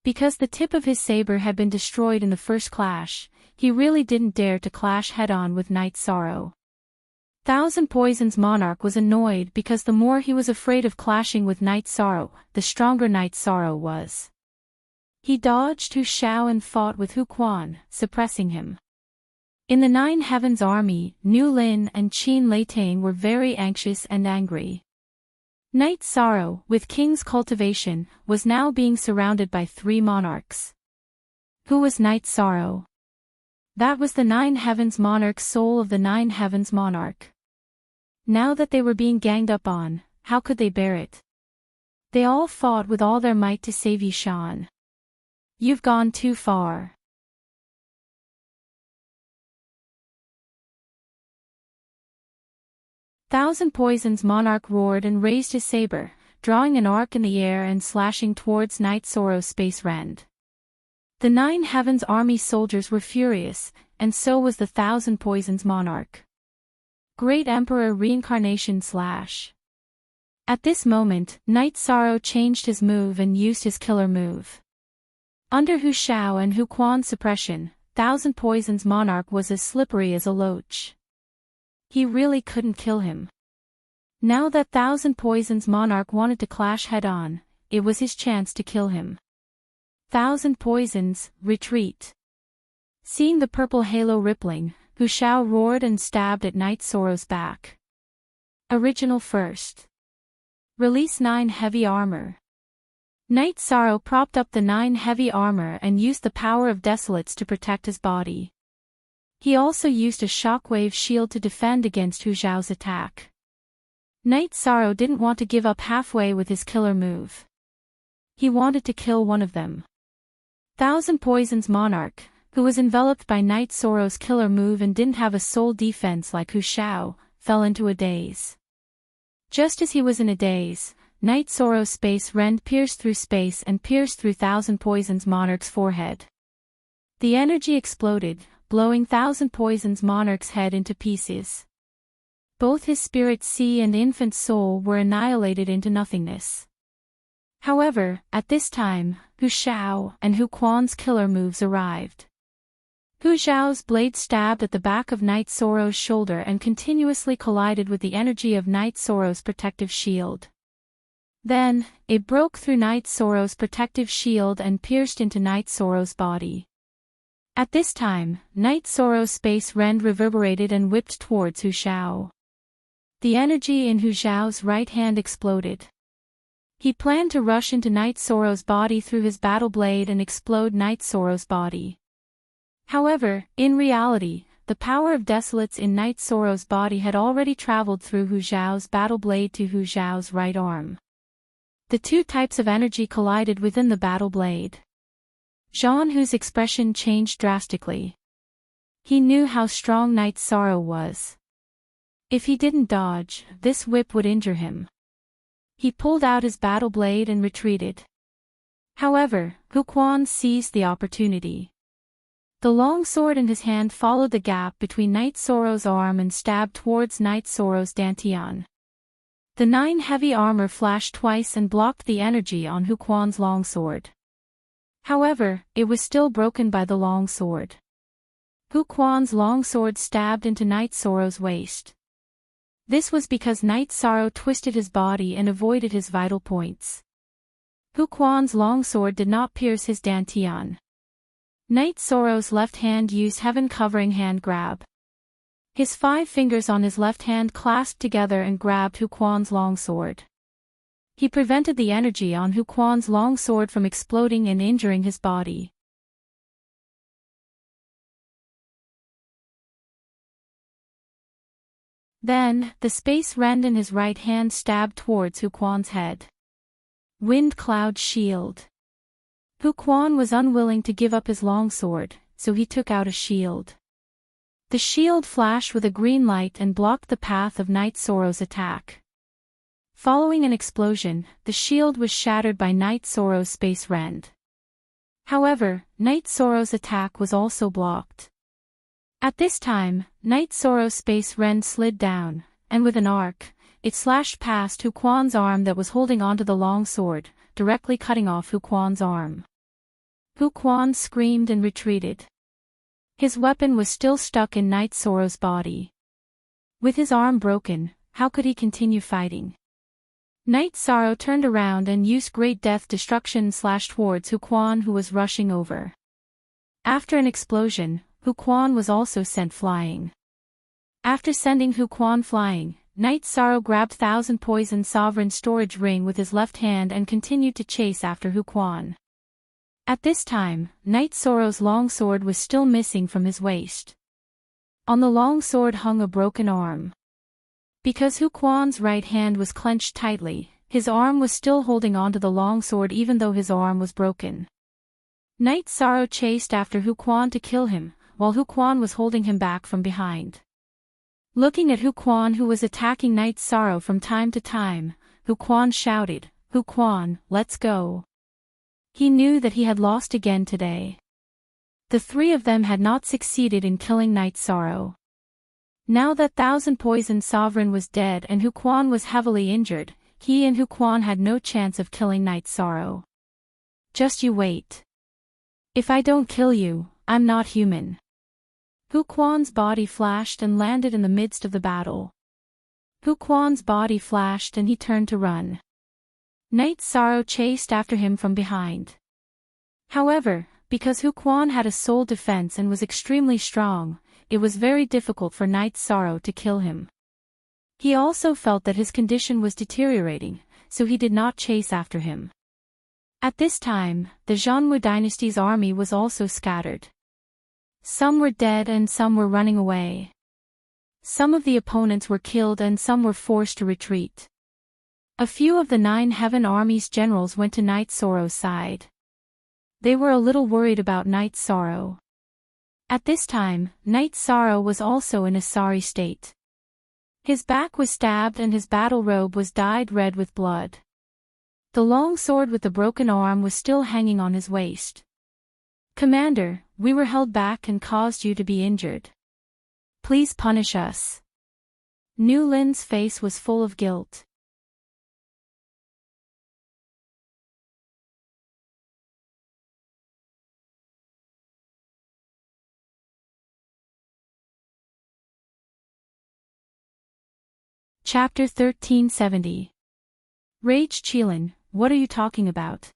Because the tip of his saber had been destroyed in the first clash, he really didn't dare to clash head-on with Night Sorrow. Thousand Poison's Monarch was annoyed because the more he was afraid of clashing with Night Sorrow, the stronger Night Sorrow was. He dodged Hu Shao and fought with Hu Quan, suppressing him. In the Nine Heavens army, Nu Lin and Qin Leitang were very anxious and angry. Night Sorrow, with King's cultivation, was now being surrounded by 3 monarchs. Who was Night Sorrow? That was the Nine Heavens monarch's soul of the Nine Heavens monarch. Now that they were being ganged up on, how could they bear it? They all fought with all their might to save Yishan. You've gone too far. Thousand Poison's Monarch roared and raised his saber, drawing an arc in the air and slashing towards Night Sorrow's Space Rend. The Nine Heavens army soldiers were furious, and so was the Thousand Poison's Monarch. Great Emperor Reincarnation Slash. At this moment, Night Sorrow changed his move and used his killer move. Under Hu Shao and Hu Quan's suppression, Thousand Poison's Monarch was as slippery as a loach. He really couldn't kill him. Now that Thousand Poison's Monarch wanted to clash head-on, it was his chance to kill him. Thousand Poisons, retreat. Seeing the purple halo rippling, Hu Shao roared and stabbed at Night Sorrow's back. Original first. Release 9 heavy armor. Night Sorrow propped up the 9 heavy armor and used the power of Desolates to protect his body. He also used a shockwave shield to defend against Hu Zhao's attack. Night Sorrow didn't want to give up halfway with his killer move. He wanted to kill one of them. Thousand Poison's Monarch, who was enveloped by Night Sorrow's killer move and didn't have a soul defense like Hu Zhao, fell into a daze. Just as he was in a daze, Night Sorrow's Space Rend pierced through space and pierced through Thousand Poison's Monarch's forehead. The energy exploded, blowing Thousand Poison's Monarch's head into pieces. Both his Spirit Sea and Infant Soul were annihilated into nothingness. However, at this time, Hu Shao and Hu Quan's killer moves arrived. Hu Zhao's blade stabbed at the back of Night Sorrow's shoulder and continuously collided with the energy of Night Sorrow's protective shield. Then, it broke through Night Sorrow's protective shield and pierced into Night Sorrow's body. At this time, Night Sorrow's Space Rend reverberated and whipped towards Hu Zhao. The energy in Hu Zhao's right hand exploded. He planned to rush into Night Sorrow's body through his battle blade and explode Night Sorrow's body. However, in reality, the power of Desolates in Night Sorrow's body had already traveled through Hu Zhao's battle blade to Hu Zhao's right arm. The 2 types of energy collided within the battle blade. Zhan Hu's expression changed drastically. He knew how strong Night Sorrow was. If he didn't dodge, this whip would injure him. He pulled out his battle blade and retreated. However, Hu Quan seized the opportunity. The long sword in his hand followed the gap between Night Sorrow's arm and stabbed towards Night Sorrow's dantian. The 9 heavy armor flashed twice and blocked the energy on Hu Quan's longsword. However, it was still broken by the longsword. Hu Quan's longsword stabbed into Night Sorrow's waist. This was because Night Sorrow twisted his body and avoided his vital points. Hu Quan's longsword did not pierce his dantian. Night Sorrow's left hand used Heaven Covering Hand grab. His 5 fingers on his left hand clasped together and grabbed Huquan's longsword. He prevented the energy on Huquan's longsword from exploding and injuring his body. Then, the space rend in his right hand stabbed towards Huquan's head. Wind Cloud Shield. Huquan was unwilling to give up his longsword, so he took out a shield. The shield flashed with a green light and blocked the path of Night Sorrow's attack. Following an explosion, the shield was shattered by Night Sorrow's space rend. However, Night Sorrow's attack was also blocked. At this time, Night Sorrow's space rend slid down, and with an arc, it slashed past Huquan's arm that was holding onto the longsword, directly cutting off Huquan's arm. Huquan screamed and retreated. His weapon was still stuck in Night Sorrow's body. With his arm broken, how could he continue fighting? Night Sorrow turned around and used Great Death Destruction slash towards Huquan, who was rushing over. After an explosion, Huquan was also sent flying. After sending Huquan flying, Night Sorrow grabbed Thousand Poison Sovereign storage ring with his left hand and continued to chase after Huquan. At this time, Night Sorrow's longsword was still missing from his waist. On the longsword hung a broken arm. Because Huquan's right hand was clenched tightly, his arm was still holding onto the longsword even though his arm was broken. Night Sorrow chased after Huquan to kill him, while Huquan was holding him back from behind. Looking at Huquan, who was attacking Night Sorrow from time to time, Huquan shouted, "Huquan, let's go." He knew that he had lost again today. The 3 of them had not succeeded in killing Night Sorrow. Now that Thousand Poison Sovereign was dead and Huquan was heavily injured, he and Huquan had no chance of killing Night Sorrow. Just you wait. If I don't kill you, I'm not human. Huquan's body flashed and landed in the midst of the battle. Huquan's body flashed and he turned to run. Night Sorrow chased after him from behind. However, because Huquan had a soul defense and was extremely strong, it was very difficult for Night Sorrow to kill him. He also felt that his condition was deteriorating, so he did not chase after him. At this time, the Zhongwu dynasty's army was also scattered. Some were dead and some were running away. Some of the opponents were killed and some were forced to retreat. A few of the 9 Heaven Army's generals went to Night Sorrow's side. They were a little worried about Night Sorrow. At this time, Night Sorrow was also in a sorry state. His back was stabbed and his battle robe was dyed red with blood. The long sword with the broken arm was still hanging on his waist. "Commander, we were held back and caused you to be injured. Please punish us." Nu Lin's face was full of guilt. Chapter 1370. Rage Qilin, what are you talking about?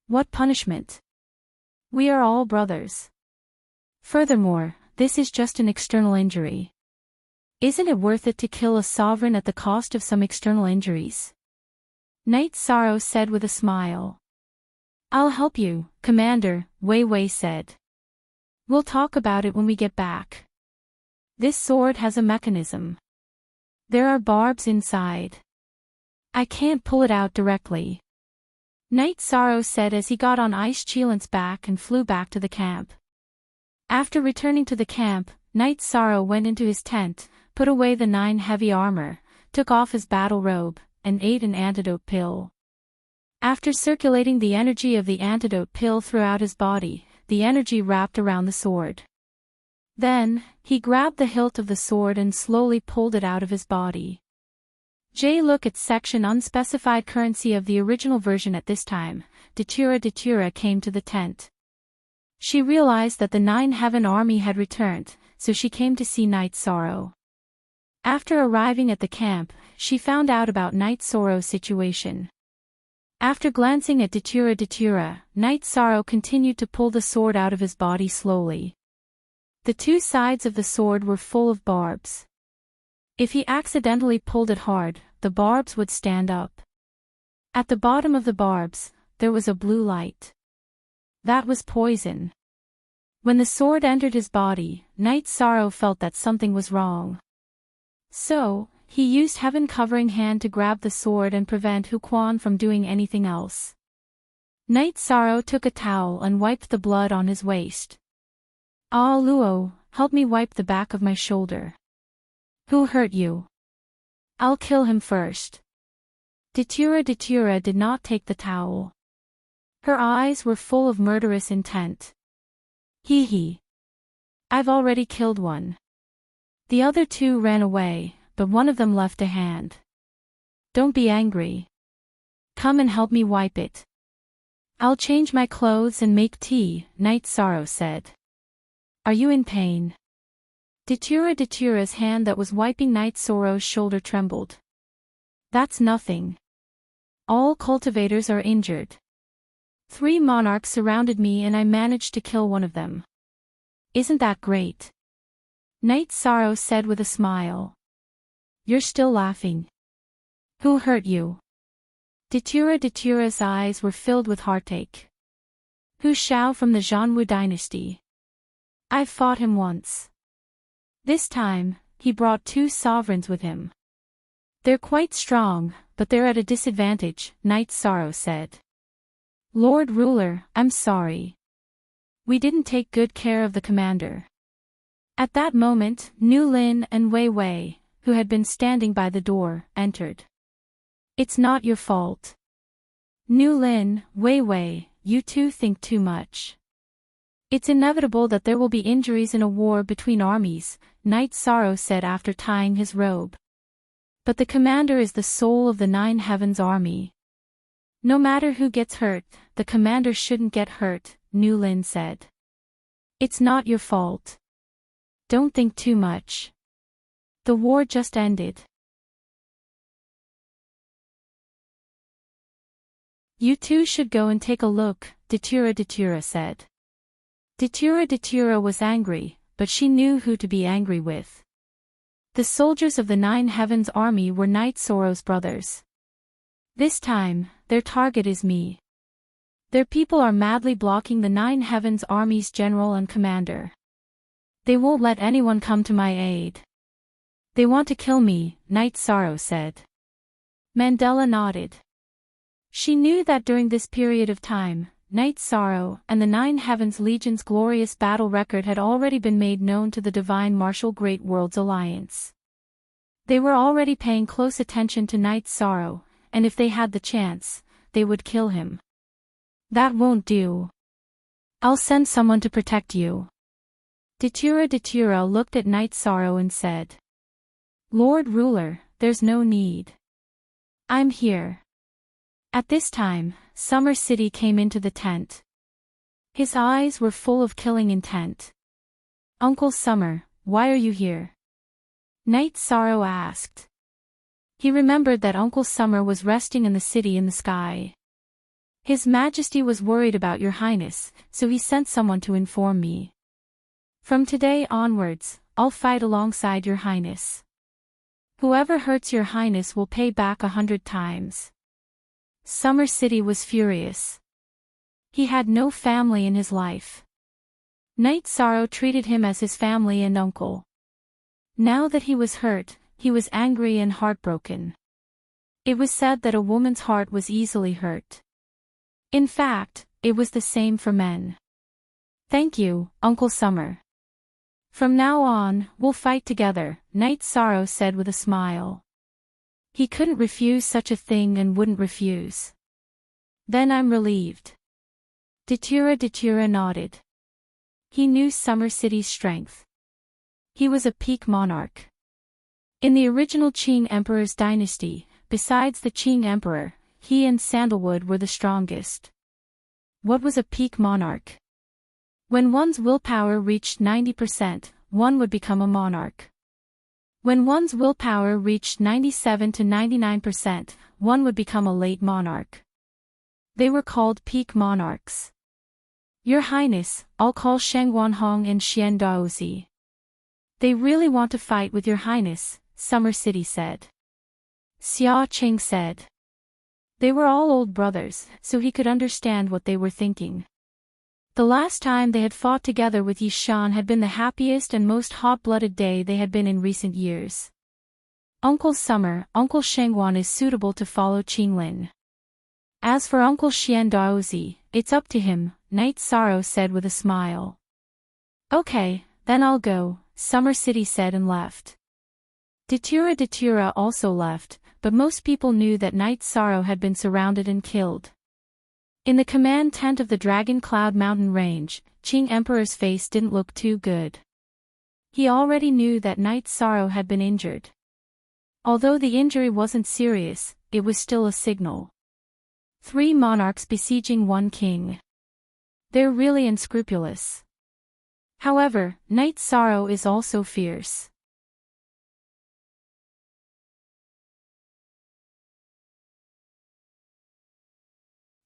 What punishment? We are all brothers. Furthermore, this is just an external injury. Isn't it worth it to kill a sovereign at the cost of some external injuries? Night Sorrow said with a smile. "I'll help you, Commander," Wei Wei said. "We'll talk about it when we get back. This sword has a mechanism. There are barbs inside. I can't pull it out directly." Night Sorrow said as he got on Ice Qilin's back and flew back to the camp. After returning to the camp, Night Sorrow went into his tent, put away the 9 heavy armor, took off his battle robe, and ate an antidote pill. After circulating the energy of the antidote pill throughout his body, the energy wrapped around the sword. Then, he grabbed the hilt of the sword and slowly pulled it out of his body. Look at section unspecified currency of the original version. At this time, Datura came to the tent. She realized that the 9 Heaven Army had returned, so she came to see Night Sorrow. After arriving at the camp, she found out about Night Sorrow's situation. After glancing at Datura, Night Sorrow continued to pull the sword out of his body slowly. The two sides of the sword were full of barbs. If he accidentally pulled it hard, the barbs would stand up. At the bottom of the barbs, there was a blue light. That was poison. When the sword entered his body, Knight Sorrow felt that something was wrong. So, he used heaven-covering hand to grab the sword and prevent Huquan from doing anything else. Knight Sorrow took a towel and wiped the blood on his waist. Ah Luo, help me wipe the back of my shoulder. Who hurt you? I'll kill him first. Datura did not take the towel. Her eyes were full of murderous intent. Hee. I've already killed one. The other two ran away, but one of them left a hand. Don't be angry. Come and help me wipe it. I'll change my clothes and make tea, Knight Sorrow said. Are you in pain? Datura's hand that was wiping Knight Sorrow's shoulder trembled. That's nothing. All cultivators are injured. 3 monarchs surrounded me and I managed to kill one of them. Isn't that great? Knight Sorrow said with a smile. You're still laughing. Who hurt you? Datura's eyes were filled with heartache. Hu Shao from the Zhanwu dynasty. I've fought him once. This time, he brought 2 sovereigns with him. They're quite strong, but they're at a disadvantage, Knight Sorrow said. Lord Ruler, I'm sorry. We didn't take good care of the commander. At that moment, Nu Lin and Wei Wei, who had been standing by the door, entered. It's not your fault. Nu Lin, Wei Wei, you two think too much. It's inevitable that there will be injuries in a war between armies, Knight Sorrow said after tying his robe. But the commander is the soul of the 9 Heavens army. No matter who gets hurt, the commander shouldn't get hurt, Nu Lin said. It's not your fault. Don't think too much. The war just ended. You two should go and take a look, Datura said. Datura was angry, but she knew who to be angry with. The soldiers of the 9 Heavens army were Knight Sorrow's brothers. This time, their target is me. Their people are madly blocking the 9 Heavens army's general and commander. They won't let anyone come to my aid. They want to kill me, Knight Sorrow said. Mandela nodded. She knew that during this period of time, Knight Sorrow and the 9 Heavens Legion's glorious battle record had already been made known to the Divine Martial Great Worlds Alliance. They were already paying close attention to Knight Sorrow, and if they had the chance, they would kill him. That won't do. I'll send someone to protect you. Datura looked at Knight Sorrow and said. Lord Ruler, there's no need. I'm here. At this time, Summer City came into the tent. His eyes were full of killing intent. Uncle Summer, why are you here? Knight Sorrow asked. He remembered that Uncle Summer was resting in the city in the sky. His Majesty was worried about your Highness, so he sent someone to inform me. From today onwards, I'll fight alongside your Highness. Whoever hurts your Highness will pay back 100 times. Summer City was furious. He had no family in his life. Knight Sorrow treated him as his family and uncle. Now that he was hurt, he was angry and heartbroken. It was said that a woman's heart was easily hurt. In fact, it was the same for men. Thank you, Uncle Summer. From now on, we'll fight together, Knight Sorrow said with a smile. He couldn't refuse such a thing and wouldn't refuse. Then I'm relieved. Datura nodded. He knew Summer City's strength. He was a peak monarch. In the original Qing Emperor's dynasty, besides the Qing Emperor, he and Sandalwood were the strongest. What was a peak monarch? When one's willpower reached 90%, one would become a monarch. When one's willpower reached 97 to 99%, one would become a late monarch. They were called peak monarchs. Your Highness, I'll call Sheng Wanhong and Xian Daozi. They really want to fight with Your Highness, Summer City said. Xia Qing said. They were all old brothers, so he could understand what they were thinking. The last time they had fought together with Yishan had been the happiest and most hot-blooded day they had been in recent years. Uncle Summer, Uncle Shengwan is suitable to follow Qinglin. As for Uncle Xian Daozi, it's up to him, Knight Sorrow said with a smile. Okay, then I'll go, Summer City said and left. Datura also left, but most people knew that Knight Sorrow had been surrounded and killed. In the command tent of the Dragon Cloud Mountain Range, Qing Emperor's face didn't look too good. He already knew that Knight Sorrow had been injured. Although the injury wasn't serious, it was still a signal. 3 monarchs besieging 1 king. They're really unscrupulous. However, Knight Sorrow is also fierce.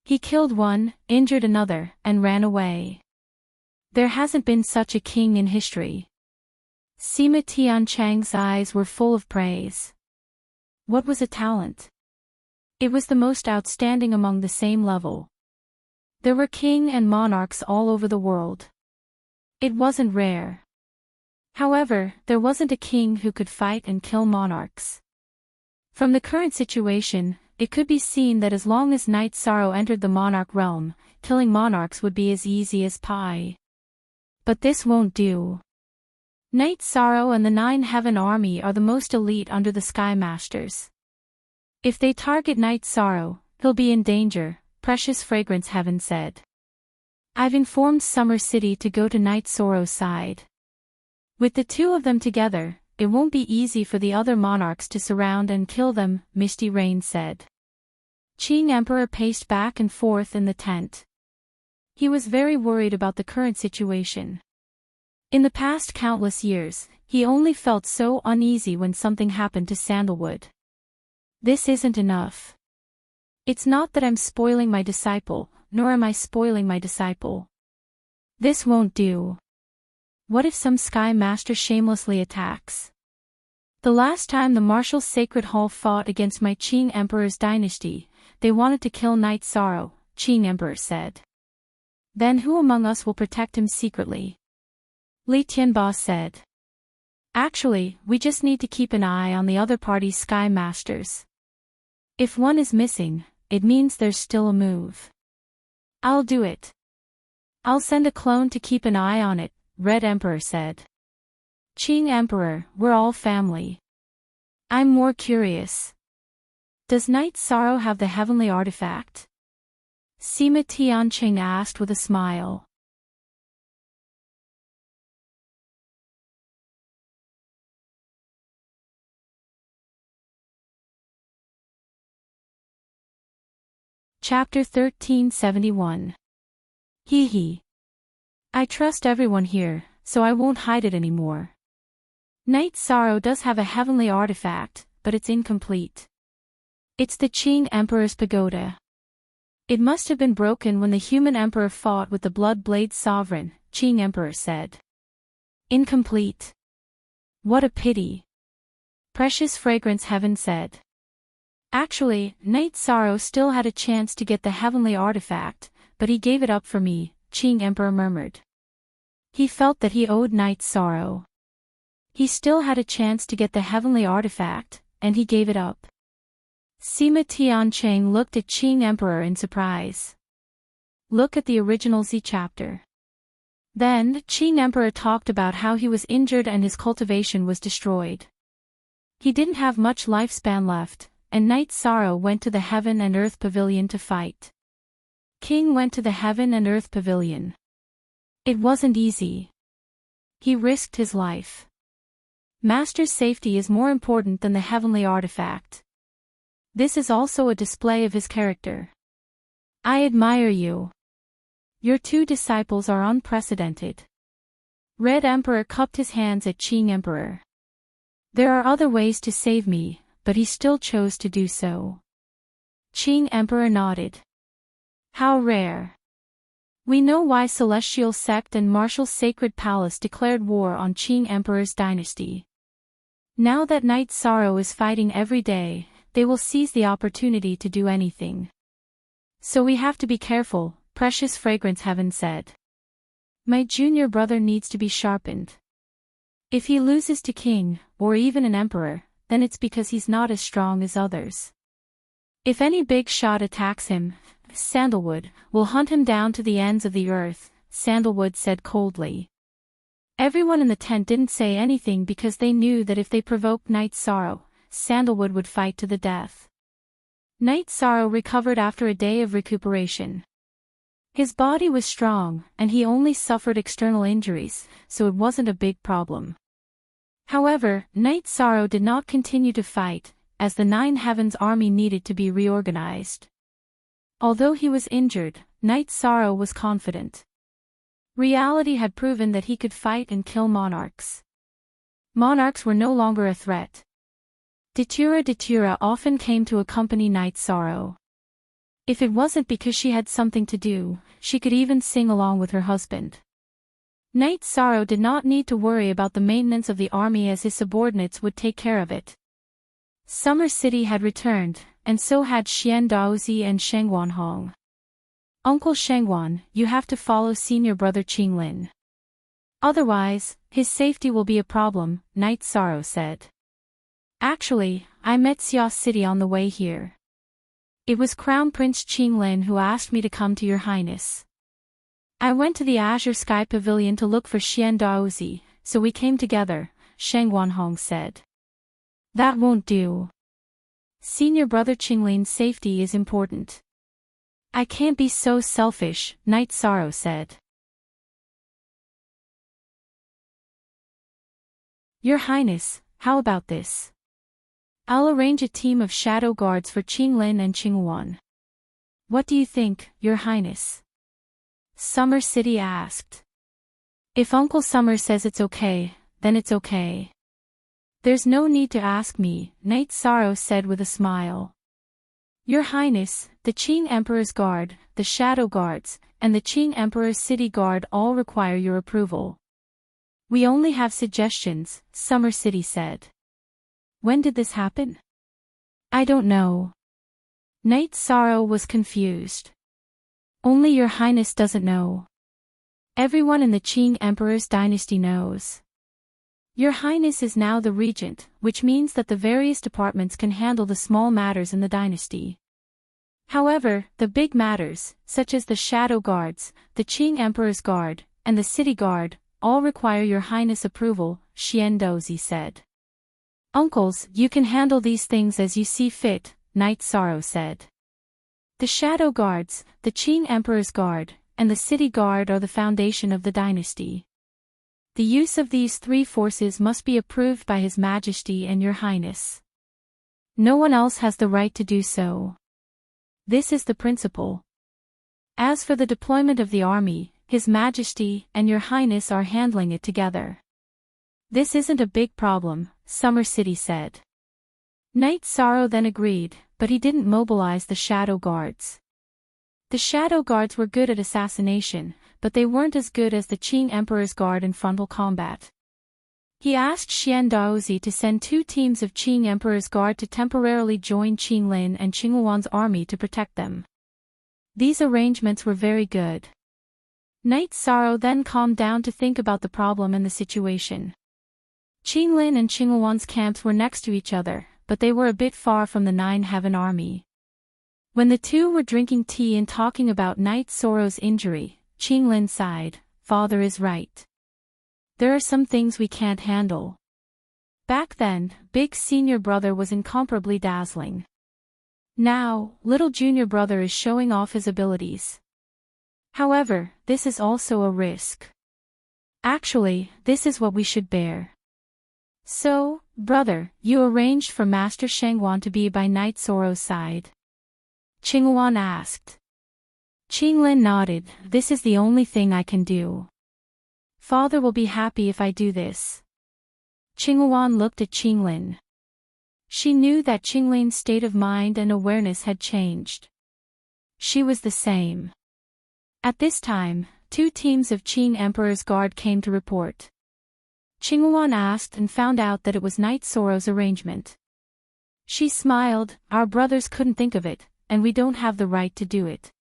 He killed one, injured another, and ran away. There hasn't been such a king in history. Sima Tianchang's eyes were full of praise. What was a talent? It was the most outstanding among the same level. There were king and monarchs all over the world. It wasn't rare. However, there wasn't a king who could fight and kill monarchs. From the current situation, it could be seen that as long as Knight Sorrow entered the monarch realm, killing monarchs would be as easy as pie. But this won't do. Knight Sorrow and the 9 Heaven Army are the most elite under the Sky Masters. If they target Knight Sorrow, he'll be in danger, Precious Fragrance Heaven said. I've informed Summer City to go to Knight Sorrow's side. With the 2 of them together, it won't be easy for the other monarchs to surround and kill them, Misty Rain said. Qing Emperor paced back and forth in the tent. He was very worried about the current situation. In the past countless years, he only felt so uneasy when something happened to Sandalwood. This isn't enough. It's not that I'm spoiling my disciple, nor am I spoiling my disciple. This won't do. What if some Sky Master shamelessly attacks? The last time the Martial Sacred Hall fought against my Qing Emperor's dynasty, they wanted to kill Knight Sorrow, Qing Emperor said. Then who among us will protect him secretly? Li Tianba said. Actually, we just need to keep an eye on the other party's Sky Masters. If one is missing, it means there's still a move. I'll do it. I'll send a clone to keep an eye on it, Red Emperor said. Qing Emperor, we're all family. I'm more curious. Does Knight Sorrow have the heavenly artifact? Sima Tianqing asked with a smile. Chapter 1371. Hee hee. I trust everyone here, so I won't hide it anymore. Knight Sorrow does have a heavenly artifact, but it's incomplete. It's the Qing Emperor's pagoda. It must have been broken when the human emperor fought with the Blood Blade Sovereign, Qing Emperor said. Incomplete. What a pity. Precious Fragrance Heaven said. Actually, Knight Sorrow still had a chance to get the heavenly artifact, but he gave it up for me, Qing Emperor murmured. He felt that he owed Knight Sorrow. He still had a chance to get the heavenly artifact, and he gave it up. Sima Tiancheng looked at Qing Emperor in surprise. Look at the original Z chapter. Then, Qing Emperor talked about how he was injured and his cultivation was destroyed. He didn't have much lifespan left, and Knight Sorrow went to the Heaven and Earth Pavilion to fight. King went to the Heaven and Earth Pavilion. It wasn't easy. He risked his life. Master's safety is more important than the heavenly artifact. This is also a display of his character. I admire you. Your 2 disciples are unprecedented. Red Emperor cupped his hands at Qing Emperor. There are other ways to save me, but he still chose to do so. Qing Emperor nodded. How rare. We know why Celestial Sect and Martial Sacred Palace declared war on Qing Emperor's dynasty. Now that Night Sorrow is fighting every day, they will seize the opportunity to do anything. So we have to be careful, Precious Fragrance Heaven said. My junior brother needs to be sharpened. If he loses to king, or even an emperor, then it's because he's not as strong as others. If any big shot attacks him, Sandalwood will hunt him down to the ends of the earth, Sandalwood said coldly. Everyone in the tent didn't say anything because they knew that if they provoked Night Sorrow, Sandalwood would fight to the death. Night Sorrow recovered after a day of recuperation. His body was strong, and he only suffered external injuries, so it wasn't a big problem. However, Night Sorrow did not continue to fight, as the Nine Heavens army needed to be reorganized. Although he was injured, Night Sorrow was confident. Reality had proven that he could fight and kill monarchs. Monarchs were no longer a threat. Datura often came to accompany Night Sorrow. If it wasn't because she had something to do, she could even sing along with her husband. Night Sorrow did not need to worry about the maintenance of the army as his subordinates would take care of it. Summer City had returned, and so had Xian Daozi and Shengwan Hong. Uncle Shengwan, you have to follow senior brother Qinglin. Otherwise, his safety will be a problem, Night Sorrow said. Actually, I met Xia City on the way here. It was Crown Prince Qinglin who asked me to come to your highness. I went to the Azure Sky Pavilion to look for Xian Daozi, so we came together, Shengwan Hong said. That won't do. Senior brother Qinglin's safety is important. I can't be so selfish, Night Sorrow said. Your Highness, how about this? I'll arrange a team of shadow guards for Qinglin and Qinghuan. What do you think, Your Highness? Summer City asked. If Uncle Summer says it's okay, then it's okay. There's no need to ask me, Night Sorrow said with a smile. Your Highness, the Qing Emperor's Guard, the Shadow Guards, and the Qing Emperor's City Guard all require your approval. We only have suggestions, Summer City said. When did this happen? I don't know. Night Sorrow was confused. Only Your Highness doesn't know. Everyone in the Qing Emperor's dynasty knows. Your Highness is now the regent, which means that the various departments can handle the small matters in the dynasty. However, the big matters, such as the Shadow Guards, the Qing Emperor's Guard, and the City Guard, all require Your Highness approval, Xian Dozi said. Uncles, you can handle these things as you see fit, Night Sorrow said. The Shadow Guards, the Qing Emperor's Guard, and the City Guard are the foundation of the dynasty. The use of these three forces must be approved by His Majesty and Your Highness. No one else has the right to do so. This is the principle. As for the deployment of the army, His Majesty and Your Highness are handling it together. This isn't a big problem, Summer City said. Night Sorrow then agreed, but he didn't mobilize the Shadow Guards. The Shadow Guards were good at assassination, but they weren't as good as the Qing Emperor's Guard in frontal combat. He asked Xian Daozi to send 2 teams of Qing Emperor's Guard to temporarily join Qinglin and Qinghuan's army to protect them. These arrangements were very good. Night Sorrow then calmed down to think about the problem and the situation. Qinglin and Qinghuan's camps were next to each other, but they were a bit far from the Nine Heaven army. When the two were drinking tea and talking about Night Sorrow's injury, Qinglin sighed, Father is right. There are some things we can't handle. Back then, big senior brother was incomparably dazzling. Now, little junior brother is showing off his abilities. However, this is also a risk. Actually, this is what we should bear. So, brother, you arranged for Master Shengwan to be by Night Sorrow's side? Qinghuan asked. Qinglin nodded, this is the only thing I can do. Father will be happy if I do this. Qinghuan looked at Qinglin. She knew that Qinglin's state of mind and awareness had changed. She was the same. At this time, 2 teams of Qing Emperor's Guard came to report. Qinghuan asked and found out that it was Night Sorrow's arrangement. She smiled, our brothers couldn't think of it, and we don't have the right to do it.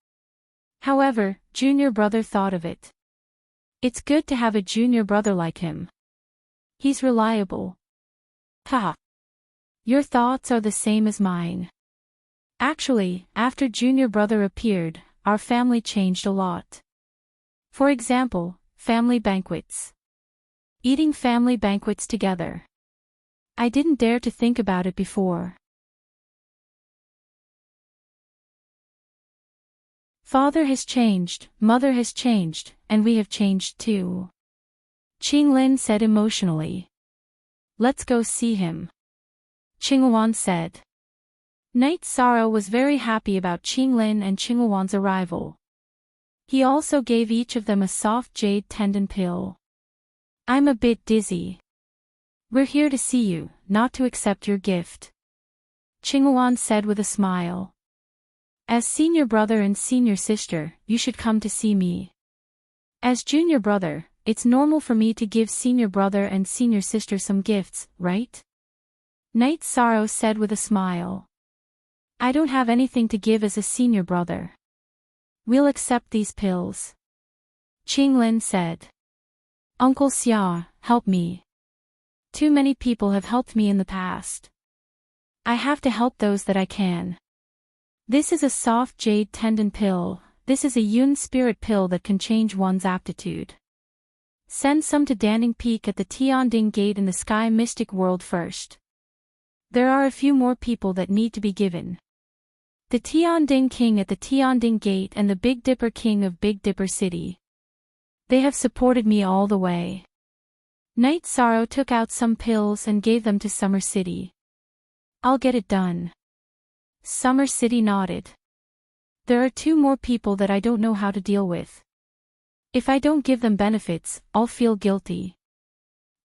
However, junior brother thought of it. It's good to have a junior brother like him. He's reliable. Haha. Your thoughts are the same as mine. Actually, after junior brother appeared, our family changed a lot. For example, family banquets. Eating family banquets together. I didn't dare to think about it before. Father has changed, mother has changed, and we have changed too. Qinglin said emotionally. Let's go see him. Qinghuan said. Night Sorrow was very happy about Qinglin and Qinghuan's arrival. He also gave each of them a soft jade tendon pill. I'm a bit dizzy. We're here to see you, not to accept your gift. Qinghuan said with a smile. As senior brother and senior sister, you should come to see me. As junior brother, it's normal for me to give senior brother and senior sister some gifts, right? Night Sorrow said with a smile. I don't have anything to give as a senior brother. We'll accept these pills. Qinglin said. Uncle Xia, help me. Too many people have helped me in the past. I have to help those that I can. This is a soft jade tendon pill, this is a Yun spirit pill that can change one's aptitude. Send some to Danning Peak at the Tianding Gate in the Sky Mystic World first. There are a few more people that need to be given. The Tianding King at the Tianding Gate and the Big Dipper King of Big Dipper City. They have supported me all the way. Night Sorrow took out some pills and gave them to Summer City. I'll get it done. Summer City nodded. There are 2 more people that I don't know how to deal with. If I don't give them benefits, I'll feel guilty.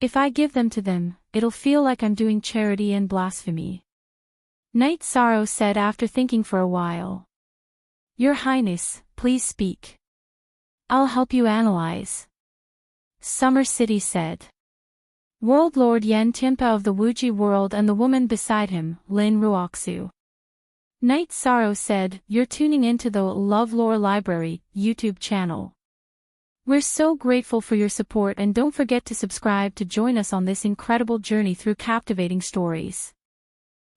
If I give them to them, it'll feel like I'm doing charity and blasphemy. Night Sorrow said after thinking for a while. Your Highness, please speak. I'll help you analyze. Summer City said. World Lord Yen Tianpa of the Wuji world and the woman beside him, Lin Ruoxu. Night Sorrow said, you're tuning into the LoveLore Library YouTube channel. We're so grateful for your support and don't forget to subscribe to join us on this incredible journey through captivating stories.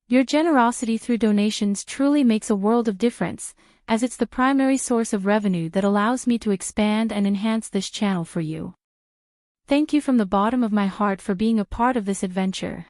Your generosity through donations truly makes a world of difference, as it's the primary source of revenue that allows me to expand and enhance this channel for you. Thank you from the bottom of my heart for being a part of this adventure.